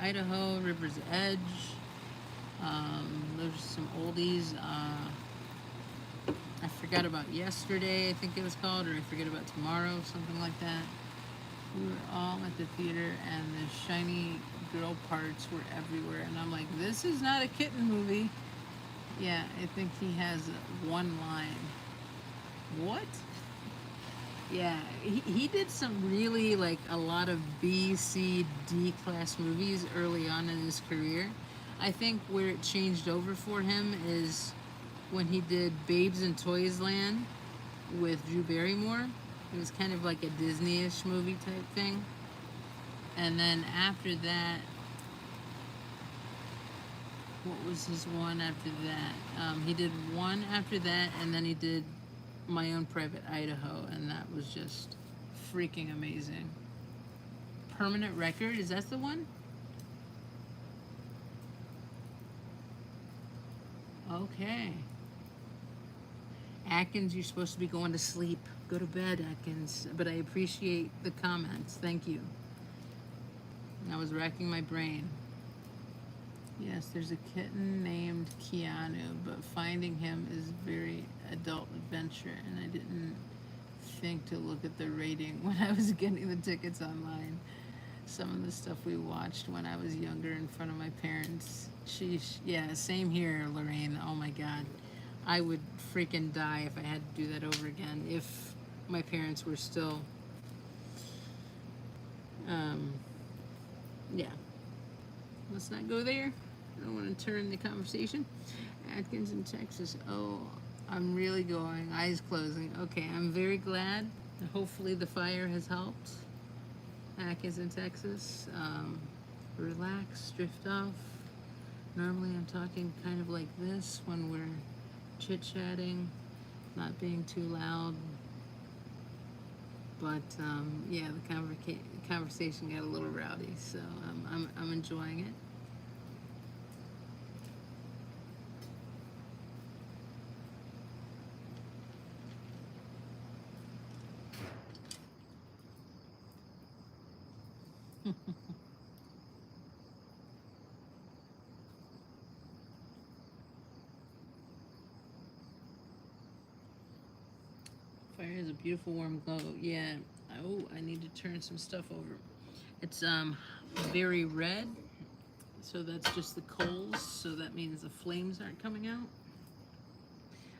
Speaker 1: Idaho, River's Edge. There's some oldies. I Forgot About Yesterday, I think it was called, or I Forget About Tomorrow, something like that. We were all at the theater, and the shiny girl parts were everywhere. And I'm like, this is not a kitten movie. Yeah, I think he has one line. What? Yeah, he did some really, like, a lot of B, C, D class movies early on in his career. I think where it changed over for him is when he did Babes in Toys Land with Drew Barrymore. It was kind of like a Disney-ish movie type thing. And then after that, what was his one after that? He did one after that, and then he did My Own Private Idaho, and that was just freaking amazing. Permanent Record, is that the one? Okay. Atkins, you're supposed to be going to sleep. Go to bed, Atkins. But I appreciate the comments. Thank you. And I was racking my brain. Yes, there's a kitten named Keanu, but finding him is very adult adventure, and I didn't think to look at the rating when I was getting the tickets online. Some of the stuff we watched when I was younger in front of my parents. Sheesh. Yeah, same here, Lorraine. Oh my God. I would freaking die if I had to do that over again. If my parents were still, yeah. Let's not go there. I don't want to turn the conversation. Atkins in Texas. Oh, I'm really going. Eyes closing. Okay, I'm very glad. Hopefully the fire has helped. Atkins in Texas. Relax, drift off. Normally I'm talking kind of like this when we're chit-chatting, not being too loud. But yeah, the conversation got a little rowdy, so I'm enjoying it. Fire is a beautiful warm glow. Yeah. Oh, I need to turn some stuff over. It's very red, so that's just the coals. So that means the flames aren't coming out.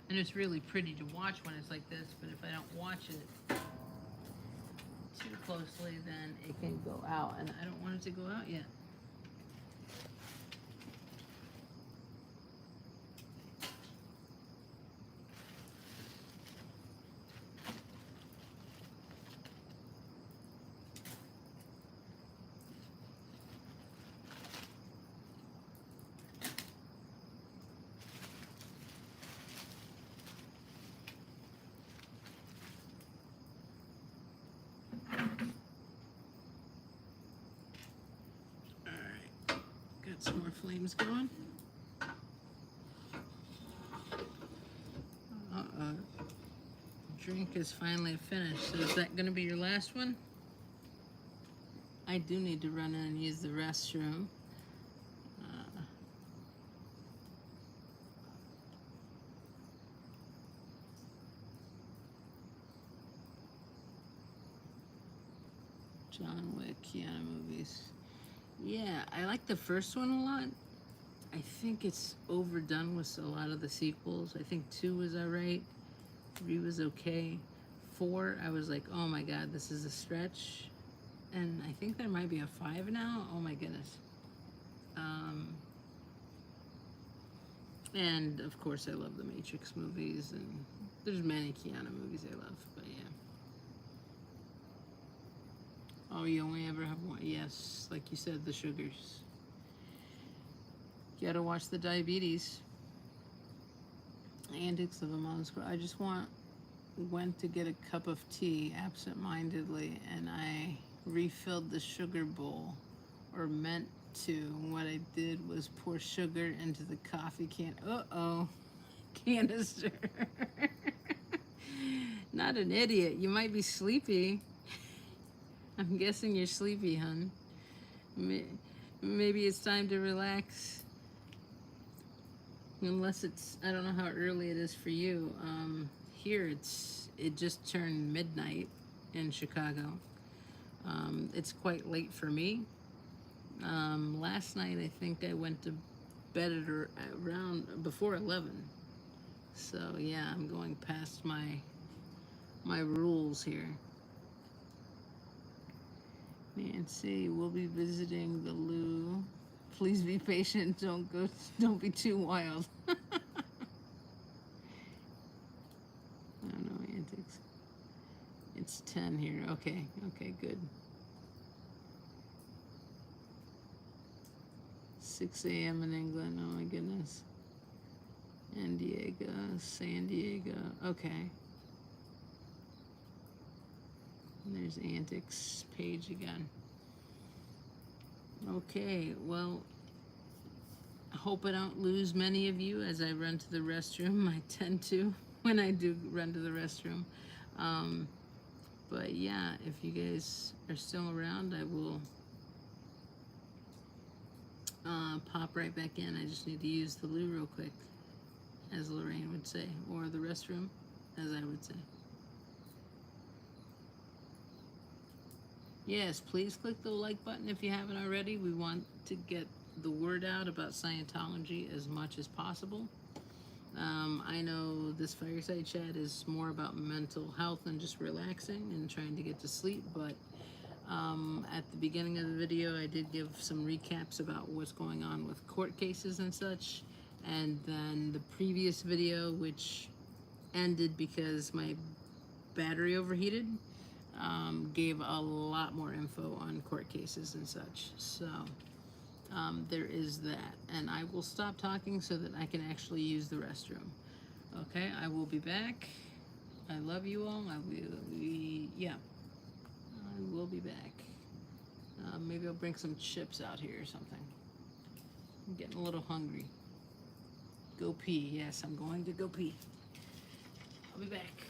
Speaker 1: And it's really pretty to watch when it's like this, but if I don't watch it too closely, then it can go out, and I don't want it to go out yet. Got some more flames going. Drink is finally finished. So is that going to be your last one? I do need to run in and use the restroom. John Wick, Keanu movies. Yeah, I like the first one a lot. I think it's overdone with a lot of the sequels. I think 2 was alright. 3 was okay. 4, I was like, oh my God, this is a stretch. And I think there might be a 5 now. Oh my goodness. And of course, I love the Matrix movies, and there's many Keanu movies I love, but yeah. Oh, you only ever have one? Yes, like you said, the sugars. You gotta watch the diabetes. Antics of a mom's girl. I just went to get a cup of tea absent-mindedly, and I refilled the sugar bowl, or meant to. What I did was pour sugar into the coffee can. Canister. Not an idiot. You might be sleepy. I'm guessing you're sleepy, hun. Maybe it's time to relax. Unless it's, I don't know how early it is for you. Here it just turned midnight in Chicago. It's quite late for me. Last night I think I went to bed at around before 11. So yeah, I'm going past my rules here. Nancy, we'll be visiting the loo. Please be patient. Don't be too wild. I don't know, antics. It's 10 here. Okay, good. 6 a.m. in England. Oh my goodness. San Diego. Okay. There's Antics page again. Okay, well, I hope I don't lose many of you as I run to the restroom. I tend to when I do run to the restroom. But yeah, if you guys are still around, I will pop right back in. I just need to use the loo real quick, as Lorraine would say, or the restroom, as I would say. Yes, please click the like button if you haven't already. We want to get the word out about Scientology as much as possible. I know this fireside chat is more about mental health and just relaxing and trying to get to sleep, but at the beginning of the video, I did give some recaps about what's going on with court cases and such. And then the previous video, which ended because my battery overheated, gave a lot more info on court cases and such. So there is that. And I will stop talking so that I can actually use the restroom. Okay, I will be back. I love you all. I will be back. Maybe I'll bring some chips out here or something. I'm getting a little hungry. Go pee. Yes, I'm going to go pee. I'll be back.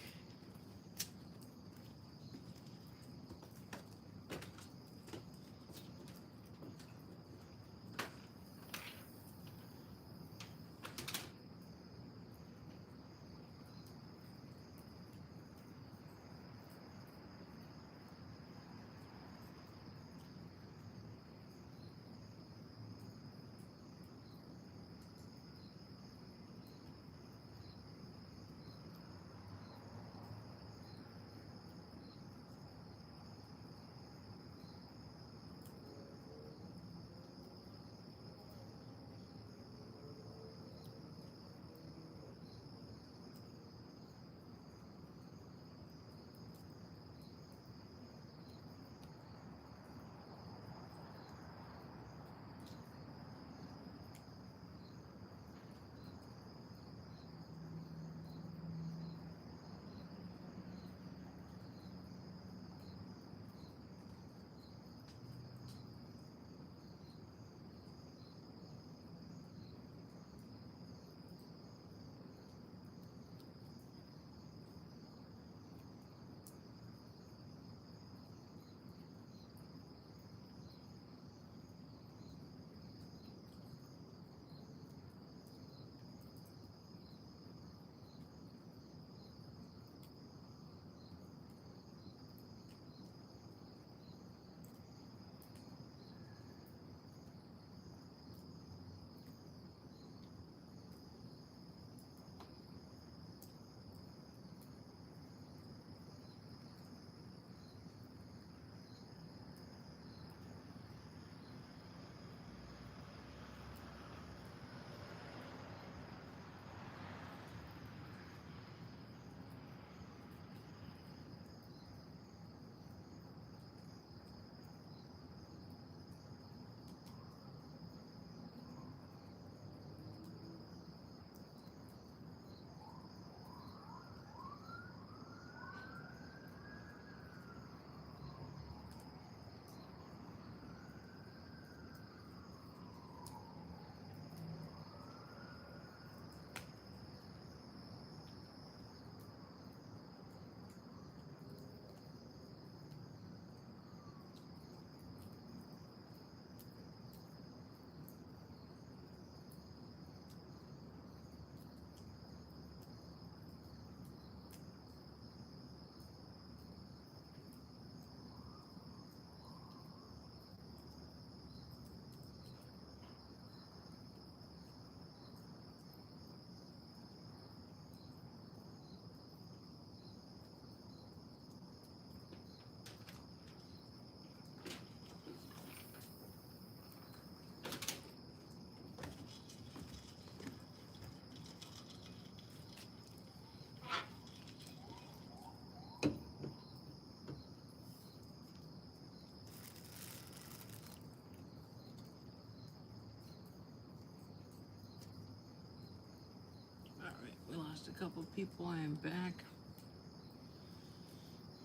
Speaker 1: Alright, we lost a couple people. I am back.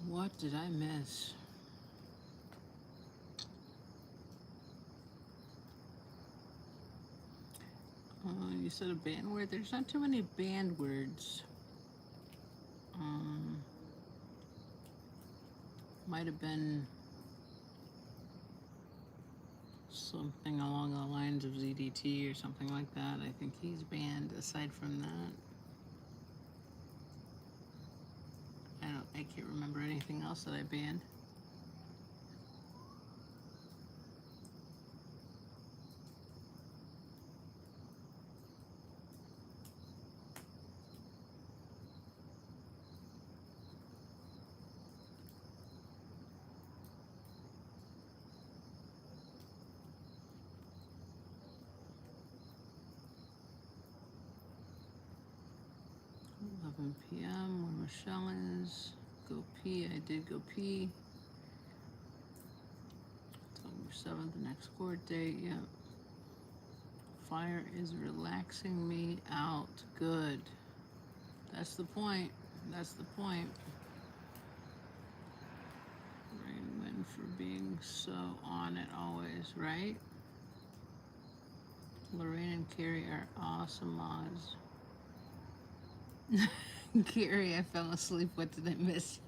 Speaker 1: What did I miss? You said a banned word? There's not too many banned words. Might have been something along the lines of ZDT or something like that. I think he's banned. Aside from that, I can't remember anything else that I banned. 11 p.m. where Michelle is. Go pee. I did go pee. October 7th, the next court date. Yep. Fire is relaxing me out. Good. That's the point. That's the point. Rain Wind for being so on it always, right? Lorraine and Carrie are awesome mods. Carrie, I fell asleep. What did I miss?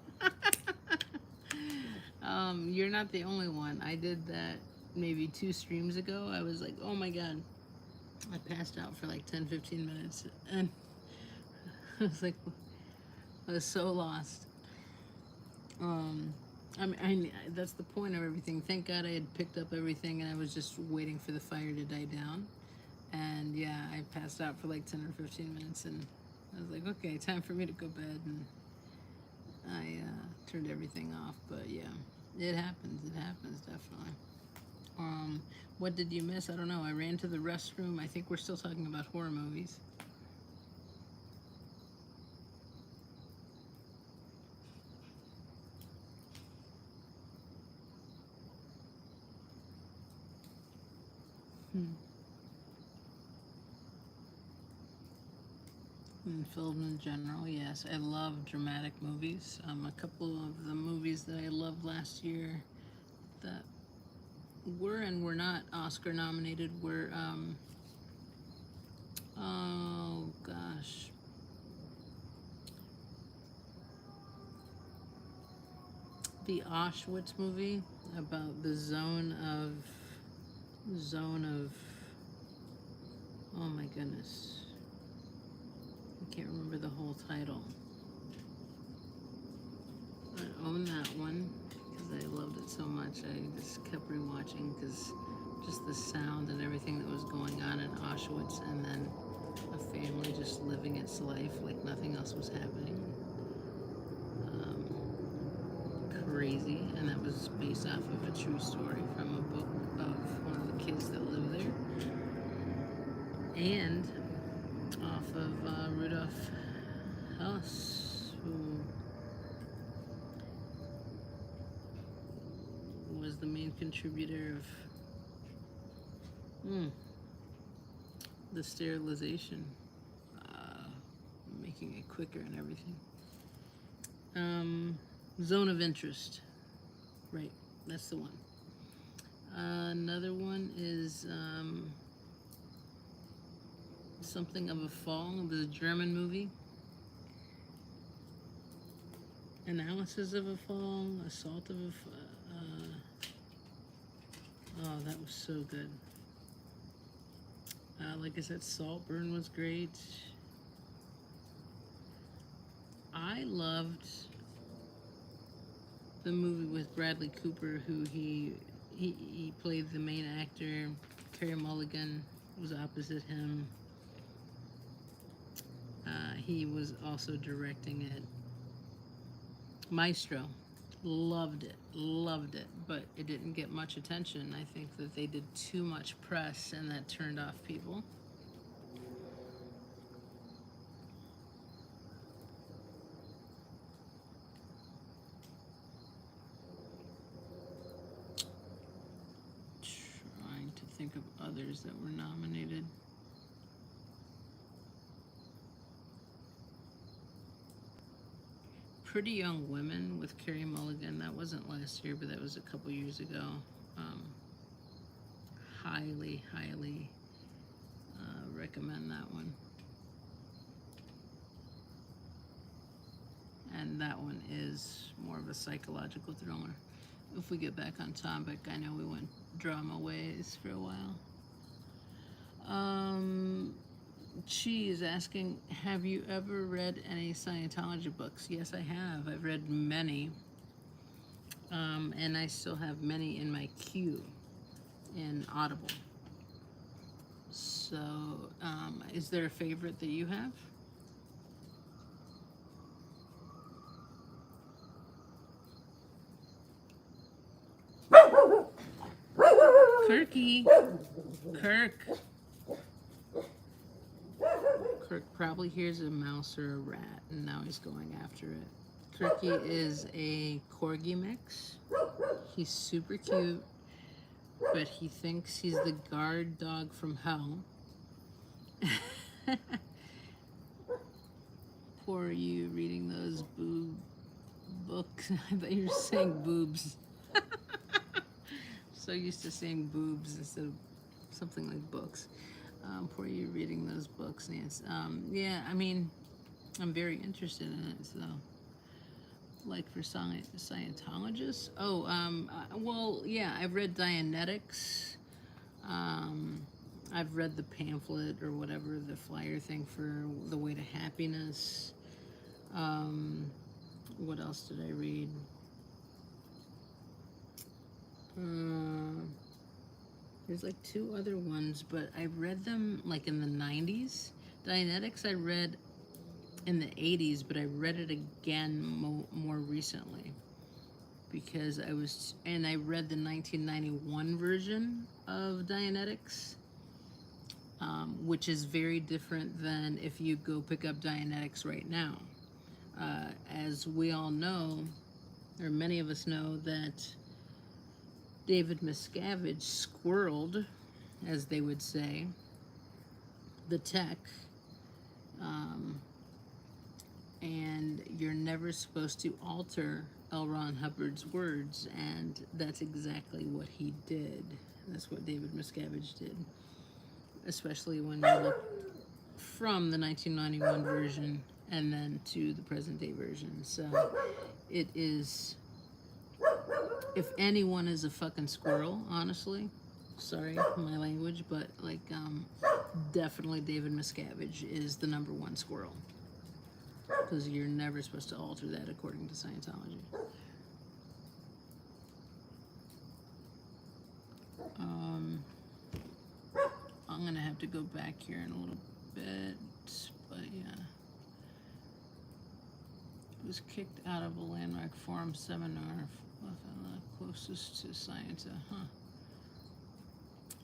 Speaker 1: You're not the only one. I did that maybe 2 streams ago. I was like, oh my god. I passed out for like 10-15 minutes. And I was like, I was so lost. That's the point of everything. Thank God I had picked up everything and I was just waiting for the fire to die down. And yeah, I passed out for like 10 or 15 minutes and I was like, okay, time for me to go bed. And I turned everything off. But yeah, it happens. It happens, definitely. What did you miss? I don't know. I ran to the restroom. I think we're still talking about horror movies. And film in general, yes. I love dramatic movies. A couple of the movies that I loved last year that were and were not Oscar nominated were, oh gosh. The Auschwitz movie about the zone of, oh my goodness. I can't remember the whole title. I own that one because I loved it so much. I just kept rewatching because just the sound and everything that was going on in Auschwitz, and then a family just living its life like nothing else was happening. Crazy. And that was based off of a true story from a book of one of the kids that lived there. And off of Rudolf Hess, who was the main contributor of the sterilization, making it quicker and everything. Zone of Interest, right, that's the one. Another one is Something of a Fall. It was a German movie. Analysis of a Fall, Assault of a Fall. Oh, that was so good. Like I said, Saltburn was great. I loved the movie with Bradley Cooper, who he played the main actor. Carey Mulligan was opposite him. He was also directing it. Maestro. Loved it, but it didn't get much attention. I think that they did too much press and that turned off people. Trying to think of others that were nominated. Pretty Young Women with Carey Mulligan. That wasn't last year, but that was a couple years ago. Um, highly, highly recommend that one. And that one is more of a psychological thriller. If we get back on topic, I know we went drama ways for a while. Chi is asking, have you ever read any Scientology books? Yes, I have. I've read many. And I still have many in my queue in Audible. So, is there a favorite that you have? Kirky! Kirk! Kirk probably hears a mouse or a rat, and now he's going after it. Kirky is a corgi mix. He's super cute, but he thinks he's the guard dog from hell. Poor you reading those boob books. I thought you were saying boobs. So used to saying boobs instead of something like books. Poor you reading those books, Nance. Yeah, I mean, I'm very interested in it, so. Like for Scientologists? Oh, well, yeah, I've read Dianetics. I've read the pamphlet or whatever, the flyer thing for The Way to Happiness. What else did I read? There's like 2 other ones, but I read them like in the 90s. Dianetics I read in the 80s, but I read it again more recently because I read the 1991 version of Dianetics, which is very different than if you go pick up Dianetics right now. As we all know, or many of us know, that David Miscavige squirreled, as they would say, the tech, and you're never supposed to alter L. Ron Hubbard's words, and that's exactly what he did. That's what David Miscavige did, especially when you look from the 1991 version and then to the present day version. So it is, if anyone is a fucking squirrel, honestly, sorry my language, but like definitely David Miscavige is the #1 squirrel, because you're never supposed to alter that according to Scientology. I'm gonna have to go back here in a little bit, but yeah. Was kicked out of a landmark forum seminar closest to science.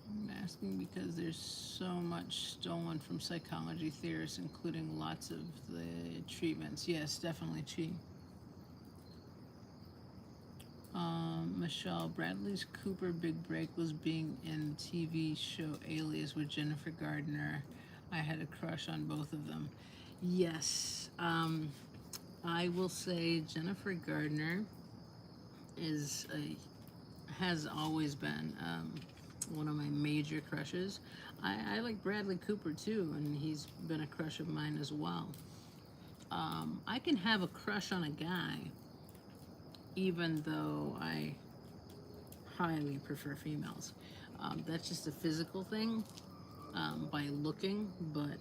Speaker 1: I'm asking because there's so much stolen from psychology theorists, including lots of the treatments. Yes, definitely, Chi. Michelle, Bradley's Cooper big break was being in the TV show Alias with Jennifer Gardner. I had a crush on both of them. Yes, I will say Jennifer Gardner has always been one of my major crushes. I like Bradley Cooper too, and he's been a crush of mine as well. I can have a crush on a guy, even though I highly prefer females. That's just a physical thing, by looking, but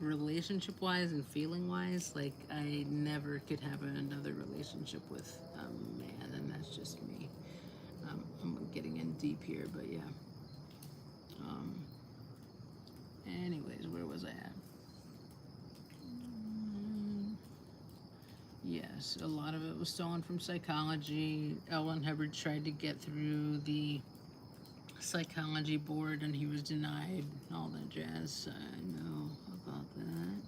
Speaker 1: relationship-wise and feeling-wise, like, I never could have another relationship with a man, and that's just me. I'm getting in deep here, but yeah. Anyways, where was I at? Yes, a lot of it was stolen from psychology. L. Ron Hubbard tried to get through the psychology board, and he was denied, all that jazz. I know about that.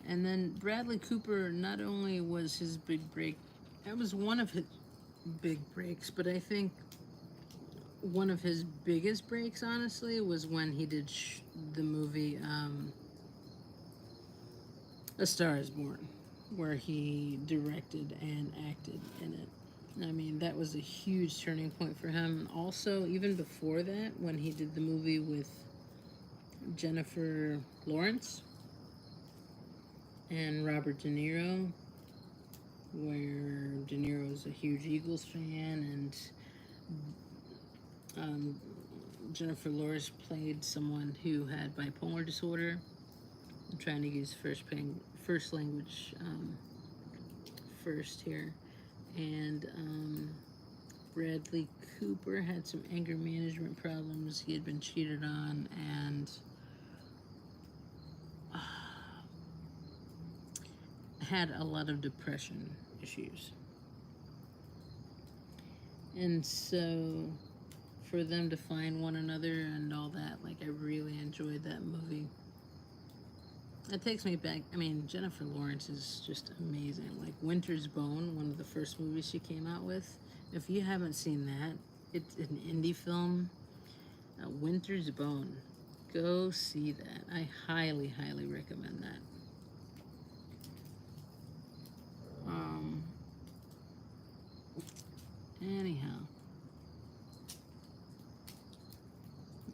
Speaker 1: And then Bradley Cooper, not only was his big break, that was one of his big breaks, but I think one of his biggest breaks, honestly, was when he did the movie A Star is Born, where he directed and acted in it. I mean, that was a huge turning point for him. Also, even before that, when he did the movie with Jennifer Lawrence and Robert De Niro, where De Niro was a huge Eagles fan, and Jennifer Lawrence played someone who had bipolar disorder. I'm trying to use first language first here. And Bradley Cooper had some anger management problems. He had been cheated on and had a lot of depression issues. And so for them to find one another and all that, like, I really enjoyed that movie. That takes me back. I mean, Jennifer Lawrence is just amazing. Like Winter's Bone, one of the first movies she came out with. If you haven't seen that, it's an indie film. Winter's Bone. Go see that. I highly, highly recommend that. Anyhow.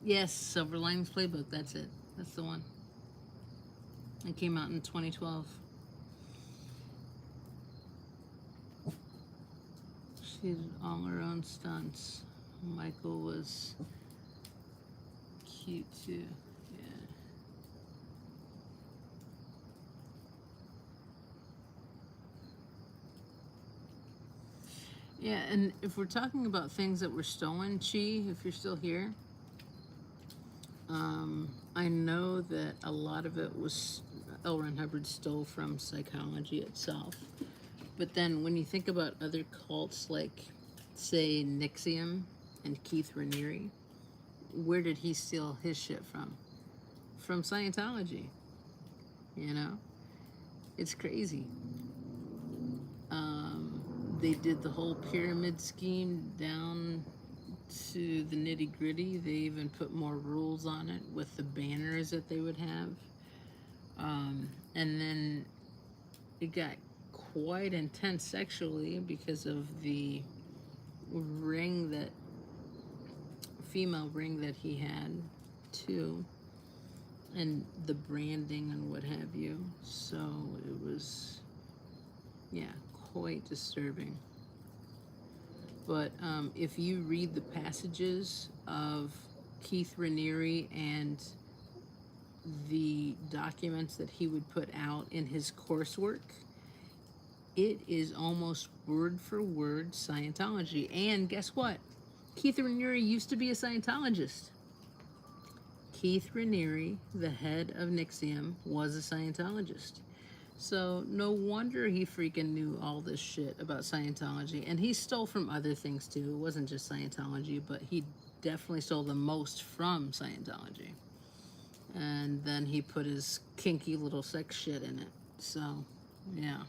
Speaker 1: Yes, Silver Linings Playbook. That's it. That's the one. It came out in 2012. She did all her own stunts. Michael was cute too. Yeah, and if we're talking about things that were stolen, Chi, if you're still here, I know that a lot of it was L. Ron Hubbard stole from psychology itself. But then when you think about other cults like, say, NXIVM and Keith Raniere, where did he steal his shit from? From Scientology. You know? It's crazy. They did the whole pyramid scheme down to the nitty gritty. They even put more rules on it with the banners that they would have. And then it got quite intense sexually because of the female ring that he had too, and the branding and what have you. So it was, yeah, quite disturbing. But if you read the passages of Keith Raniere and the documents that he would put out in his coursework, it is almost word for word Scientology. And guess what? Keith Raniere used to be a Scientologist. Keith Raniere, the head of NXIVM, was a Scientologist. So no wonder he freaking knew all this shit about Scientology. And he stole from other things too. It wasn't just Scientology, but he definitely stole the most from Scientology. And then he put his kinky little sex shit in it. So, yeah.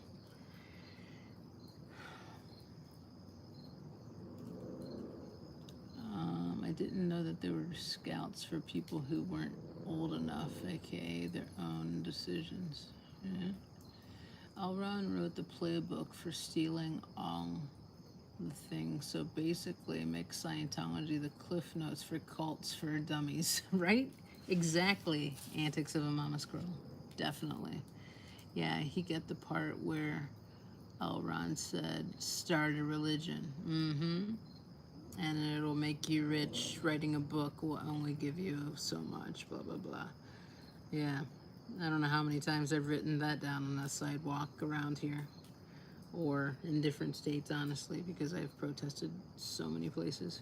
Speaker 1: I didn't know that there were scouts for people who weren't old enough, aka their own decisions. Yeah. L. Ron wrote the playbook for stealing all the things, so basically makes Scientology the cliff notes for cults for dummies, right? Exactly. Antics of a Mama Squirrel. Definitely. Yeah, he got the part where L. Ron said, start a religion. And it'll make you rich. Writing a book will only give you so much, blah, blah, blah. Yeah. I don't know how many times I've written that down on the sidewalk around here. Or in different states, honestly, because I've protested so many places.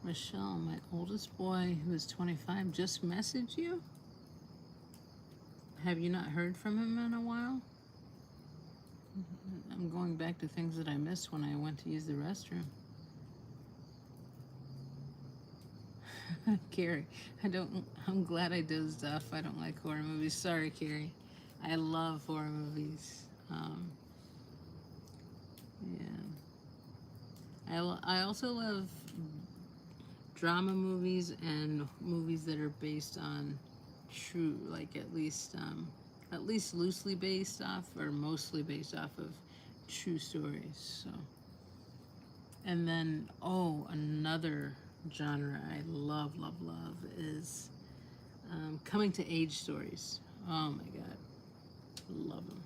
Speaker 1: Michelle, my oldest boy, who is 25, just messaged you? Have you not heard from him in a while? I'm going back to things that I missed when I went to use the restroom. Carrie, I'm glad I dozed off. I don't like horror movies. Sorry, Carrie. I love horror movies. Yeah. I also love drama movies and movies that are based on true, like at least loosely based off or mostly based off of true stories. So, and then another genre I love is coming to age stories. Oh my god, love them.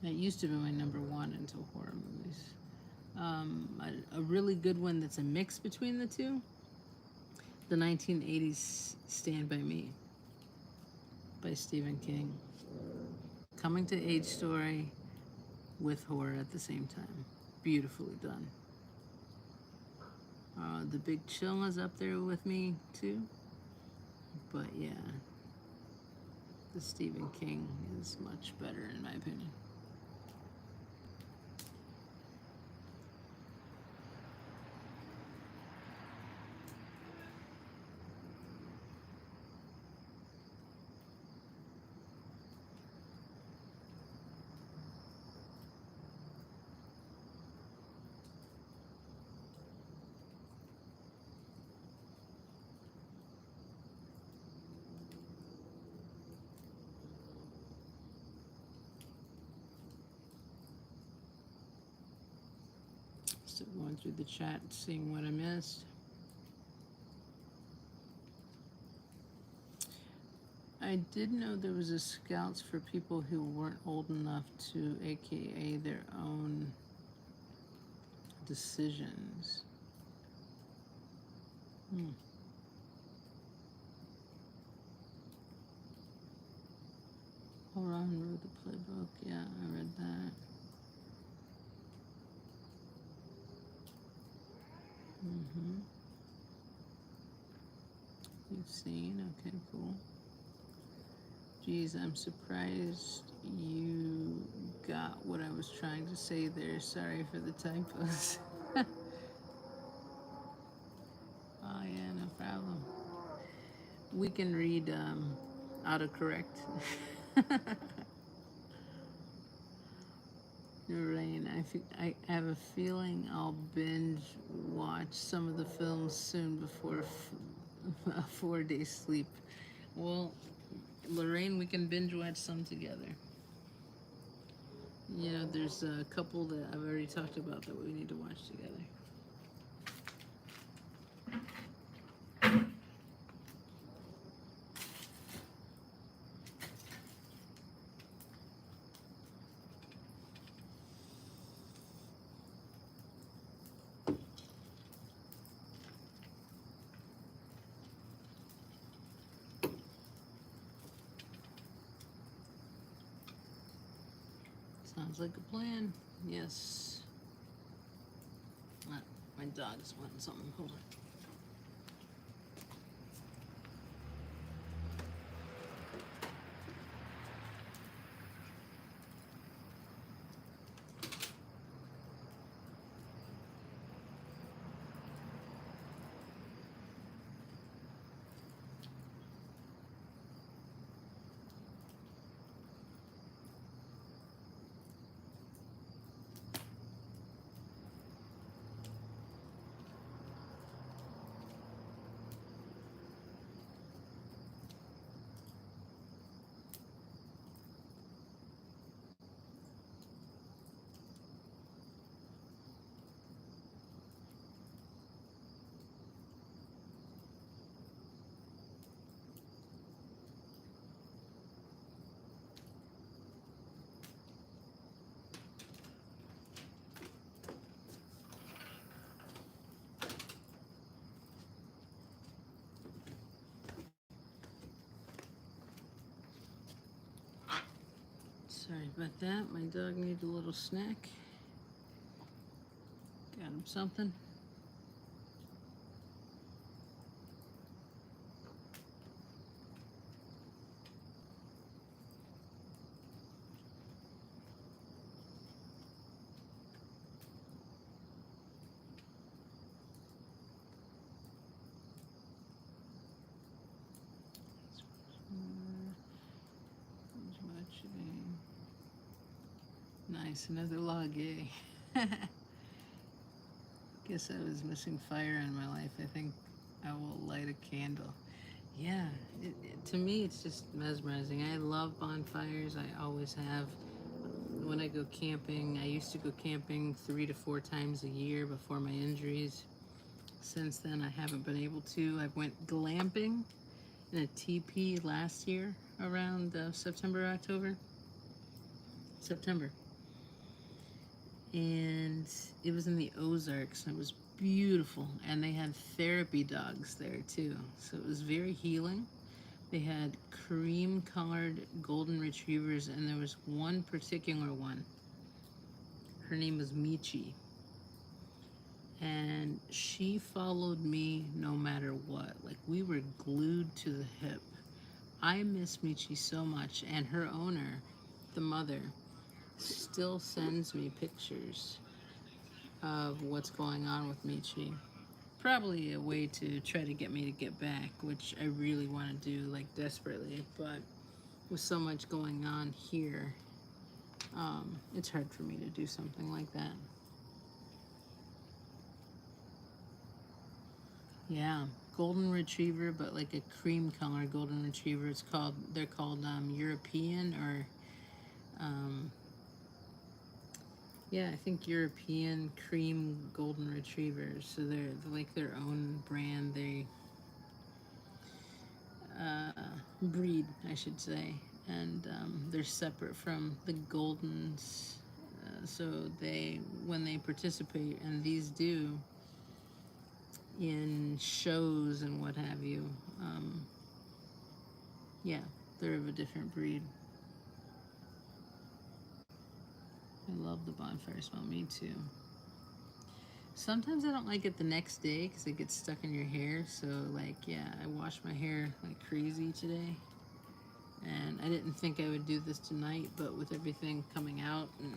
Speaker 1: That used to be my number one until horror movies. A really good one that's a mix between the two, the 1980s Stand By Me by Stephen King. Coming to age story with horror at the same time. Beautifully done. The Big Chill is up there with me too. But yeah, the Stephen King is much better in my opinion. Still going through the chat, seeing what I missed. I did know there was a scouts for people who weren't old enough to AKA their own decisions. Ron wrote the playbook. Yeah, I read that. You've seen? Okay, cool. Geez, I'm surprised you got what I was trying to say there. Sorry for the typos. Oh, yeah, no problem. We can read autocorrect. Rain, I have a feeling I'll binge watch some of the films soon before a 4-day sleep. Well, Lorraine, we can binge watch some together. You know, there's a couple that I've already talked about that we need to watch together. Sounds like a plan. Yes. My dog's wanting something. Hold on. Sorry about that. My dog needs a little snack. Got him something. Nice, another log, yay. Guess I was missing fire in my life. I think I will light a candle. Yeah, to me it's just mesmerizing. I love bonfires. I always have. When I go camping, I used to go camping 3 to 4 times a year before my injuries. Since then, I haven't been able to. I went glamping in a teepee last year around September, October. September. And it was in the Ozarks, and it was beautiful. And they had therapy dogs there too, so it was very healing. They had cream-colored golden retrievers, and there was one particular one. Her name was Michi, and she followed me no matter what. Like, we were glued to the hip. I miss Michi so much, and her owner, the mother, still sends me pictures of what's going on with Michi. Probably a way to try to get me to get back, which I really want to do, like, desperately. But with so much going on here, it's hard for me to do something like that. Yeah, golden retriever, but like a cream color golden retriever. They're called European, or yeah, I think European cream golden retrievers. So they're like their own brand. They breed, I should say, and they're separate from the Goldens. So when they participate, and these do, in shows and what have you, yeah, they're of a different breed. I love the bonfire smell. Me too. Sometimes I don't like it the next day because it gets stuck in your hair. So, like, yeah, I washed my hair like crazy today. And I didn't think I would do this tonight, but with everything coming out and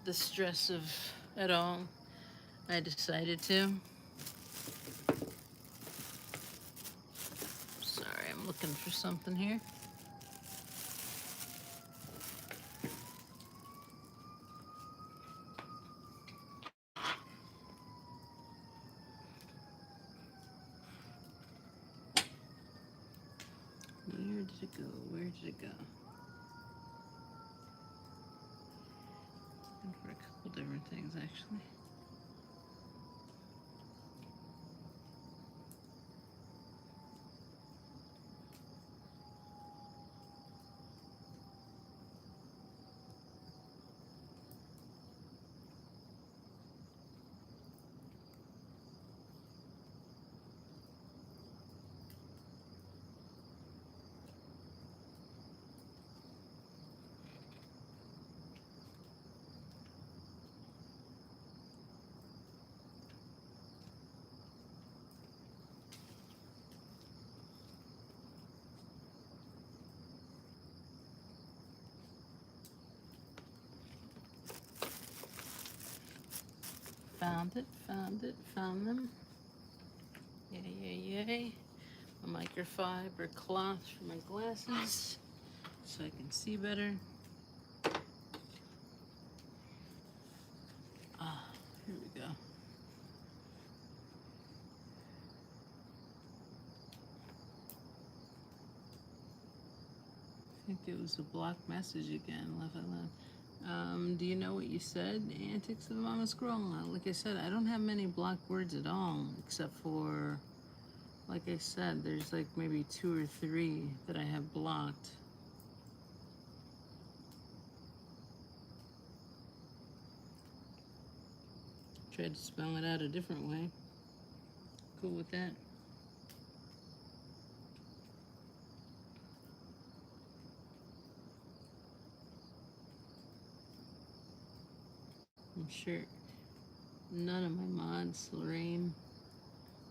Speaker 1: the stress of it all, I decided to. Sorry, I'm looking for something here. Where did it go? Where did it go? Looking for a couple different things, actually. Found them. Yay. A microfiber cloth for my glasses so I can see better. Here we go. I think it was a blocked message again. Left. Do you know what you said? Antics of Mama Scroll. Like I said, I don't have many blocked words at all, except for, like I said, there's like maybe 2 or 3 that I have blocked. Tried to spell it out a different way. Cool with that. I'm sure none of my mods, Lorraine,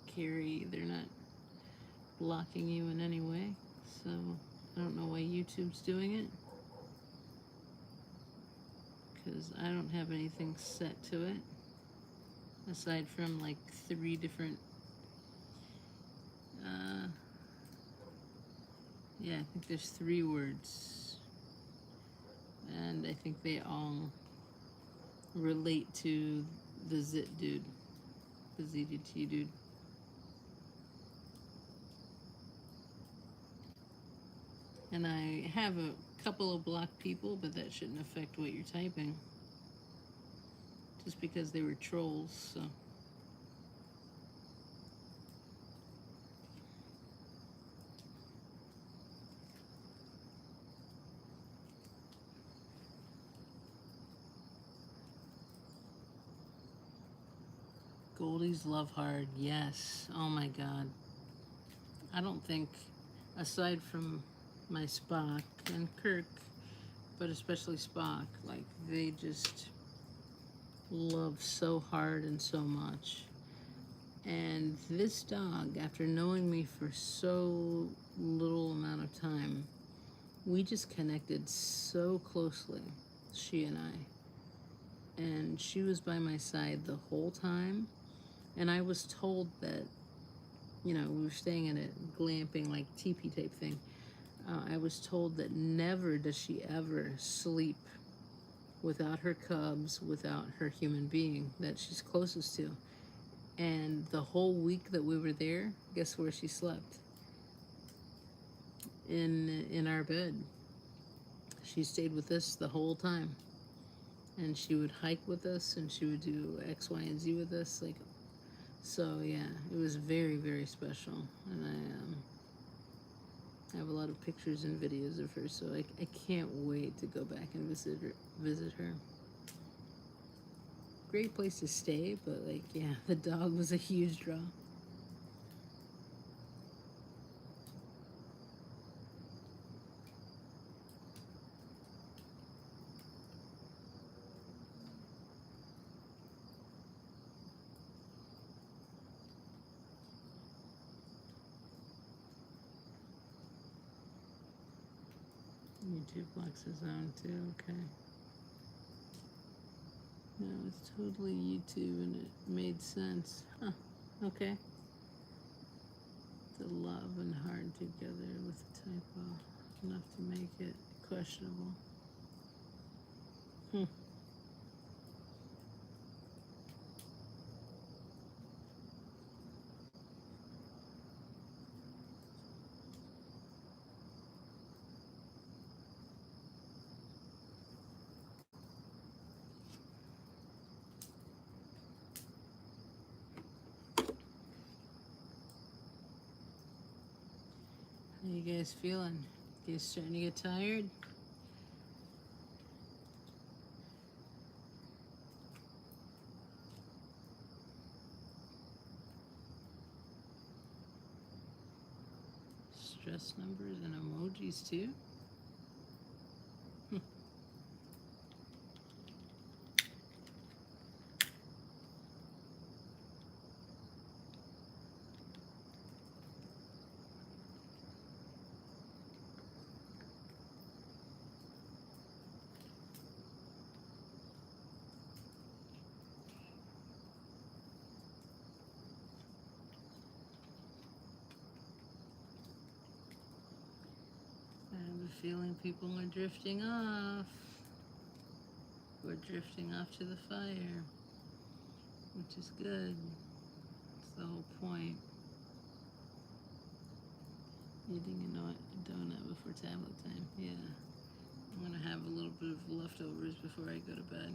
Speaker 1: Carrie, they're not blocking you in any way. So I don't know why YouTube's doing it, because I don't have anything set to it aside from like 3 different yeah, I think there's 3 words, and I think they all relate to the Zit dude, the ZDT dude. And I have a couple of blocked people, but that shouldn't affect what you're typing. Just because they were trolls, so. Goldie's Love Hard, yes. Oh my god. I don't think, aside from my Spock and Kirk, but especially Spock, like, they just love so hard and so much. And this dog, after knowing me for so little amount of time, we just connected so closely, she and I. And she was by my side the whole time. And I was told that, we were staying in a glamping, like, teepee type thing. I was told that never does she ever sleep without her cubs, without her human being that she's closest to. And the whole week that we were there, guess where she slept? In our bed. She stayed with us the whole time. And she would hike with us, and she would do X, Y, and Z with us. Like, so yeah, it was very, very special. And I have a lot of pictures and videos of her, so I can't wait to go back and visit her. Great place to stay, but like, yeah, the dog was a huge draw. YouTube blocks his own too, okay. No, it's totally YouTube and it made sense. Huh, okay. The love and hard together with a typo. Enough to make it questionable. Hmm. How you guys feeling? You guys starting to get tired? Stress numbers and emojis too? I have a feeling people are drifting off. We're drifting off to the fire, which is good. It's the whole point. Eating a donut before tablet time. Yeah. I'm gonna have a little bit of leftovers before I go to bed.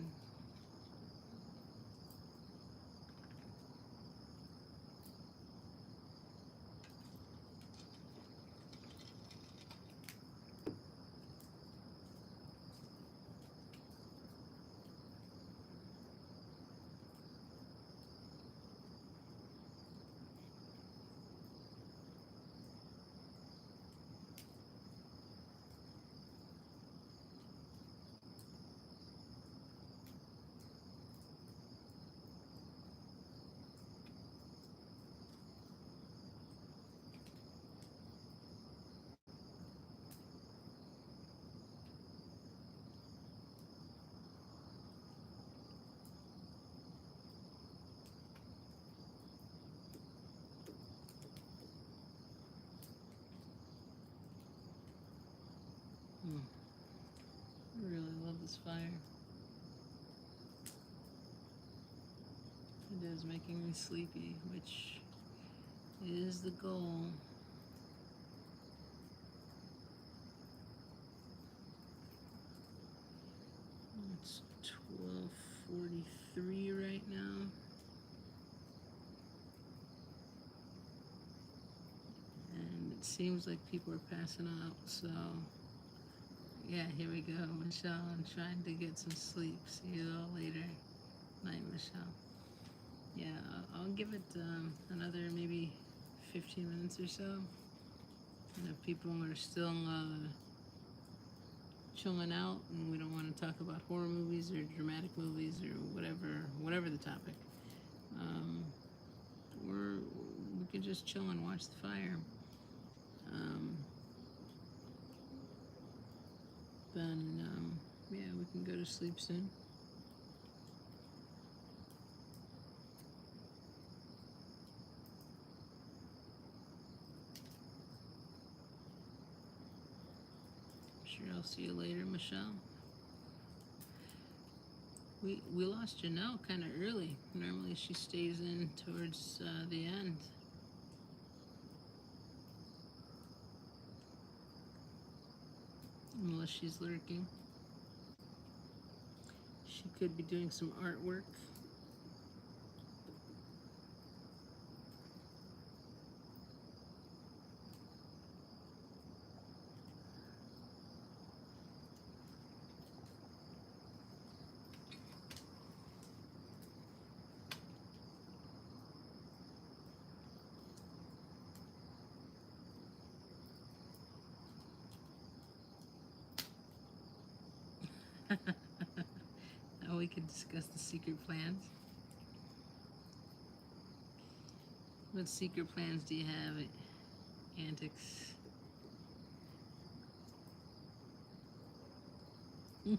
Speaker 1: I really love this fire. It is making me sleepy, which is the goal. It's 12:43 right now. And it seems like people are passing out, so yeah, here we go. Michelle, I'm trying to get some sleep. See you all later. Night, Michelle. Yeah, I'll give it another maybe 15 minutes or so. And if people are still chilling out and we don't want to talk about horror movies or dramatic movies or whatever the topic, we could just chill and watch the fire. Then yeah, we can go to sleep soon. Sure, I'll see you later, Michelle. We lost Janelle kind of early. Normally she stays in towards the end. Unless she's lurking. She could be doing some artwork. Now we could discuss the secret plans. What secret plans do you have, Antics? Do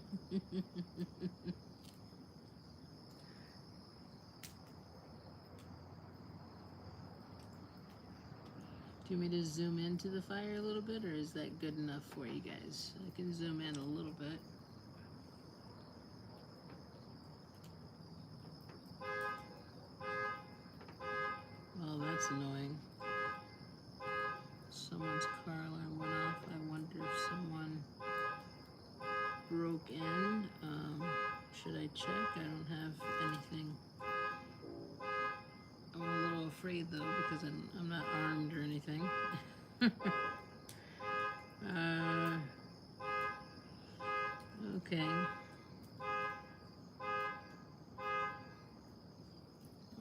Speaker 1: you want me to zoom into the fire a little bit, or is that good enough for you guys? I can zoom in a little bit. Oh, that's annoying. Someone's car alarm went off. I wonder if someone broke in. Should I check? I don't have anything. I'm a little afraid though because I'm not armed or anything. Okay.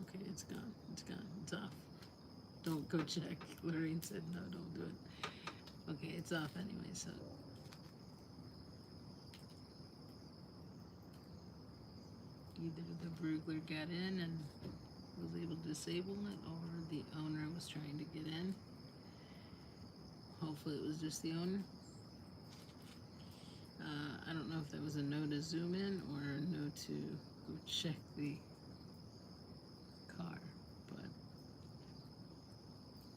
Speaker 1: Okay, it's gone. It's gone. It's off. Don't go check. Lorraine said no, don't do it. Okay, it's off anyway, so. Either the burglar got in and was able to disable it, or the owner was trying to get in. Hopefully it was just the owner. I don't know if that was a no to zoom in or a no to go check the car, but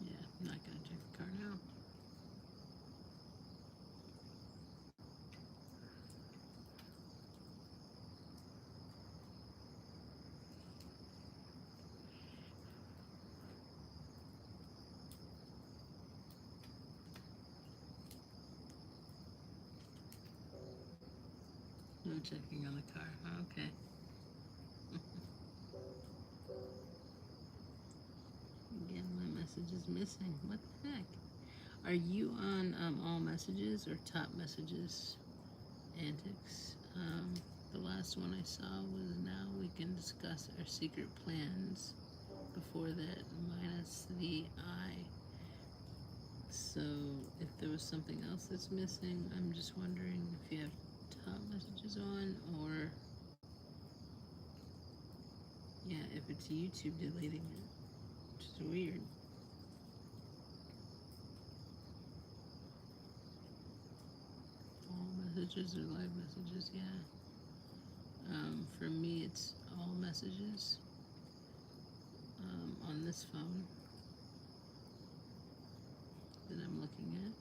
Speaker 1: yeah, I'm not gonna check the car now. No checking on the car. Okay. Again, my message is missing. What the heck? Are you on all messages or top messages, Antics? The last one I saw was now we can discuss our secret plans. Before that, minus the I. So if there was something else that's missing, I'm just wondering if you have top messages on, or yeah, if it's YouTube deleting it, which is weird. All messages or live messages, yeah. For me, it's all messages on this phone that I'm looking at.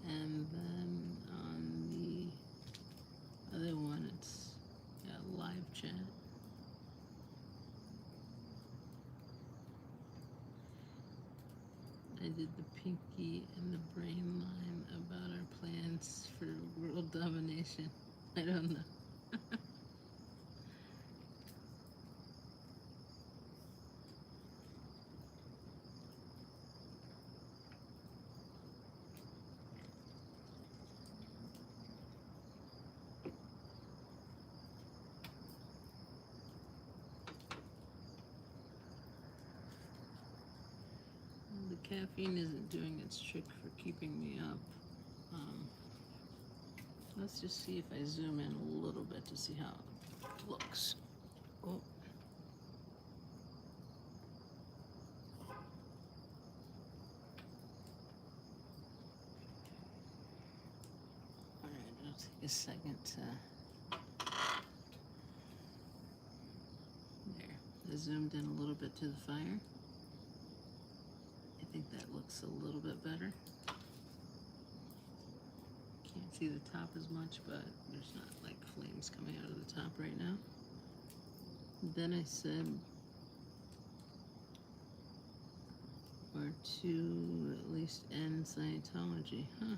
Speaker 1: And then on the other one, it's live did the pinky and the brain line about our plans for world domination. I don't know. The caffeine isn't doing its trick for keeping me up. Let's just see if I zoom in a little bit to see how it looks. Oh. Alright, it'll take a second to... There. I zoomed in a little bit to the fire. I think that looks a little bit better. Can't see the top as much, but there's not like flames coming out of the top right now. Then I said, or to at least end Scientology. Huh.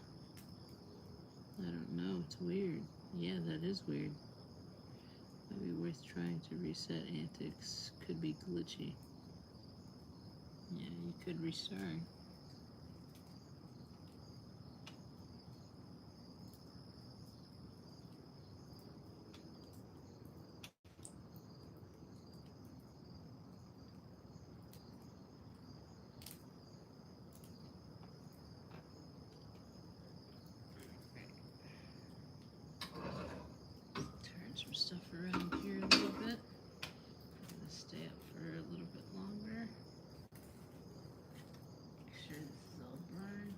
Speaker 1: I don't know. It's weird. Yeah, that is weird. Might be worth trying to reset antics. Could be glitchy. Yeah, you could restart. Turn some stuff around here a little bit. I'm gonna stay up for a little bit longer. Make sure this is all burned.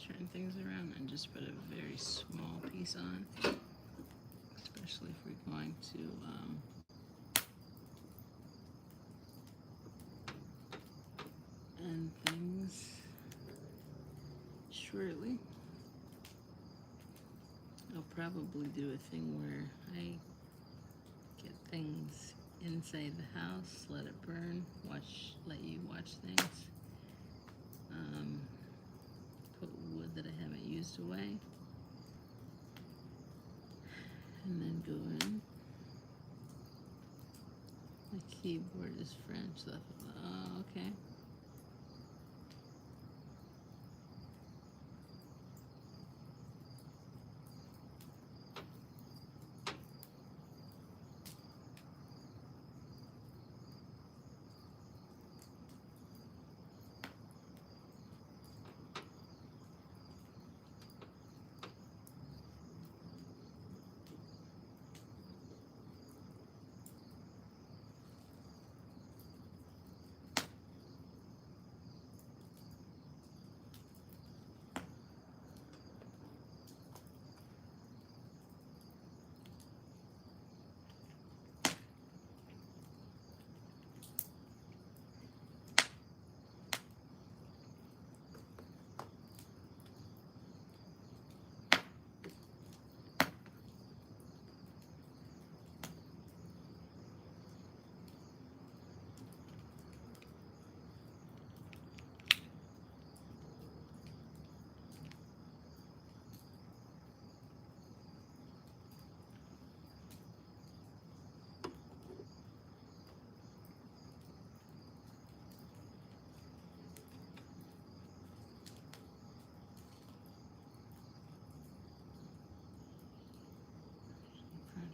Speaker 1: Turn things around and just put a very small piece on, especially if we're going to end things shortly. I'll probably do a thing where I get things inside the house, let it burn, let you watch things. Put wood that I haven't used away, and then go in. The keyboard is French. Oh, okay.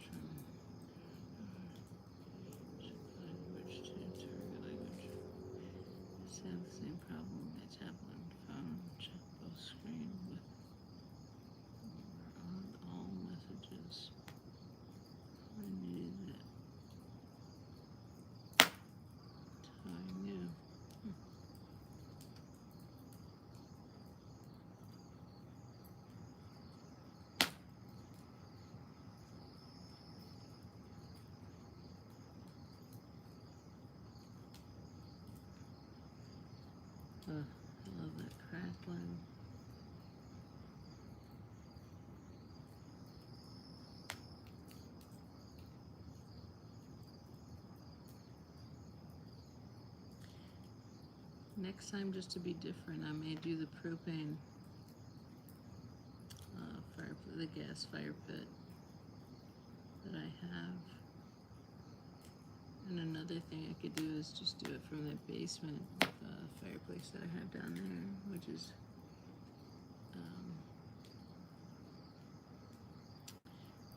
Speaker 1: trim. Language to target language. It's had the same problem with my tablet and phone. Check both screen with on all messages. I needed it. I knew. I love that crackling. Next time, just to be different, I may do the propane fire, the gas fire pit that I have. And another thing I could do is just do it from the basement fireplace that I have down there, which is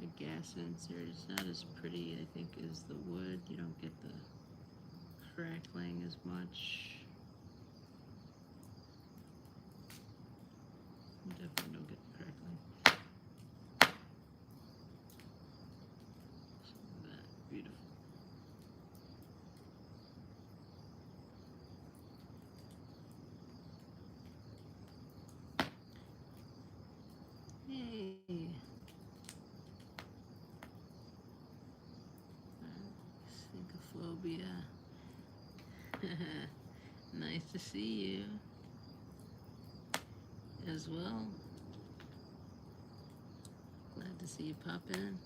Speaker 1: a gas insert. It's not as pretty, I think, as the wood. You don't get the crackling as much. You definitely don't get the crackling. So that, beautiful. Hey. Syncophobia. Nice to see you as well. Glad to see you pop in.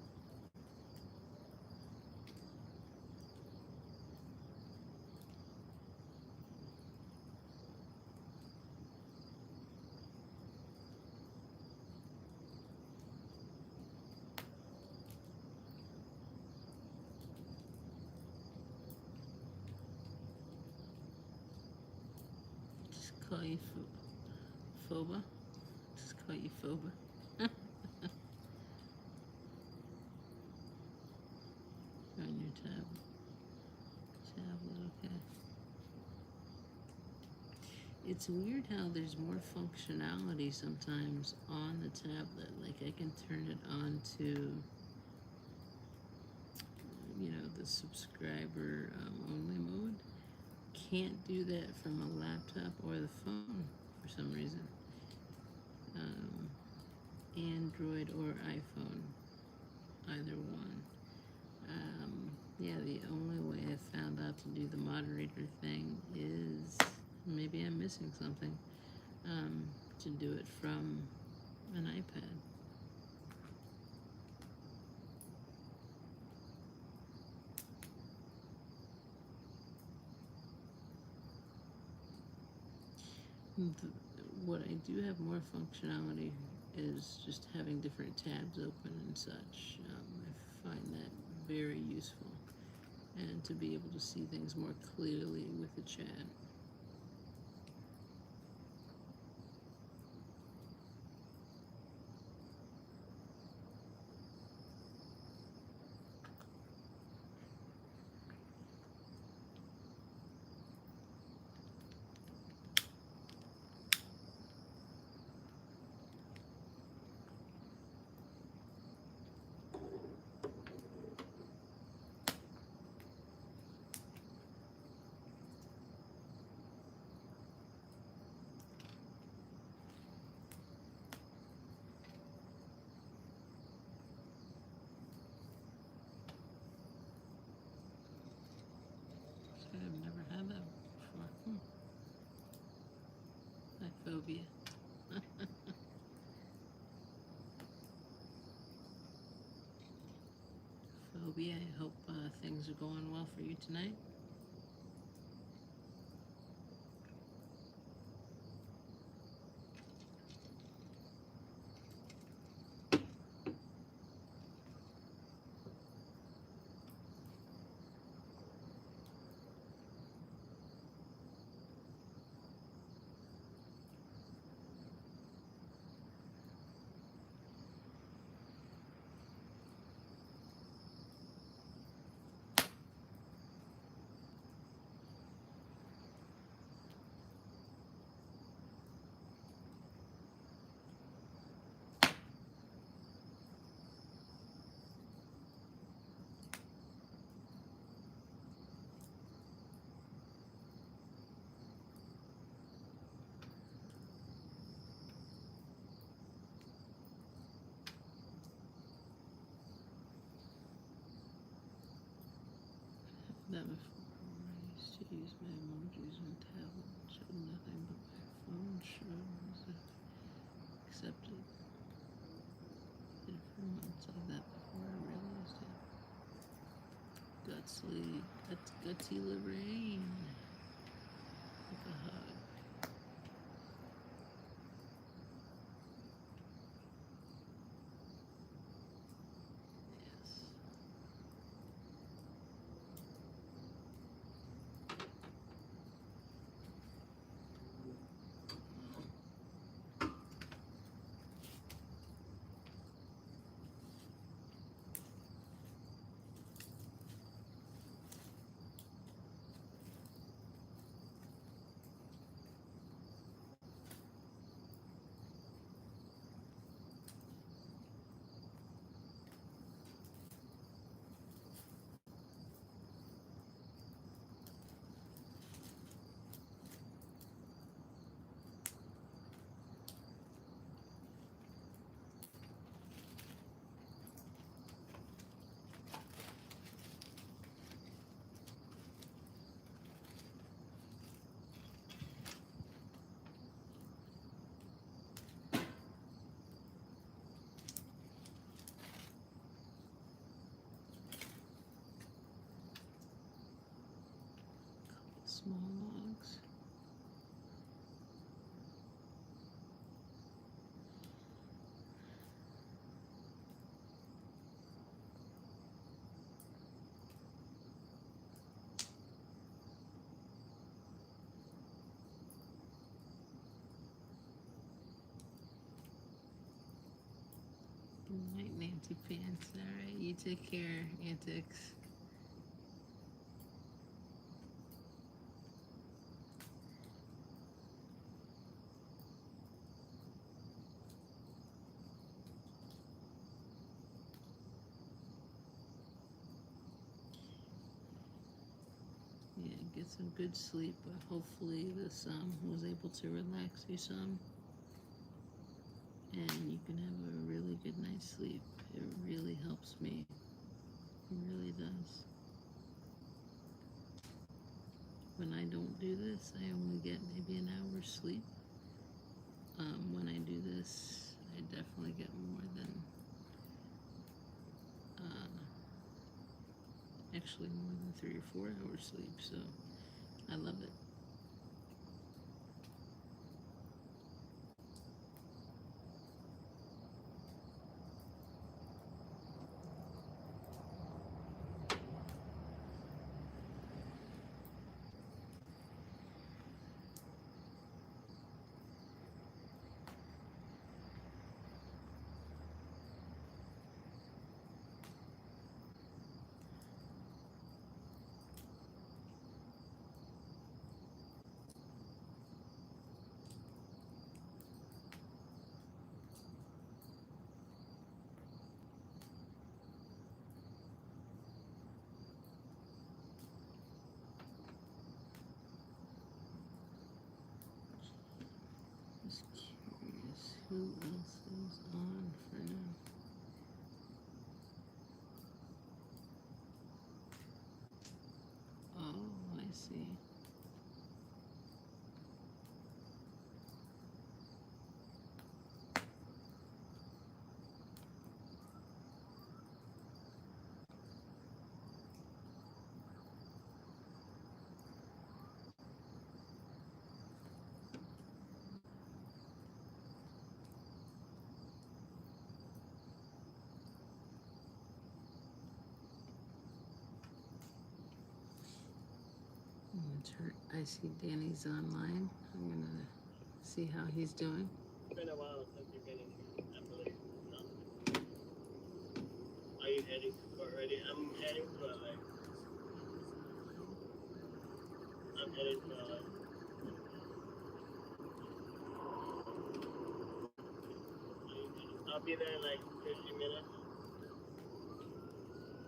Speaker 1: Just call you Phoba. Just call you Phoba. On your tablet, okay. It's weird how there's more functionality sometimes on the tablet. Like I can turn it on to, the subscriber only mode. Can't do that from a laptop or the phone for some reason. Android or iPhone, either one. Yeah, the only way I found out to do the moderator thing is, maybe I'm missing something, to do it from an iPad. What I do have more functionality is just having different tabs open and such. I find that very useful, and to be able to see things more clearly with the chat. I've never had that before. My phobia. Phobia, I hope things are going well for you tonight. That before I used to use my emojis on tablet, showed nothing but my phone showed was accepted. Did it for months like that before I realized it. Gutsy Lorraine. Like a hug. Yes. Small logs. Good night, Nancy Pants. Alright, you take care, Antics. Yeah, get some good sleep. Hopefully this was able to relax you some. And you can have a really good night's sleep. It really helps me. It really does. When I don't do this, I only get maybe an hour's sleep. When I do this, I definitely get more than, actually more than 3 or 4 hours sleep. So I love it. Just curious who else is on for now. Oh, I see. I see Danny's online. I'm gonna see how he's doing.
Speaker 2: It's been a while since you've been in here, I believe. No. Are you heading to court already? I'm heading to LA. I'm heading to LA. I'll be there in like 50 minutes.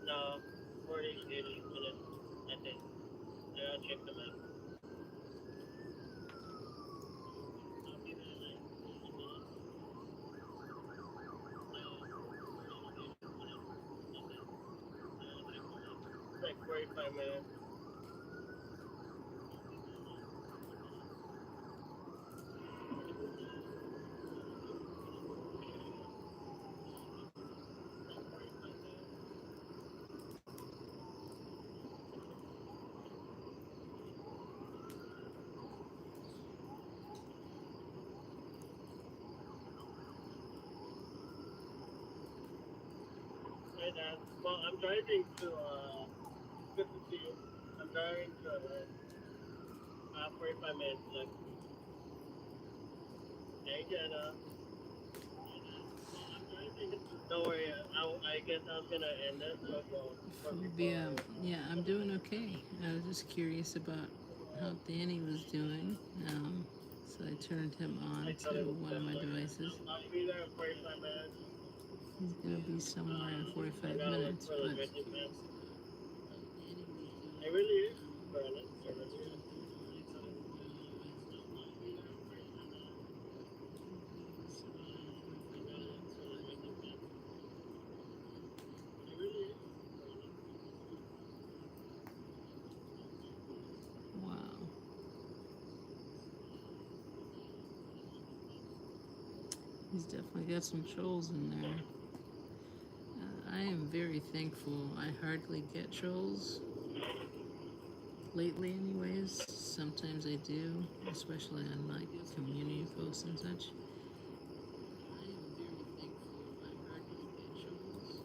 Speaker 2: No, 40-ish minutes, I think. I'll check the map. I'll be there in like 50 minutes. No, 40-ish minutes, I think. I'll check the map. It's like 45 minutes. Dad. Well, I'm driving to, good to see you. I'm driving to, 45 minutes left. Hey, Jenna. Don't worry, I guess I was gonna end it, so for
Speaker 1: Phobia.
Speaker 2: before.
Speaker 1: Yeah, I'm doing okay. I was just curious about how Danny was doing. So I turned him on
Speaker 2: I
Speaker 1: to
Speaker 2: thought it was
Speaker 1: one of
Speaker 2: done,
Speaker 1: my
Speaker 2: but
Speaker 1: devices.
Speaker 2: I'll be there in 45 minutes.
Speaker 1: He's gonna be somewhere in
Speaker 2: I
Speaker 1: 45
Speaker 2: gotta look
Speaker 1: minutes,
Speaker 2: for the
Speaker 1: but
Speaker 2: drinking man. It really is, Brandon. It really is.
Speaker 1: wow. He's definitely got some trolls in there. I am very thankful. I hardly get trolls lately, anyways. Sometimes I do, especially on like community posts and such. I am very thankful. I hardly get trolls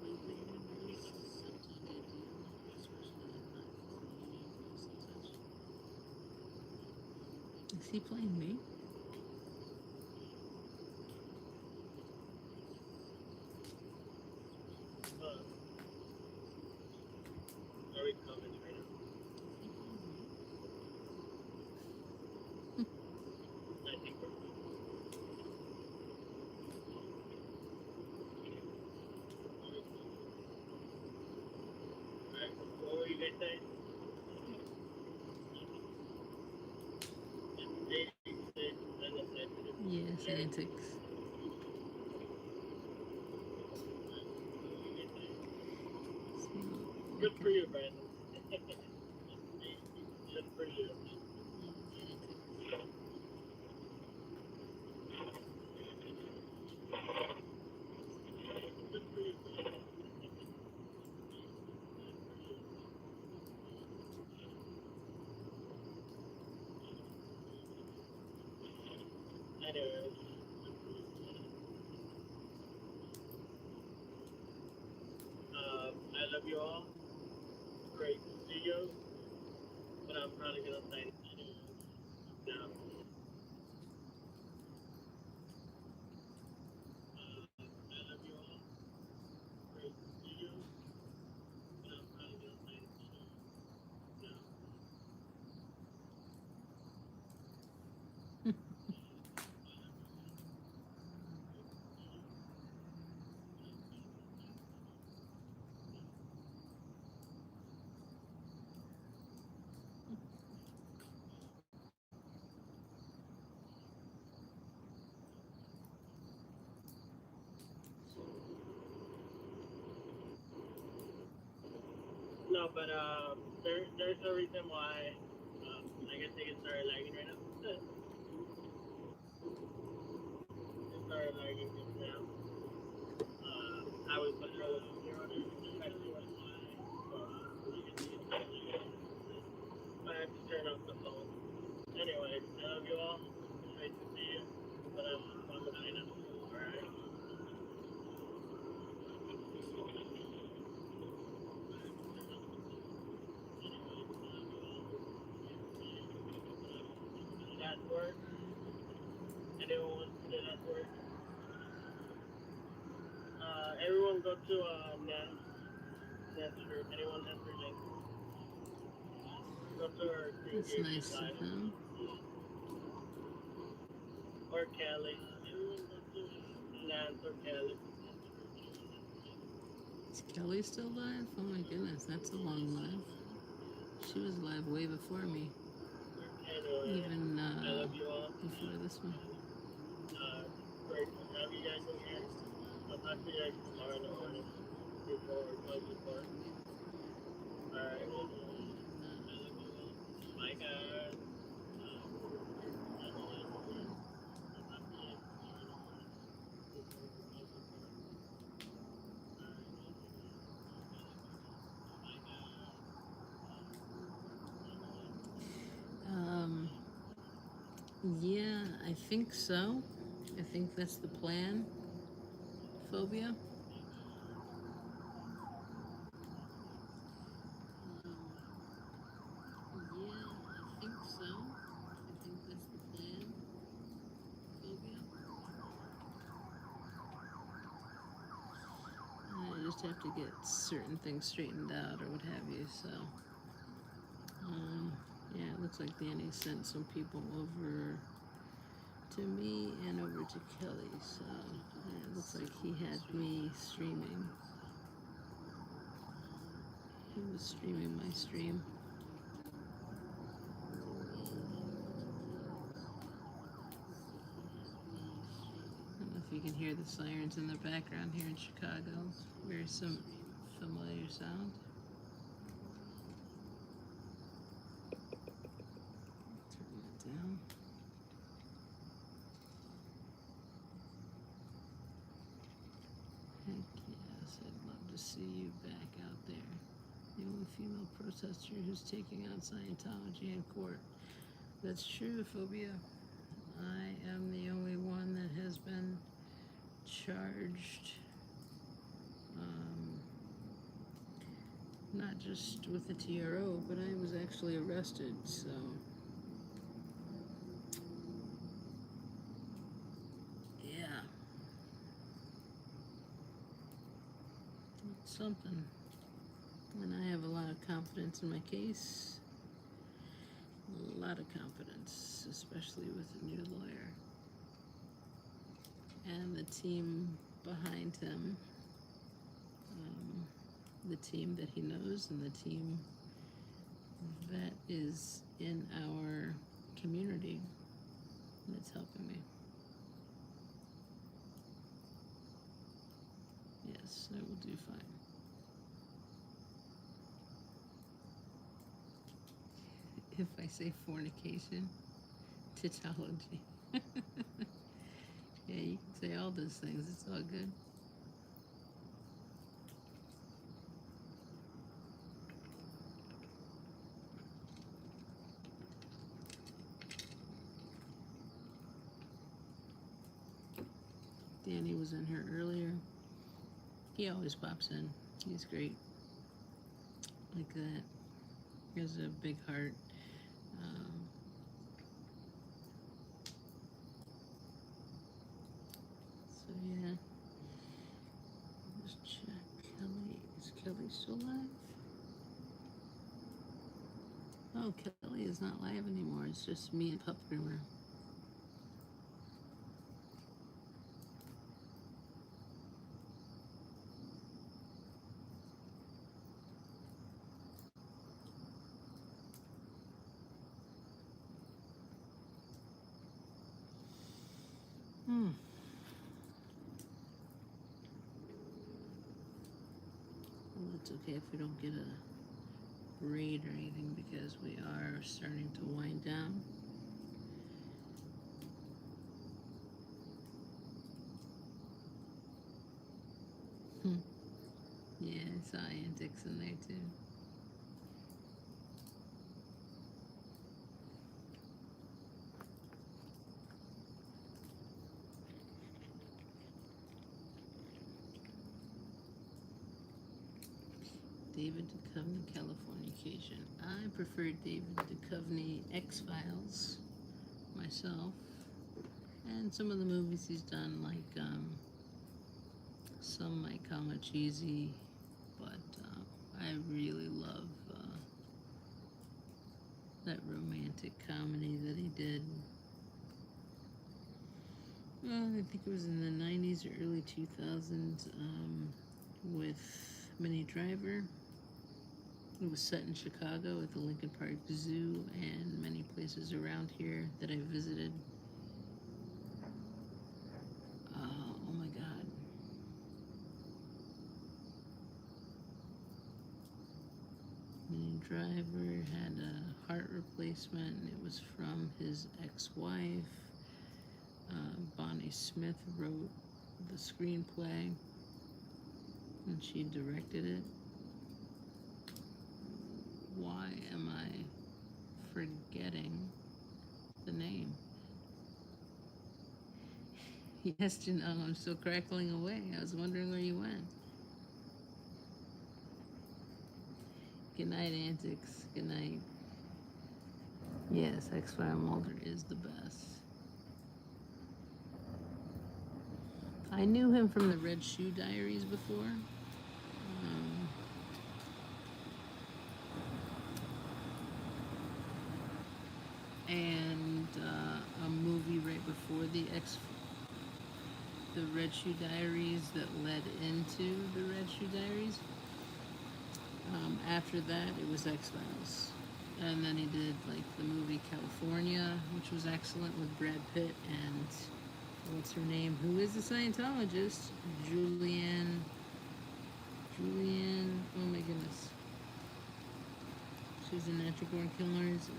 Speaker 1: lately, anyways. Sometimes I do, especially on like community posts and such. Is he playing me?
Speaker 2: Are we coming right now? I think we're good. Alright, what were you guys saying? 86 and the sensitive.
Speaker 1: Yes, antics. So,
Speaker 2: Good for
Speaker 1: okay.
Speaker 2: you, Brandon. Good for you. Anyways, I love you all. Great to see you. But I'm probably gonna sign now. No, but there's a reason why. I guess they get started lagging right now. They started lagging just now. I was controlling the zero. That's why I have to turn off the phone. Anyway, I love you all. It's great to see you. But I'm gonna sign up. Alright. Last word. Anyone wants to say last word? Everyone go to Nest group. Anyone Nest link? Go to our
Speaker 1: That's
Speaker 2: creation
Speaker 1: nice
Speaker 2: side.
Speaker 1: of him.
Speaker 2: Or Kelly. Nance or Kelly.
Speaker 1: Is Kelly still live? Oh my goodness, that's a long live. She was live way before me,
Speaker 2: Anyway,
Speaker 1: even
Speaker 2: I love you all.
Speaker 1: before this one.
Speaker 2: Great to have you guys in here. I'll talk to you guys tomorrow in the morning before close the court. Alright. Bye guys.
Speaker 1: Um, yeah, I think so. I think that's the plan. Phobia. just have to get certain things straightened out or what have you. So, yeah, it looks like Danny sent some people over to me and over to Kelly. So it looks like he had me streaming. He was streaming my stream. I don't know if you can hear the sirens in the background here in Chicago. Very some familiar sound. Turn that down. Heck yes, I'd love to see you back out there. The only female protester who's taking out Scientology in court. That's true, Phobia. I am the only one that has been charged, not just with the TRO, but I was actually arrested, so yeah, it's something. And I have a lot of confidence in my case, a lot of confidence, especially with a new lawyer and the team behind him. The team that he knows and the team that is in our community that's helping me. Yes, I will do fine. If I say fornication, titology. Yeah, you can say all those things. It's all good. Danny was in here earlier. He always pops in. He's great. Like that. He has a big heart. So yeah. Just check. Kelly. Is Kelly still live? Oh, Kelly is not live anymore. It's just me and Pup Groomer. Well, it's okay if we don't get a raid or anything because we are starting to wind down. Yeah, I saw antics in there too. David Duchovny, Californication. I prefer David Duchovny X-Files myself. And some of the movies he's done, like, some might call it cheesy, but I really love that romantic comedy that he did. I think it was in the 90s or early 2000s with Minnie Driver. It was set in Chicago at the Lincoln Park Zoo and many places around here that I visited. Oh my God. Minnie Driver had a heart replacement. It was from his ex-wife. Bonnie Smith wrote the screenplay and she directed it. Why am I forgetting the name? Yes, Janelle, I'm still crackling away. I was wondering where you went. Good night, Antics. Good night. Yes, X-File Mulder is the best. I knew him from the Red Shoe Diaries before. the Red Shoe Diaries that led into the Red Shoe Diaries. After that, it was X-Files. And then he did like the movie California, which was excellent with Brad Pitt and what's her name, who is a Scientologist, Julianne, oh my goodness. She's in Natural Born Killers.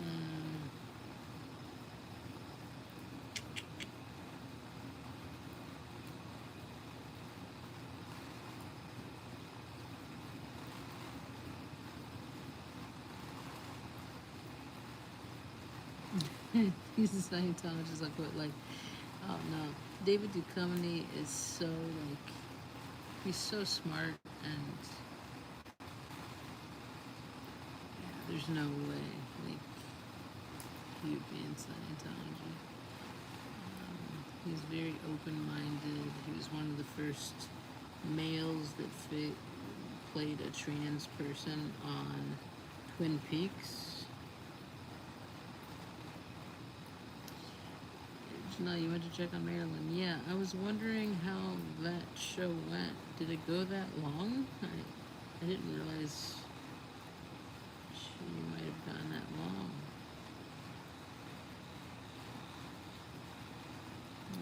Speaker 1: He's a Scientologist. I quite like. Oh no, David Duchovny is so like, he's so smart, and yeah, there's no way like he would be in Scientology. He's very open-minded. He was one of the first males that played a trans person on Twin Peaks. No, you went to check on Marilyn. Yeah, I was wondering how that show went. Did it go that long? I didn't realize she might have gone that long.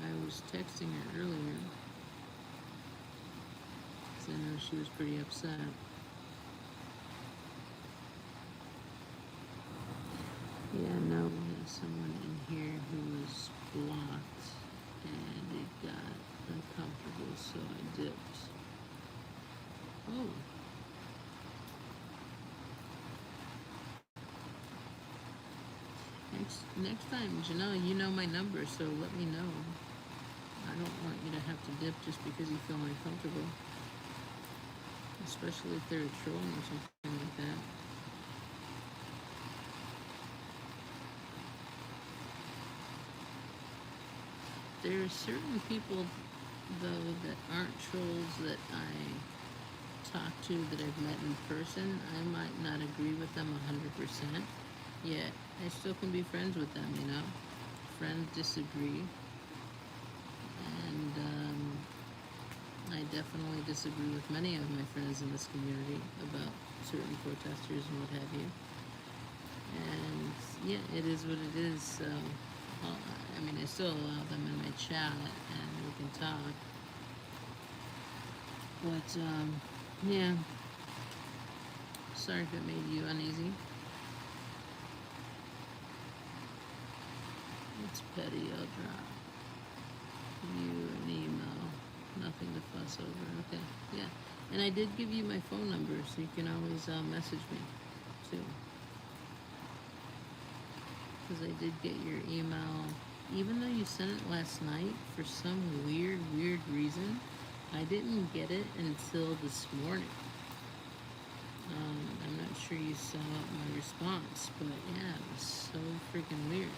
Speaker 1: I was texting her earlier because I know she was pretty upset. Yeah, no, we have someone in here who was blocked and it got uncomfortable, so I dipped. Oh. Next time, Janelle, you know my number, so let me know. I don't want you to have to dip just because you feel uncomfortable. Especially if they're a troll or something like that. There are certain people, though, that aren't trolls that I talk to, that I've met in person. I might not agree with them 100%, yet I still can be friends with them, you know? Friends disagree. And I definitely disagree with many of my friends in this community about certain protesters and what have you. And yeah, it is what it is, so... I mean, I still allow them in my chat and we can talk. But, yeah. Sorry if it made you uneasy. It's petty, I'll drop you an email. Nothing to fuss over. Okay, yeah. And I did give you my phone number, so you can always message me, too. Because I did get your email. Even though you sent it last night, for some weird reason, I didn't get it until this morning. I'm not sure you saw my response, but yeah, it was so freaking weird.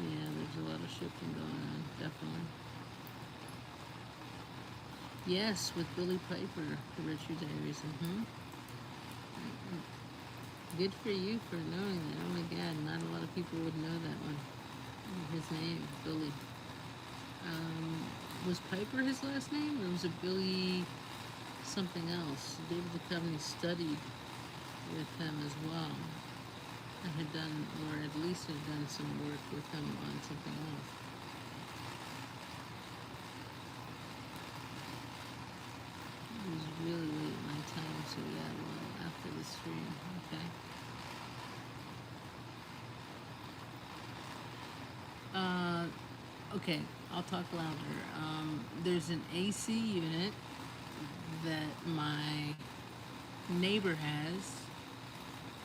Speaker 1: Yeah, there's a lot of shifting going on, definitely. Yes, with Billy Piper, the Red Shoe Diaries. Good for you for knowing that. Oh my God, not a lot of people would know that one. His name, Billy. Was Piper his last name, or was it Billy something else? David Duchovny studied with him as well. I had done, or at least had done some work with him on something else. It was really late my time, so yeah, well, after the stream, okay. Okay, I'll talk louder. There's an AC unit that my neighbor has,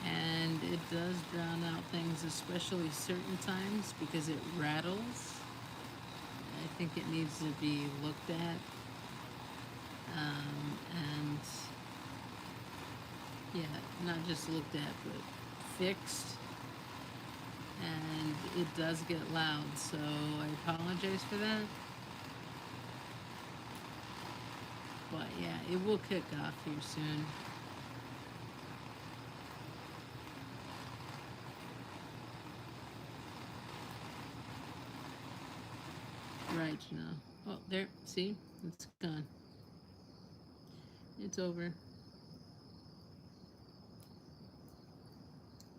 Speaker 1: and it does drown out things, especially certain times, because it rattles. I think it needs to be looked at. And yeah, not just looked at, but fixed. And it does get loud, so I apologize for that. But yeah, it will kick off here soon. Right now. Oh, there. See? It's gone. It's over.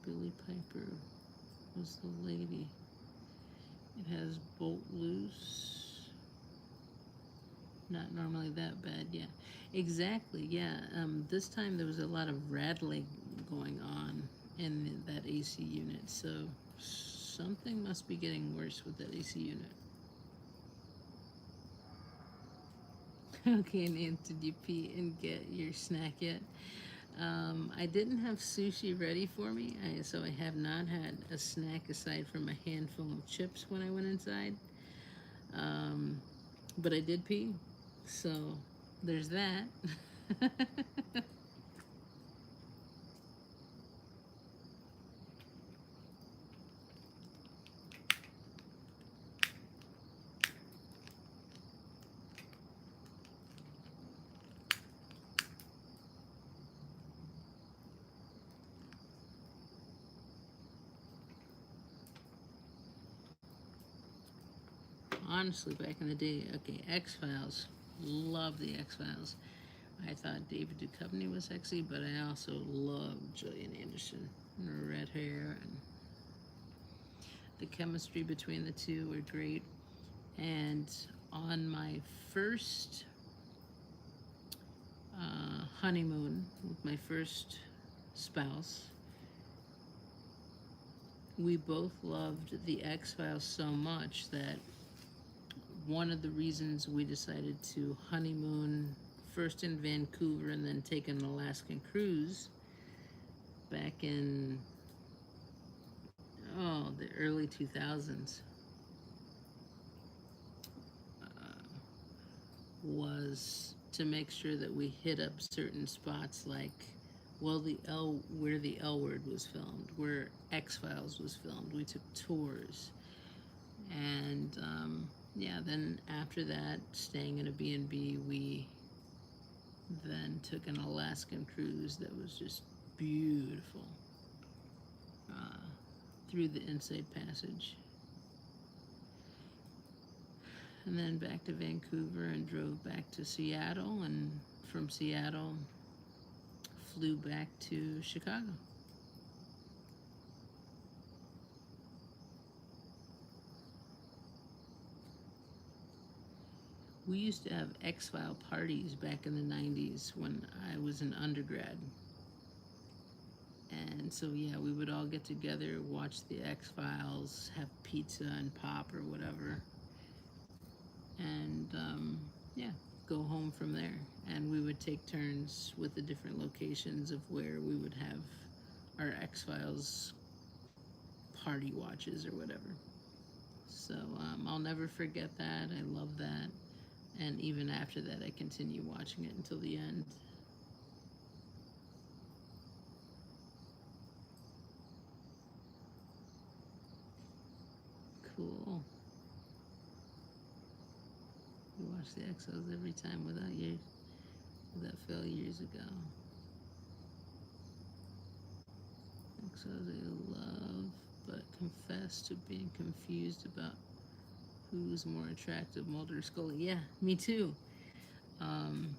Speaker 1: Billy Piper was the lady. It has bolt loose. Not normally that bad, yeah. Exactly, yeah. This time there was a lot of rattling going on in that AC unit, so something must be getting worse with that AC unit. Okay, Nance, did you pee and get your snack yet? I didn't have sushi ready for me, so I have not had a snack aside from a handful of chips when I went inside. Um, but I did pee, so there's that. Honestly, back in the day, okay, X Files, love the X Files. I thought David Duchovny was sexy, but I also loved Gillian Anderson, her red hair, and the chemistry between the two were great. And on my first honeymoon with my first spouse, we both loved the X Files so much that one of the reasons we decided to honeymoon first in Vancouver and then take an Alaskan cruise back in the early 2000s was to make sure that we hit up certain spots like where the L word was filmed, where X Files was filmed. We took tours, and yeah, then after that, staying in a B&B, we then took an Alaskan cruise that was just beautiful uh, through the Inside Passage. And then back to Vancouver and drove back to Seattle, and from Seattle flew back to Chicago. We used to have X-File parties back in the 90s when I was an undergrad. And so, yeah, we would all get together, watch the X-Files, have pizza and pop or whatever. And, yeah, go home from there. And we would take turns with the different locations of where we would have our X-Files party watches or whatever. So I'll never forget that. I love that. And even after that, I continue watching it until the end. Cool. We watched the Exos every time without fail years ago. Exos I love, but confess to being confused about who's more attractive, Mulder or Scully. Yeah, me too. Um,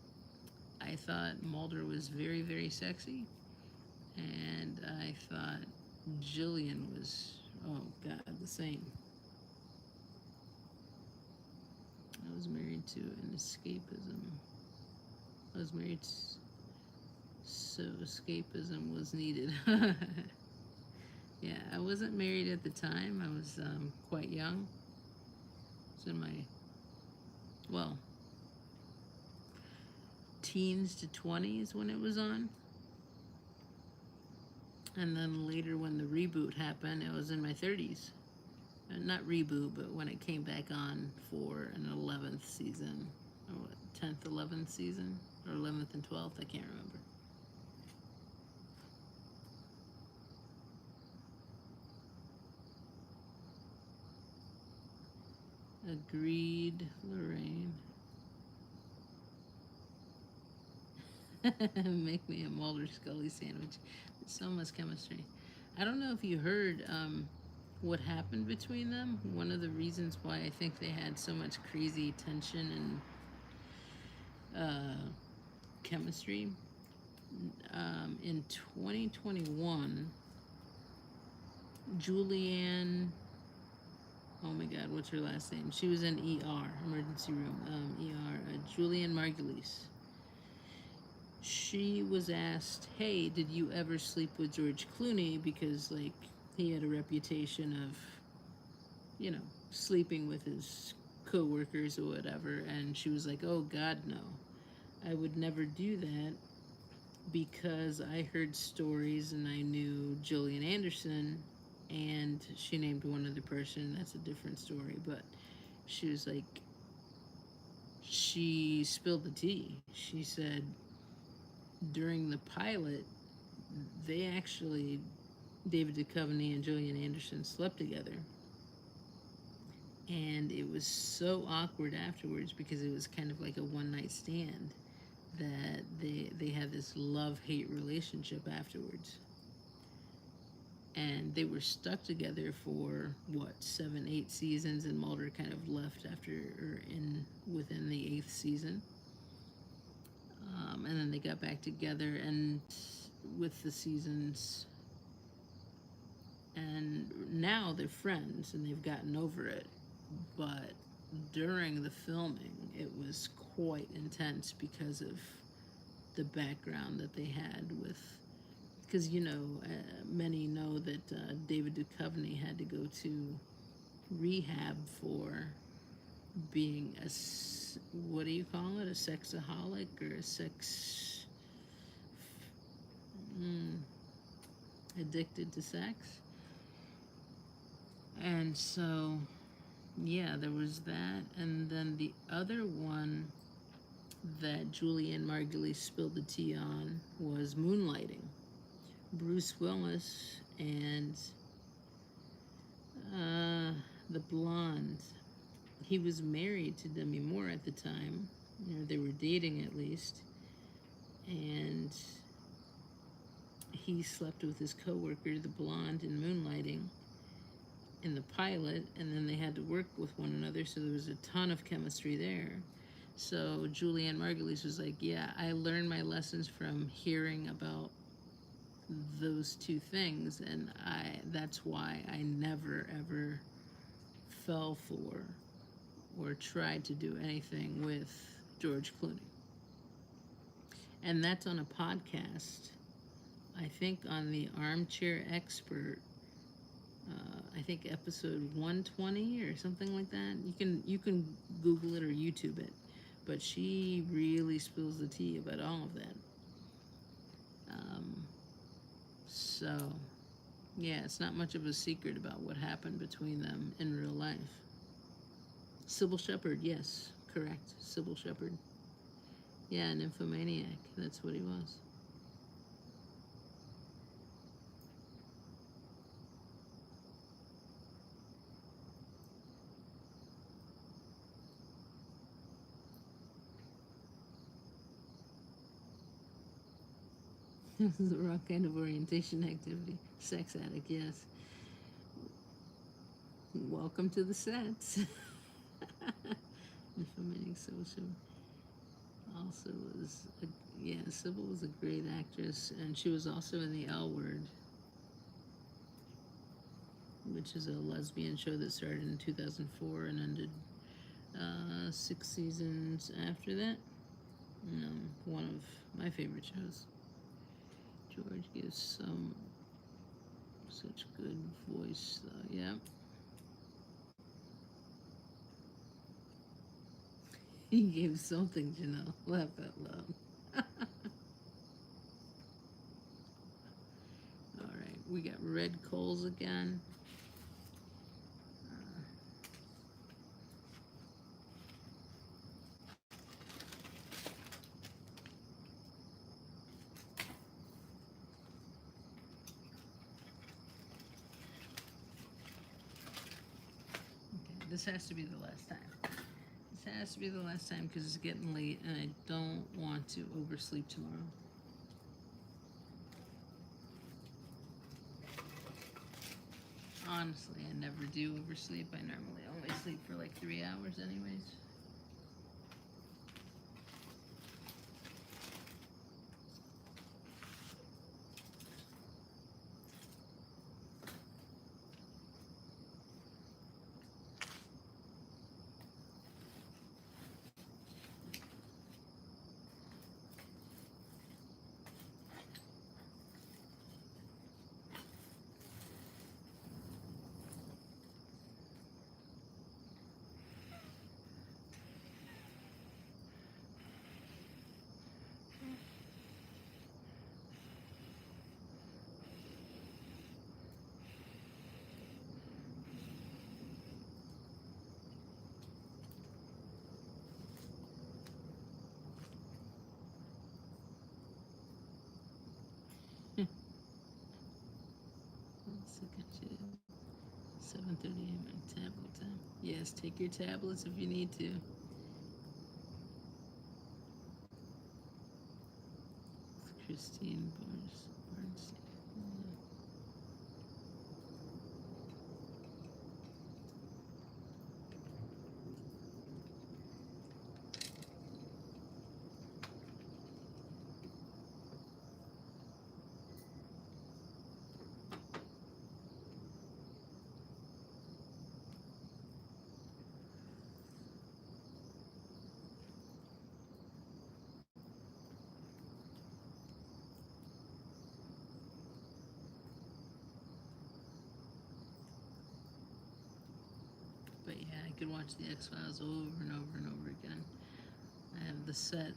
Speaker 1: I thought Mulder was very, very sexy, and I thought Jillian was, oh God, the same. I was married to an escapism. I was married, so escapism was needed. Yeah, I wasn't married at the time. I was quite young. I was in my, well, teens to 20s when it was on. And then later when the reboot happened, it was in my 30s. Not reboot, but when it came back on for an 11th season, or what, 10th, 11th season, or 11th and 12th, I can't remember. Agreed, Lorraine. Make me a Mulder Scully sandwich. It's so much chemistry. I don't know if you heard what happened between them. One of the reasons why I think they had so much crazy tension and chemistry. In 2021, Julianne, oh my God, what's her last name? She was in ER, emergency room, Julianne Margulies. She was asked, hey, did you ever sleep with George Clooney? Because, like, he had a reputation of, you know, sleeping with his co-workers or whatever. And she was like, oh, God, no. I would never do that because I heard stories and I knew Gillian Anderson, and she named one other person. That's a different story. But she was like, she spilled the tea. She said during the pilot, they actually, David Duchovny and Gillian Anderson, slept together. And it was so awkward afterwards because it was kind of like a one night stand that they had this love-hate relationship afterwards. And they were stuck together for what, 7, 8 seasons, and Mulder kind of left after, or in within the 8th season. And then they got back together, and with the seasons, and now they're friends and they've gotten over it. But during the filming, it was quite intense because of the background that they had with, because many know that David Duchovny had to go to rehab for being what do you call it, a sexaholic or a sex addicted to sex. And so yeah, there was that. And then the other one that Julianne Margulies spilled the tea on was moonlighting. Bruce Willis and the blonde. He was married to Demi Moore at the time. They were dating at least. And he slept with his coworker, the blonde, in Moonlighting in the pilot, and then they had to work with one another, so there was a ton of chemistry there. So Julianne Margulies was like, yeah, I learned my lessons from hearing about those two things, and that's why I never ever fell for or tried to do anything with George Clooney. And that's on a podcast, I think on the Armchair Expert, I think episode 120 or something like that. You can Google it or YouTube it, but she really spills the tea about all of that. So yeah, it's not much of a secret about what happened between them in real life. Sybil Shepherd, yes, correct, Sybil Shepherd. Yeah, an nymphomaniac. That's what he was. This is the wrong kind of orientation activity. Sex addict, yes. Welcome to the sets. Nymphomaniac Sybil Shepherd also was, Sybil was a great actress, and she was also in The L Word, which is a lesbian show that started in 2004 and ended 6 seasons after that. One of my favorite shows. George gives such good voice, though. Yeah. He gave something, Janelle. Laugh out loud. All right, we got red coals again. Okay, this has to be the last time. This has to be the last time because it's getting late and I don't want to oversleep tomorrow. Honestly, I never do oversleep. I normally only sleep for like 3 hours anyways. Second to 7:30 a.m. tablet time. Yes, take your tablets if you need to. Christine Barnes. But yeah, I could watch the X-Files over and over and over again. I have the set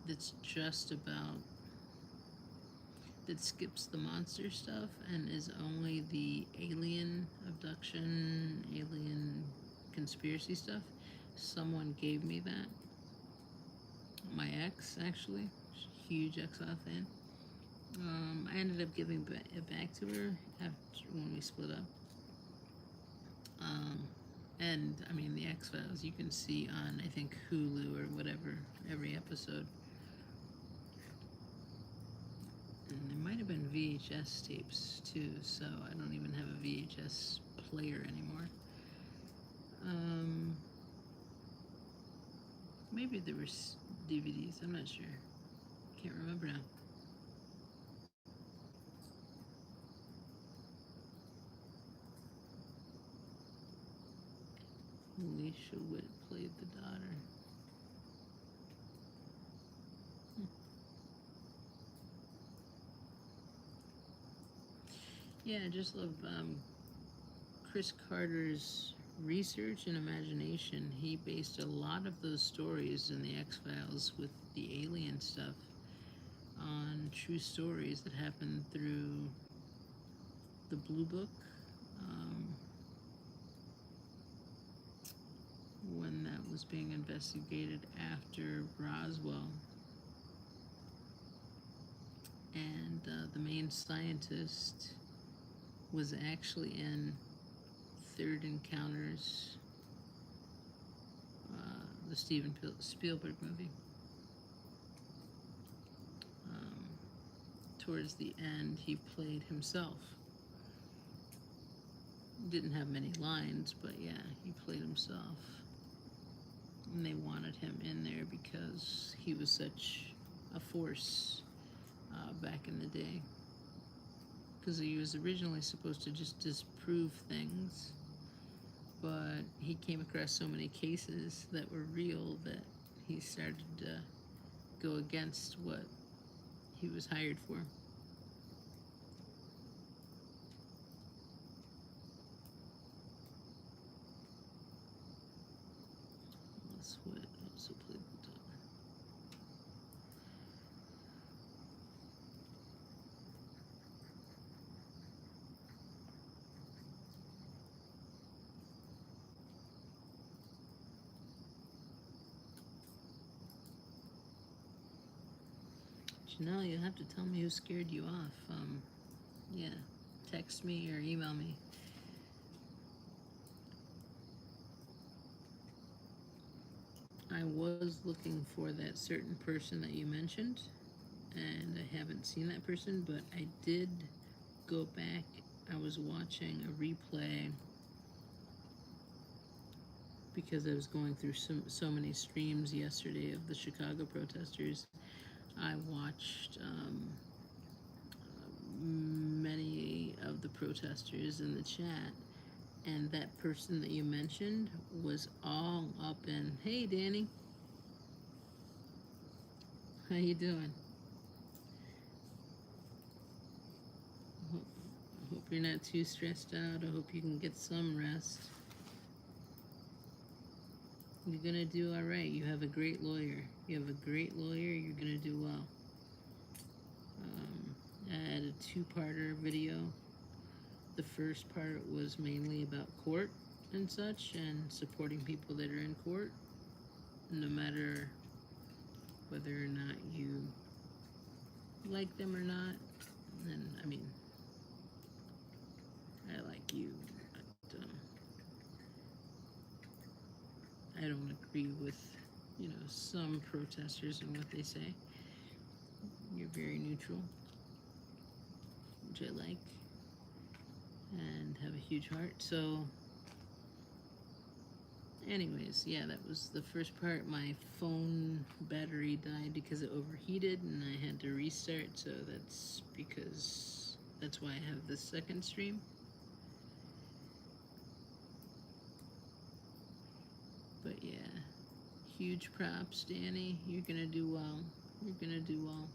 Speaker 1: that's just about, that skips the monster stuff and is only the alien abduction, alien conspiracy stuff. Someone gave me that. My ex, actually, huge X-File fan. I ended up giving it back to her after when we split up. And I mean, the X-Files you can see on, I think, Hulu or whatever, every episode. And there might have been VHS tapes too, so I don't even have a VHS player anymore. Maybe there were DVDs, I'm not sure. Can't remember now. Alicia Witt played the daughter. Yeah, I just love Chris Carter's research and imagination. He based a lot of those stories in the X-Files with the alien stuff on true stories that happened through the Blue Book, when that was being investigated after Roswell. And the main scientist was actually in Third Encounters, the Steven Spielberg movie. Towards the end, he played himself. Didn't have many lines, but yeah, he played himself. And they wanted him in there because he was such a force back in the day. Because he was originally supposed to just disprove things, but he came across so many cases that were real that he started to go against what he was hired for. Sweat also played the daughter. Janelle, you'll have to tell me who scared you off. Yeah, text me or email me. I was looking for that certain person that you mentioned, and I haven't seen that person, but I did go back. I was watching a replay because I was going through so many streams yesterday of the Chicago protesters. I watched many of the protesters in the chat, and that person that you mentioned was all up in, hey Danny, how you doing? Hope you're not too stressed out. I hope you can get some rest. You're gonna do all right. You have a great lawyer. You have a great lawyer. You're gonna do well. I had a two-parter video. The first part was mainly about court and such, and supporting people that are in court, no matter whether or not you like them or not. And I mean, I like you, but I don't agree with, some protesters and what they say. You're very neutral, which I like, and have a huge heart. So, anyways, yeah, that was the first part. My phone battery died because it overheated and I had to restart, so that's why I have the second stream. But yeah, huge props, Danny. You're gonna do well. You're gonna do well.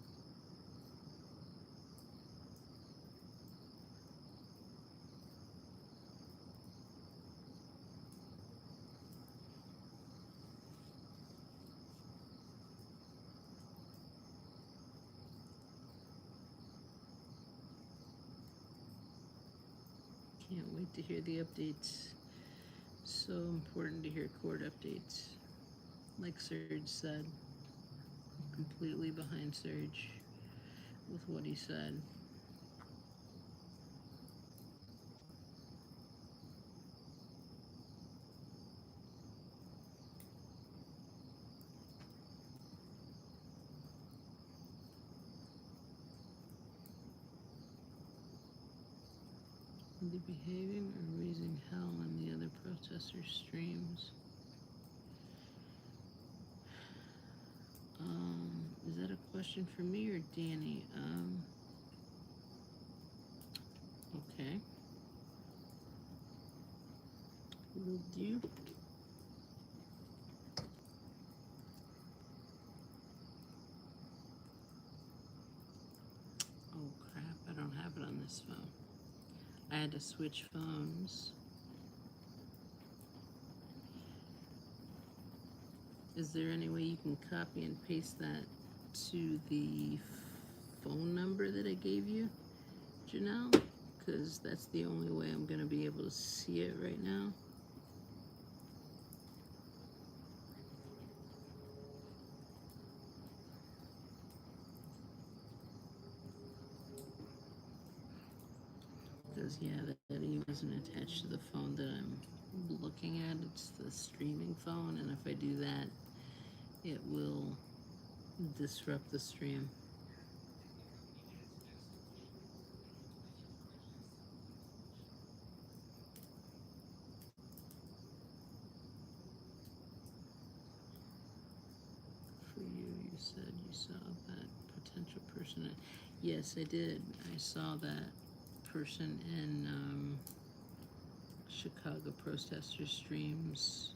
Speaker 1: Can't wait to hear the updates. So important to hear court updates. Like Serge said, completely behind Serge with what he said. The behaving or raising hell on the other protester streams. Is that a question for me or Danny? Okay. Will do. Oh crap, I don't have it on this phone. I had to switch phones. Is there any way you can copy and paste that to the phone number that I gave you, Janelle? Because that's the only way I'm going to be able to see it right now. Because, yeah, that email isn't attached to the phone that I'm looking at. It's the streaming phone, and if I do that, it will disrupt the stream. For you said you saw that potential person. Yes, I did. I saw that person in Chicago protester streams.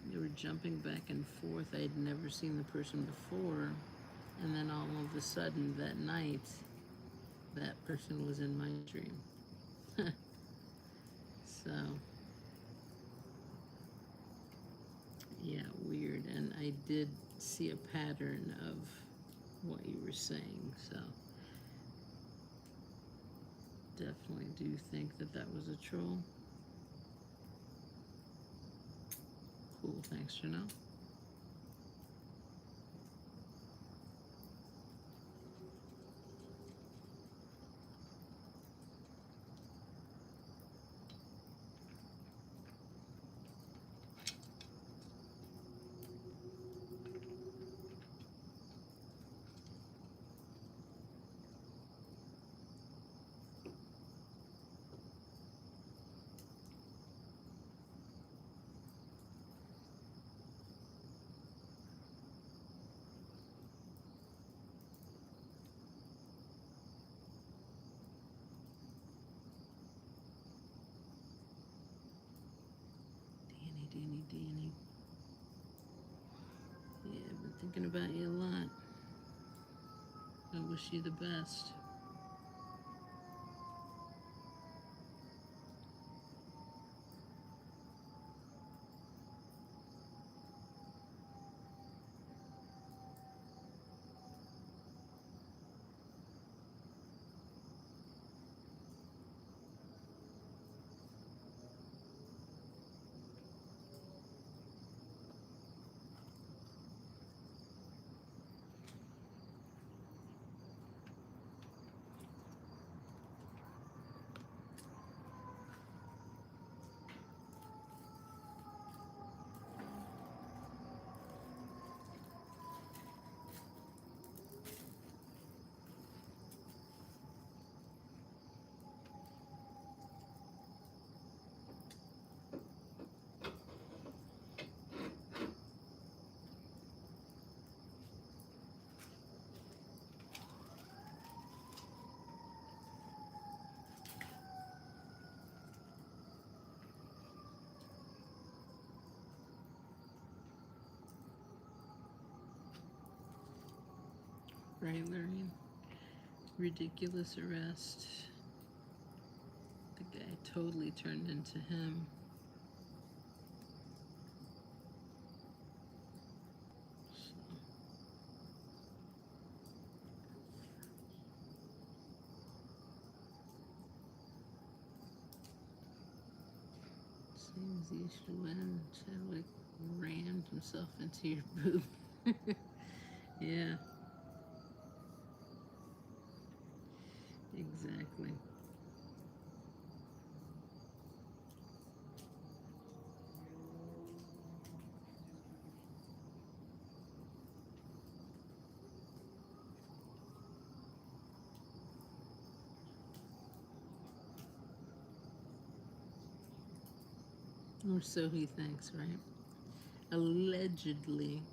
Speaker 1: They were jumping back and forth. I had never seen the person before, and then all of a sudden that night, that person was in my dream. So, yeah, weird. And I did see a pattern of what you were saying, so definitely do think that that was a troll. Cool, thanks, Janelle. Thinking about you a lot. I wish you the best. Right, Lorraine? Ridiculous arrest. The guy totally turned into him. Seems you should win. Chadwick rammed himself into your boob. Yeah, exactly. Or so he thinks, right? Allegedly,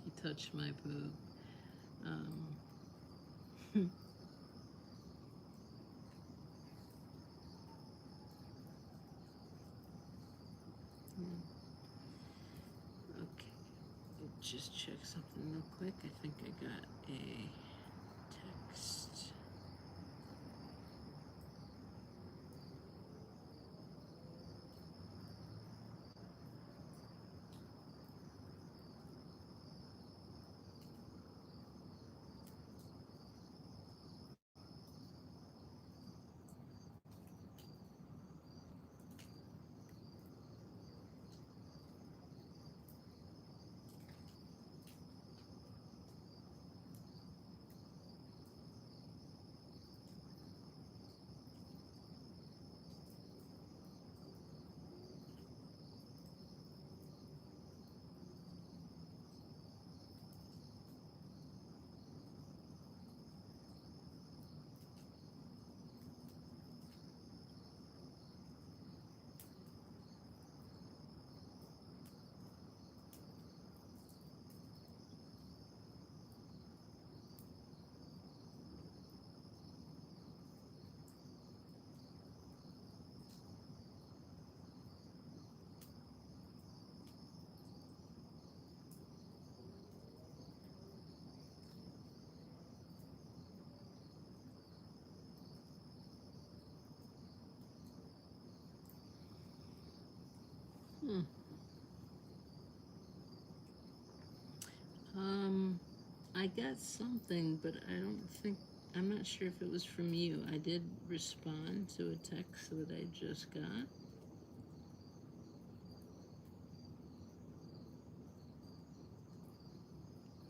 Speaker 1: he touched my boob. Yeah. Okay, just check something real quick. I think I got a text. Hmm. I got something, but I'm not sure if it was from you. I did respond to a text that I just got.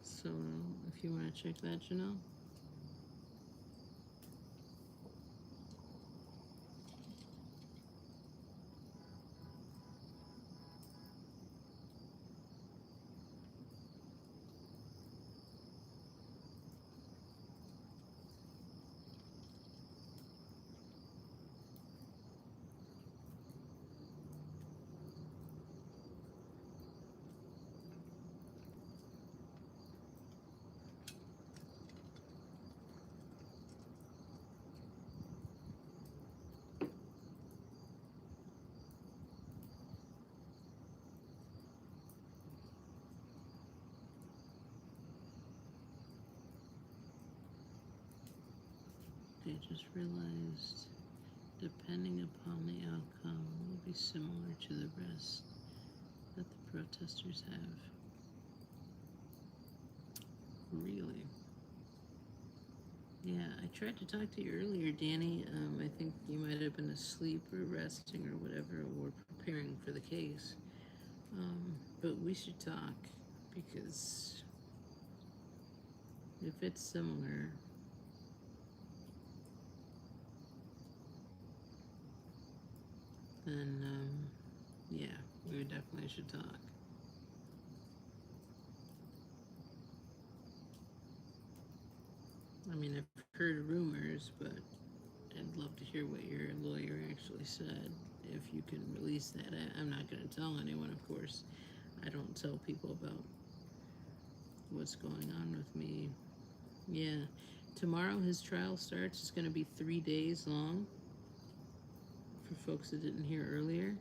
Speaker 1: So if you want to check that, Janelle. Okay, just realized depending upon the outcome will be similar to the rest that the protesters have. Really? Yeah, I tried to talk to you earlier, Danny. I think you might have been asleep or resting or whatever, or preparing for the case. But we should talk because if it's similar, then yeah, we definitely should talk. I mean, I've heard rumors, but I'd love to hear what your lawyer actually said. If you can release that, I'm not going to tell anyone, of course. I don't tell people about what's going on with me. Yeah, tomorrow his trial starts. It's going to be 3 days long. For folks that didn't hear earlier,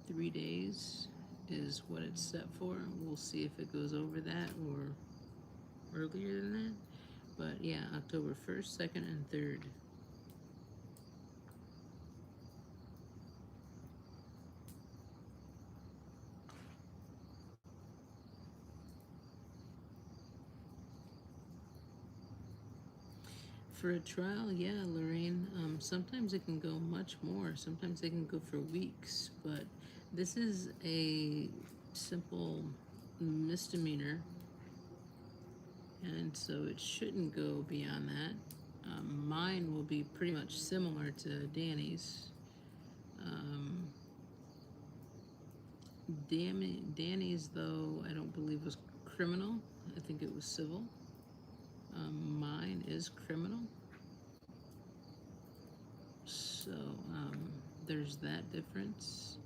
Speaker 1: 3 days is what it's set for. We'll see if it goes over that or earlier than that. But yeah, October 1st, 2nd, and 3rd. For a trial, yeah, Lorraine, sometimes it can go much more. Sometimes they can go for weeks. But this is a simple misdemeanor, and so it shouldn't go beyond that. Mine will be pretty much similar to Danny's. Um, Danny's, though, I don't believe was criminal. I think it was civil. Mine is criminal. So there's that difference.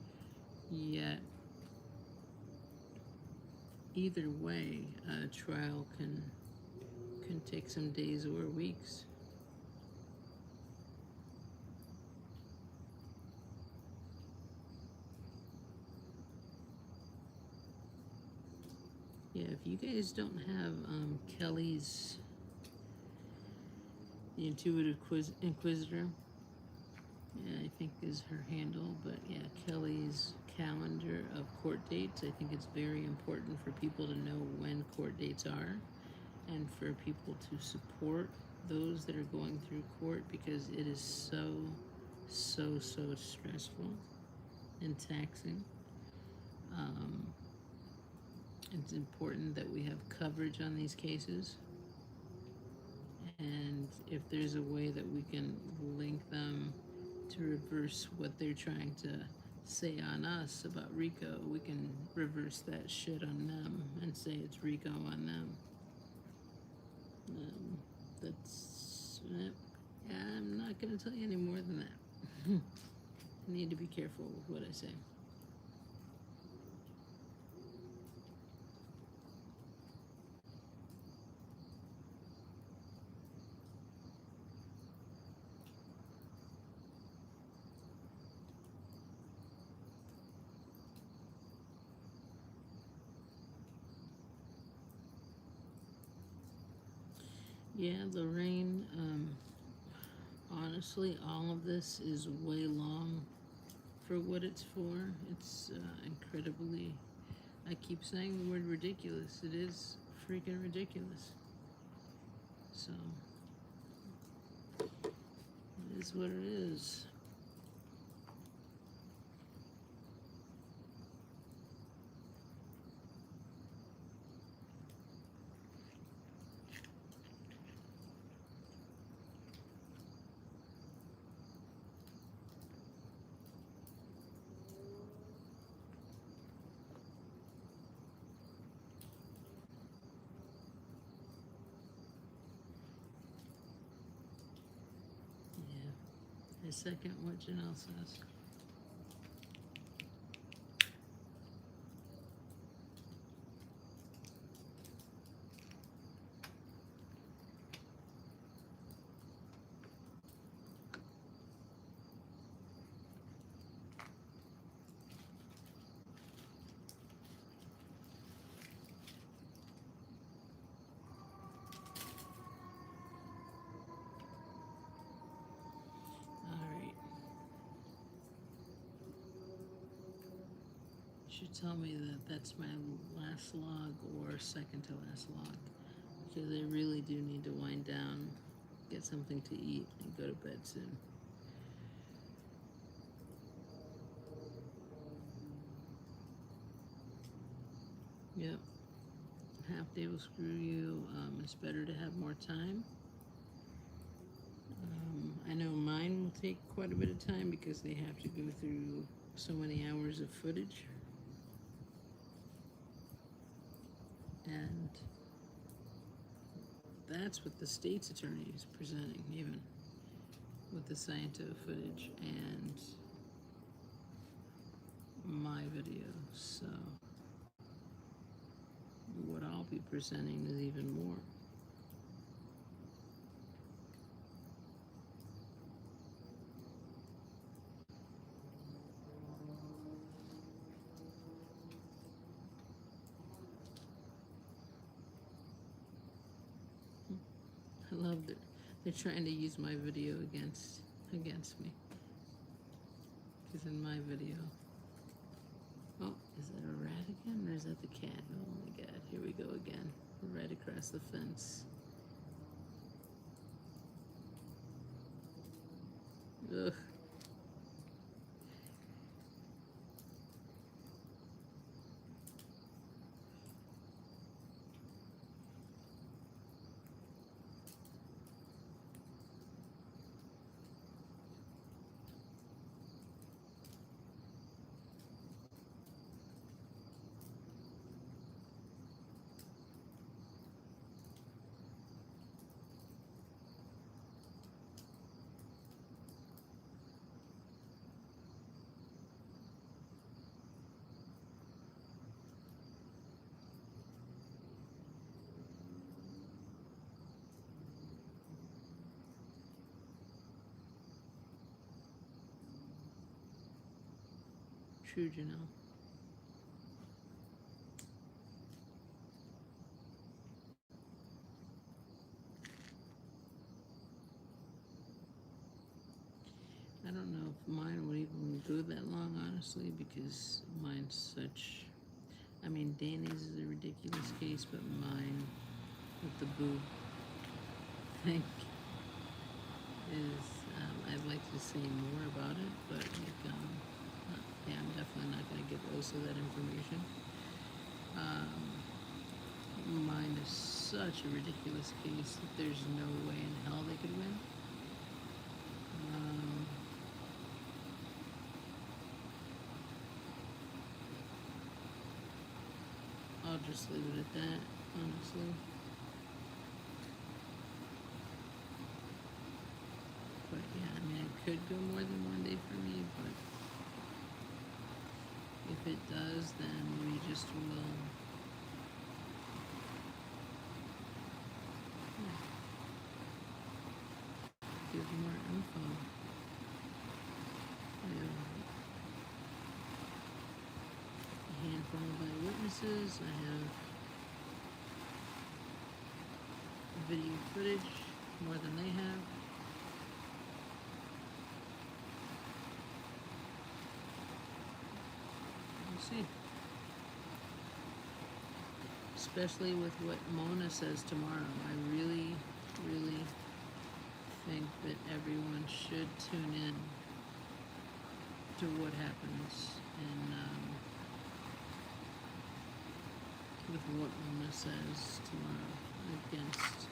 Speaker 1: Yet, either way, a trial can take some days or weeks. Yeah, if you guys don't have Kelly's The Intuitive Inquisitor, yeah, I think is her handle, but yeah, Kelly's calendar of court dates. I think it's very important for people to know when court dates are and for people to support those that are going through court because it is so stressful and taxing. Um, it's important that we have coverage on these cases, and if there's a way that we can link them to reverse what they're trying to say on us about Rico, we can reverse that shit on them and say it's Rico on them. That's it. I'm not going to tell you any more than that. I need to be careful with what I say. Yeah, Lorraine, honestly, all of this is way long for what it's for. It's incredibly, I keep saying the word ridiculous. It is freaking ridiculous. So, it is what it is. Yeah. I second what Janelle says. should tell me that that's my last log or second to last log, because I really do need to wind down, get something to eat, and go to bed soon. Yep. Half day will screw you. It's better to have more time. I know mine will take quite a bit of time because they have to go through so many hours of footage. And that's what the state's attorney is presenting, even with the Scientology footage and my video. So what I'll be presenting is even more. I love that they're trying to use my video against me. Because in my video, oh, is that a rat again, or is that the cat? Oh my God, here we go again, right across the fence. Ugh. True, Janelle. I don't know if mine would even go that long, honestly, because mine's such. I mean, Danny's is a ridiculous case, but mine with the boob thing is. I'd like to say more about it, but yeah, I'm definitely not going to give Osa that information. Mine is such a ridiculous case that there's no way in hell they could win. I'll just leave it at that, honestly. But yeah, I mean, it could go more than one day for me, but if it does, then we just will. Give more info. I have a handful of eyewitnesses. I have video footage, more than they have. We'll see. Especially with what Mona says tomorrow. I really, really think that everyone should tune in to what happens with what Mona says tomorrow against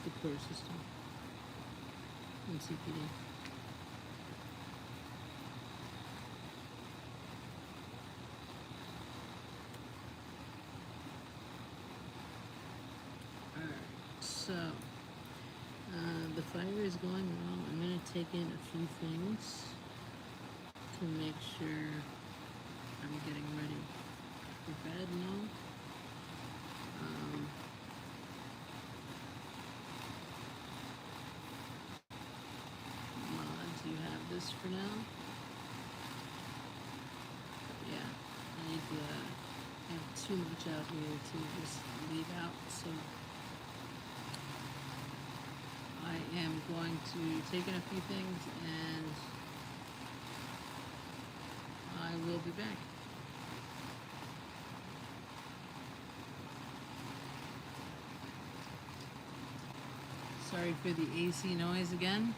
Speaker 1: the court system and CPD. So, the fire is going well. I'm going to take in a few things to make sure I'm getting ready for bed now. Mods, you have this for now? Yeah, I need to have too much out here to just leave out, so I am going to take in a few things and I will be back. Sorry for the AC noise again.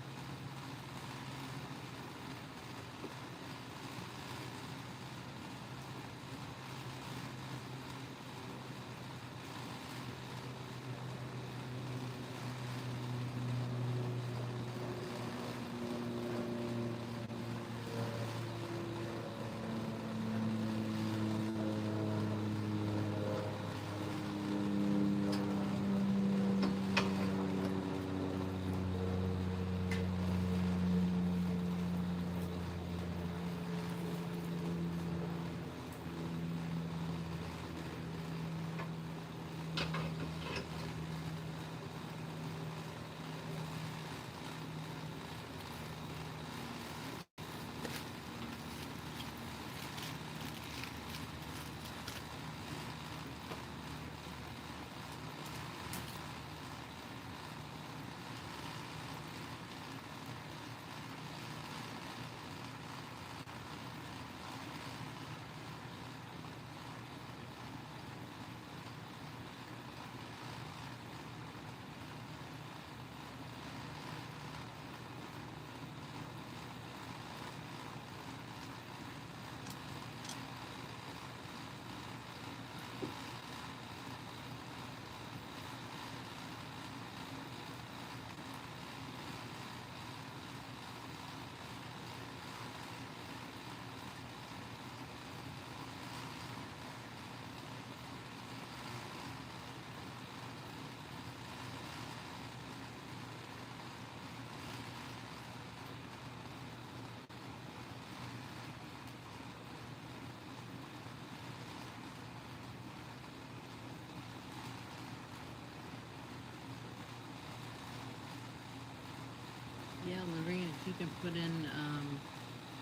Speaker 1: Yeah, Lorraine, if you can put in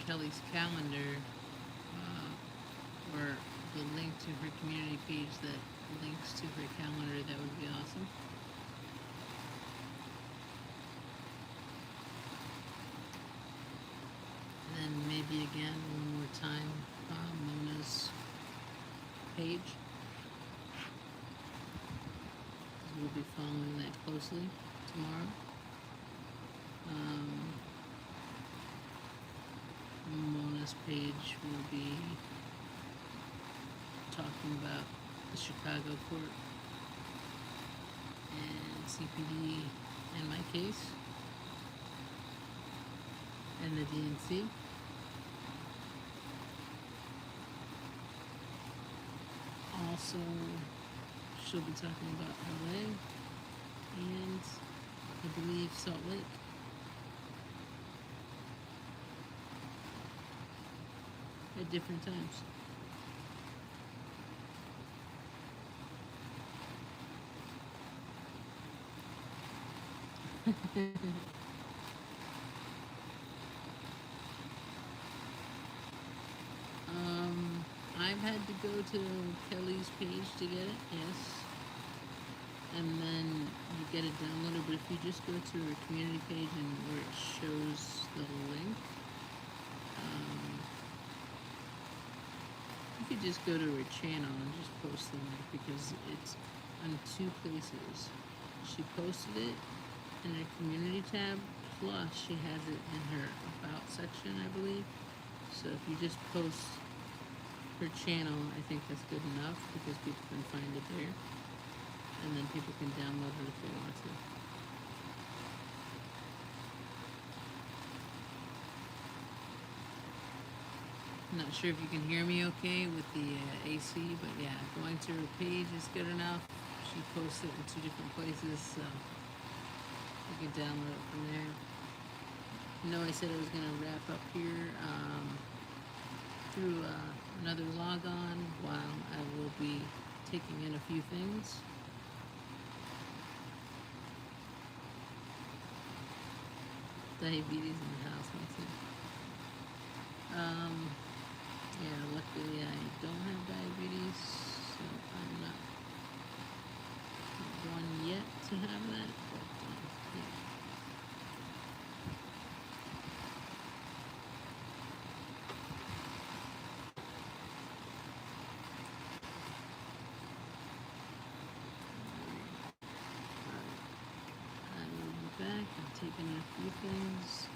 Speaker 1: Kelly's calendar or the link to her community page that links to her calendar, that would be awesome. And then maybe again, one more time, Mona's page. We'll be following that closely tomorrow. Mona's page will be talking about the Chicago court and CPD in my case and the DNC. Also, she'll be talking about LA and I believe Salt Lake. At different times. I've had to go to Kelly's page to get it, yes. And then you get it downloaded, but if you just go to her community page and where it shows the link, you could just go to her channel and just post the link because it's on two places. She posted it in her community tab, plus she has it in her about section, I believe. So if you just post her channel, I think that's good enough because people can find it there. And then people can download it if they want to. I'm not sure if you can hear me okay with the AC, but yeah, going to her page is good enough. She posts it in two different places, so you can download it from there. You know, I said I was going to wrap up here through another log on while I will be taking in a few things. Diabetes in the house, let's see. Yeah, luckily I don't have diabetes, so I'm not one yet to have that, but yeah. back. I'm taking in a few things.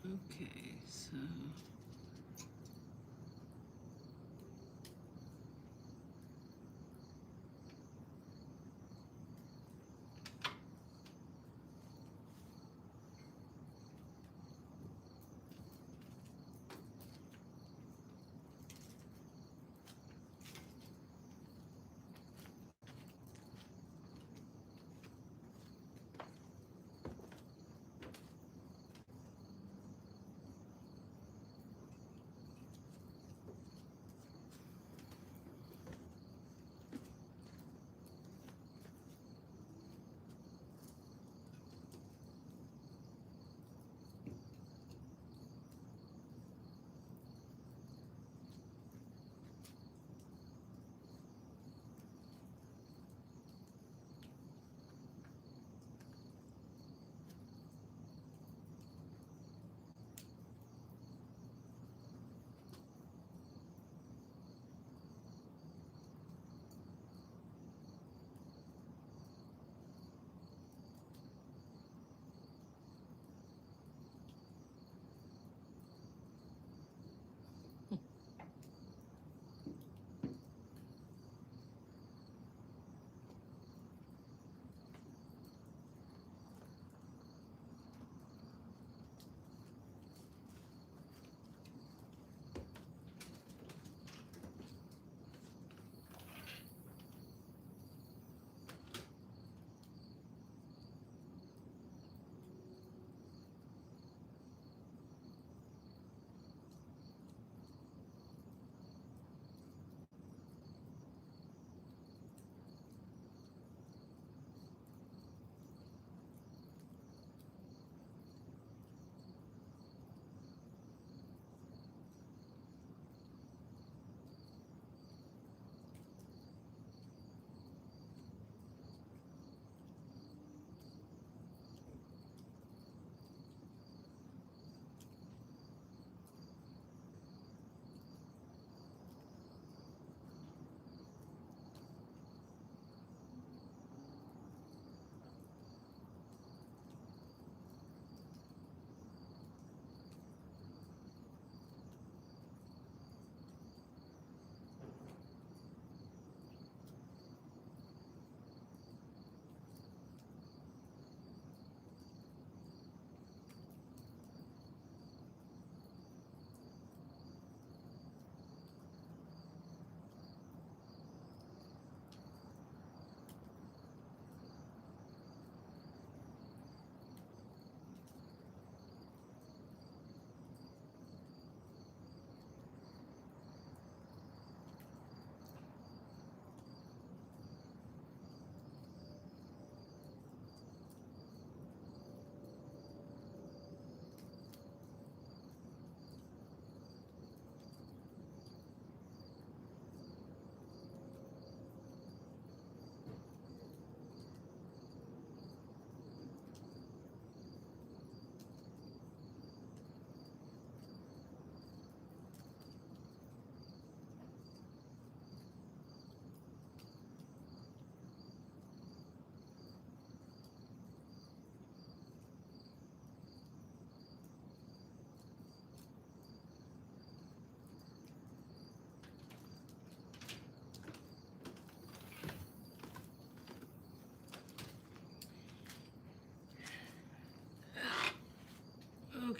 Speaker 1: Okay, so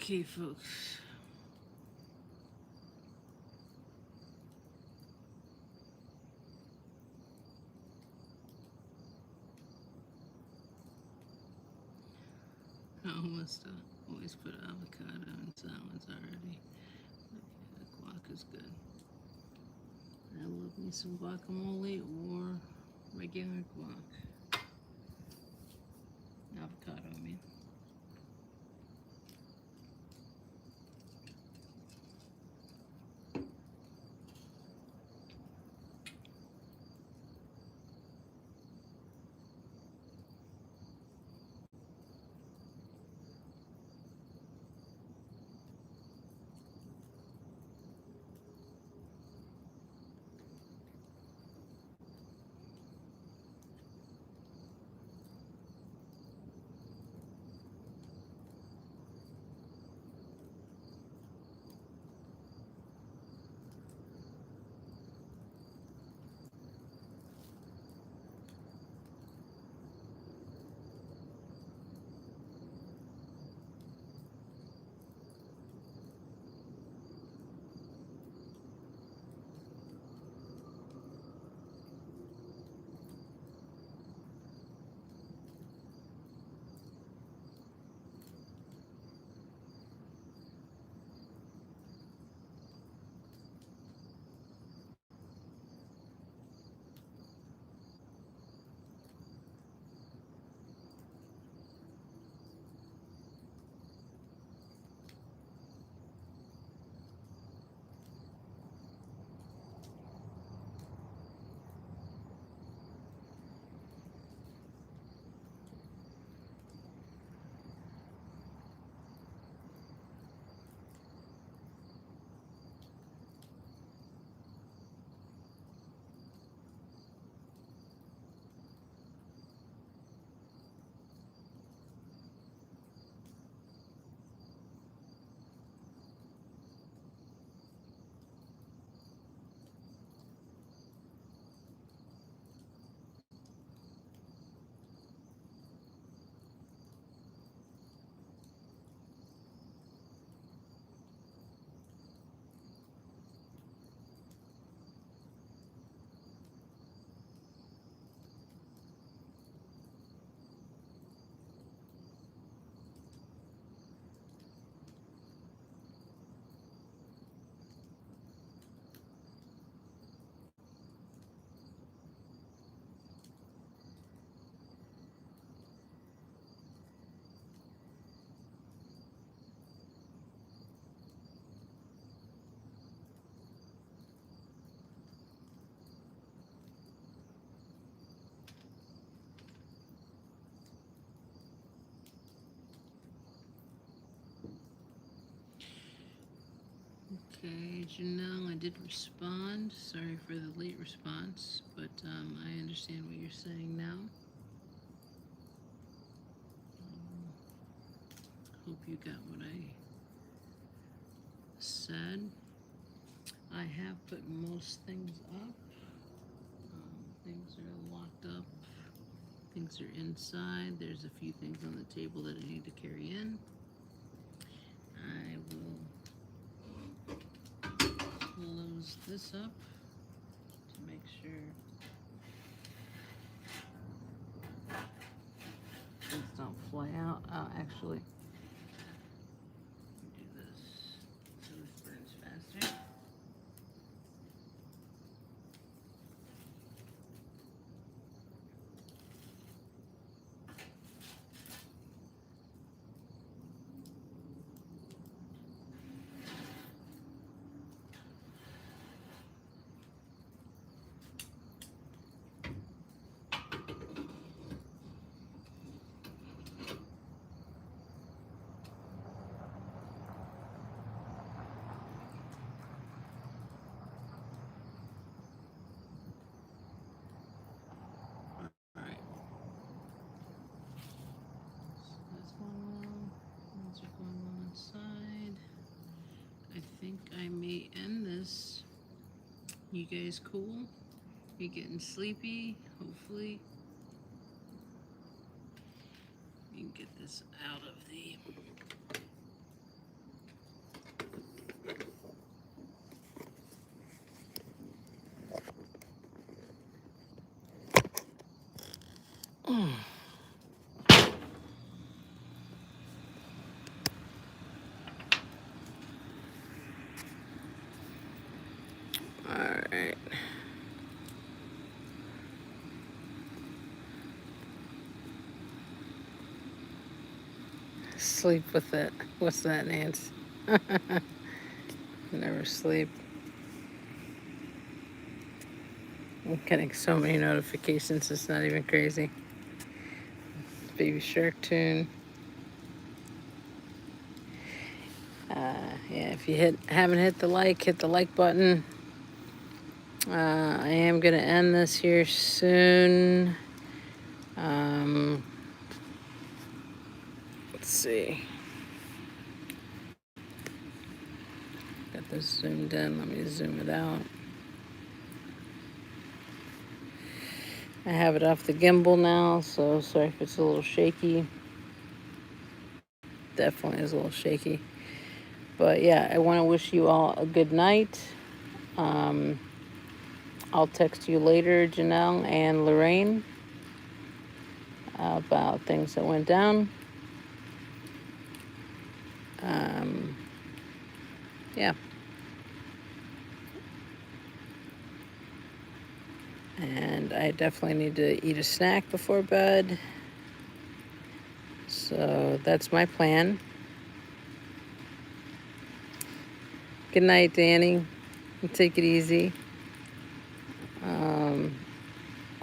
Speaker 1: Okay, folks. I almost always put avocado in salads already. Okay, the guac is good. I love me some guacamole or regular guac. Avocado, I mean. Okay, Janelle, I did respond. Sorry for the late response, but I understand what you're saying now. Hope you got what I said. I have put most things up. Things are locked up. Things are inside. There's a few things on the table that I need to carry in. I will close this up to make sure things don't fly out. Actually, do this so this burns faster. I think I may end this. You guys cool? You getting sleepy? Hopefully. You can get this out of the Alright. Sleep with it. What's that, Nance? Never sleep. I'm getting so many notifications, it's not even crazy. Baby Shark tune. Yeah, if you haven't hit the like button. I am gonna end this here soon. Let's see. Got this zoomed in. Let me zoom it out. I have it off the gimbal now, so sorry if it's a little shaky. Definitely is a little shaky. But yeah, I want to wish you all a good night. I'll text you later, Janelle and Lorraine, about things that went down. Yeah. And I definitely need to eat a snack before bed. So that's my plan. Good night, Danny. Take it easy.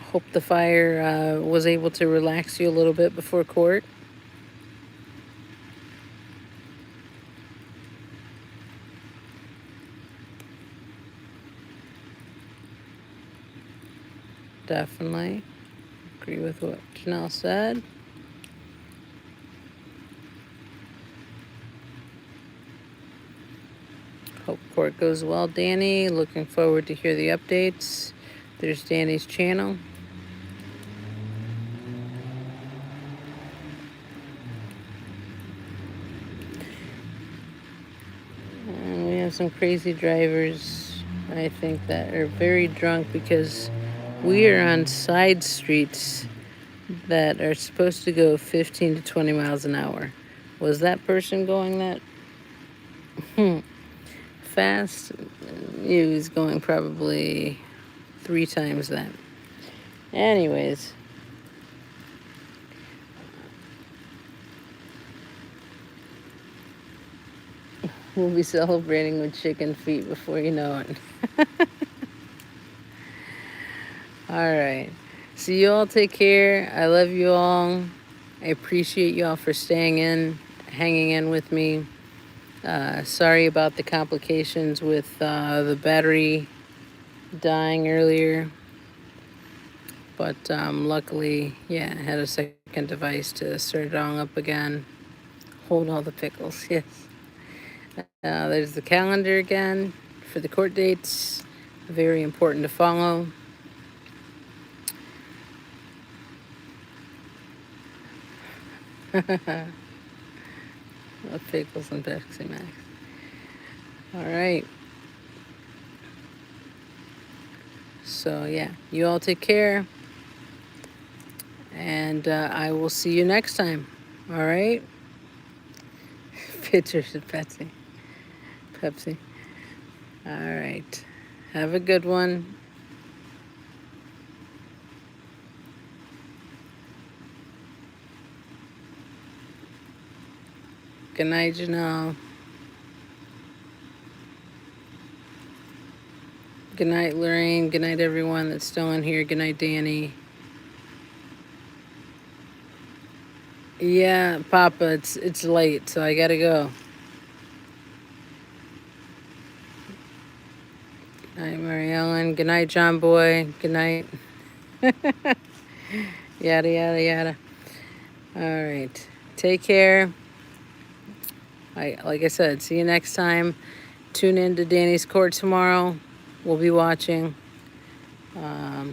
Speaker 1: Hope the fire was able to relax you a little bit before court. Definitely agree with what Janelle said. Hope court goes well, Danny. Looking forward to hear the updates. There's Danny's channel. And we have some crazy drivers, I think, that are very drunk because we are on side streets that are supposed to go 15 to 20 miles an hour. Was that person going that fast? He was going probably 3 times that. Anyways. We'll be celebrating with chicken feet before you know it. All right. So you all take care. I love you all. I appreciate you all for staying in, hanging in with me. Sorry about the complications with the battery dying earlier. But luckily, yeah, I had a second device to start it on up again. Hold all the pickles, yes. There's the calendar again for the court dates. Very important to follow. Pickles and Pepsi Max. All right. So yeah, you all take care. And I will see you next time. All right? Pictures of Pepsi. All right. Have a good one. Good night, Janelle. Good night, Lorraine. Good night, everyone that's still in here. Good night, Danny. Yeah, Papa, it's late, so I gotta go. Good night, Mary Ellen. Good night, John Boy. Good night. Yada, yada, yada. All right. Take care. Like I said, see you next time. Tune in to Danny's Court tomorrow. We'll be watching. Yeah.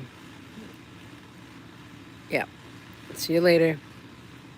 Speaker 1: See you later.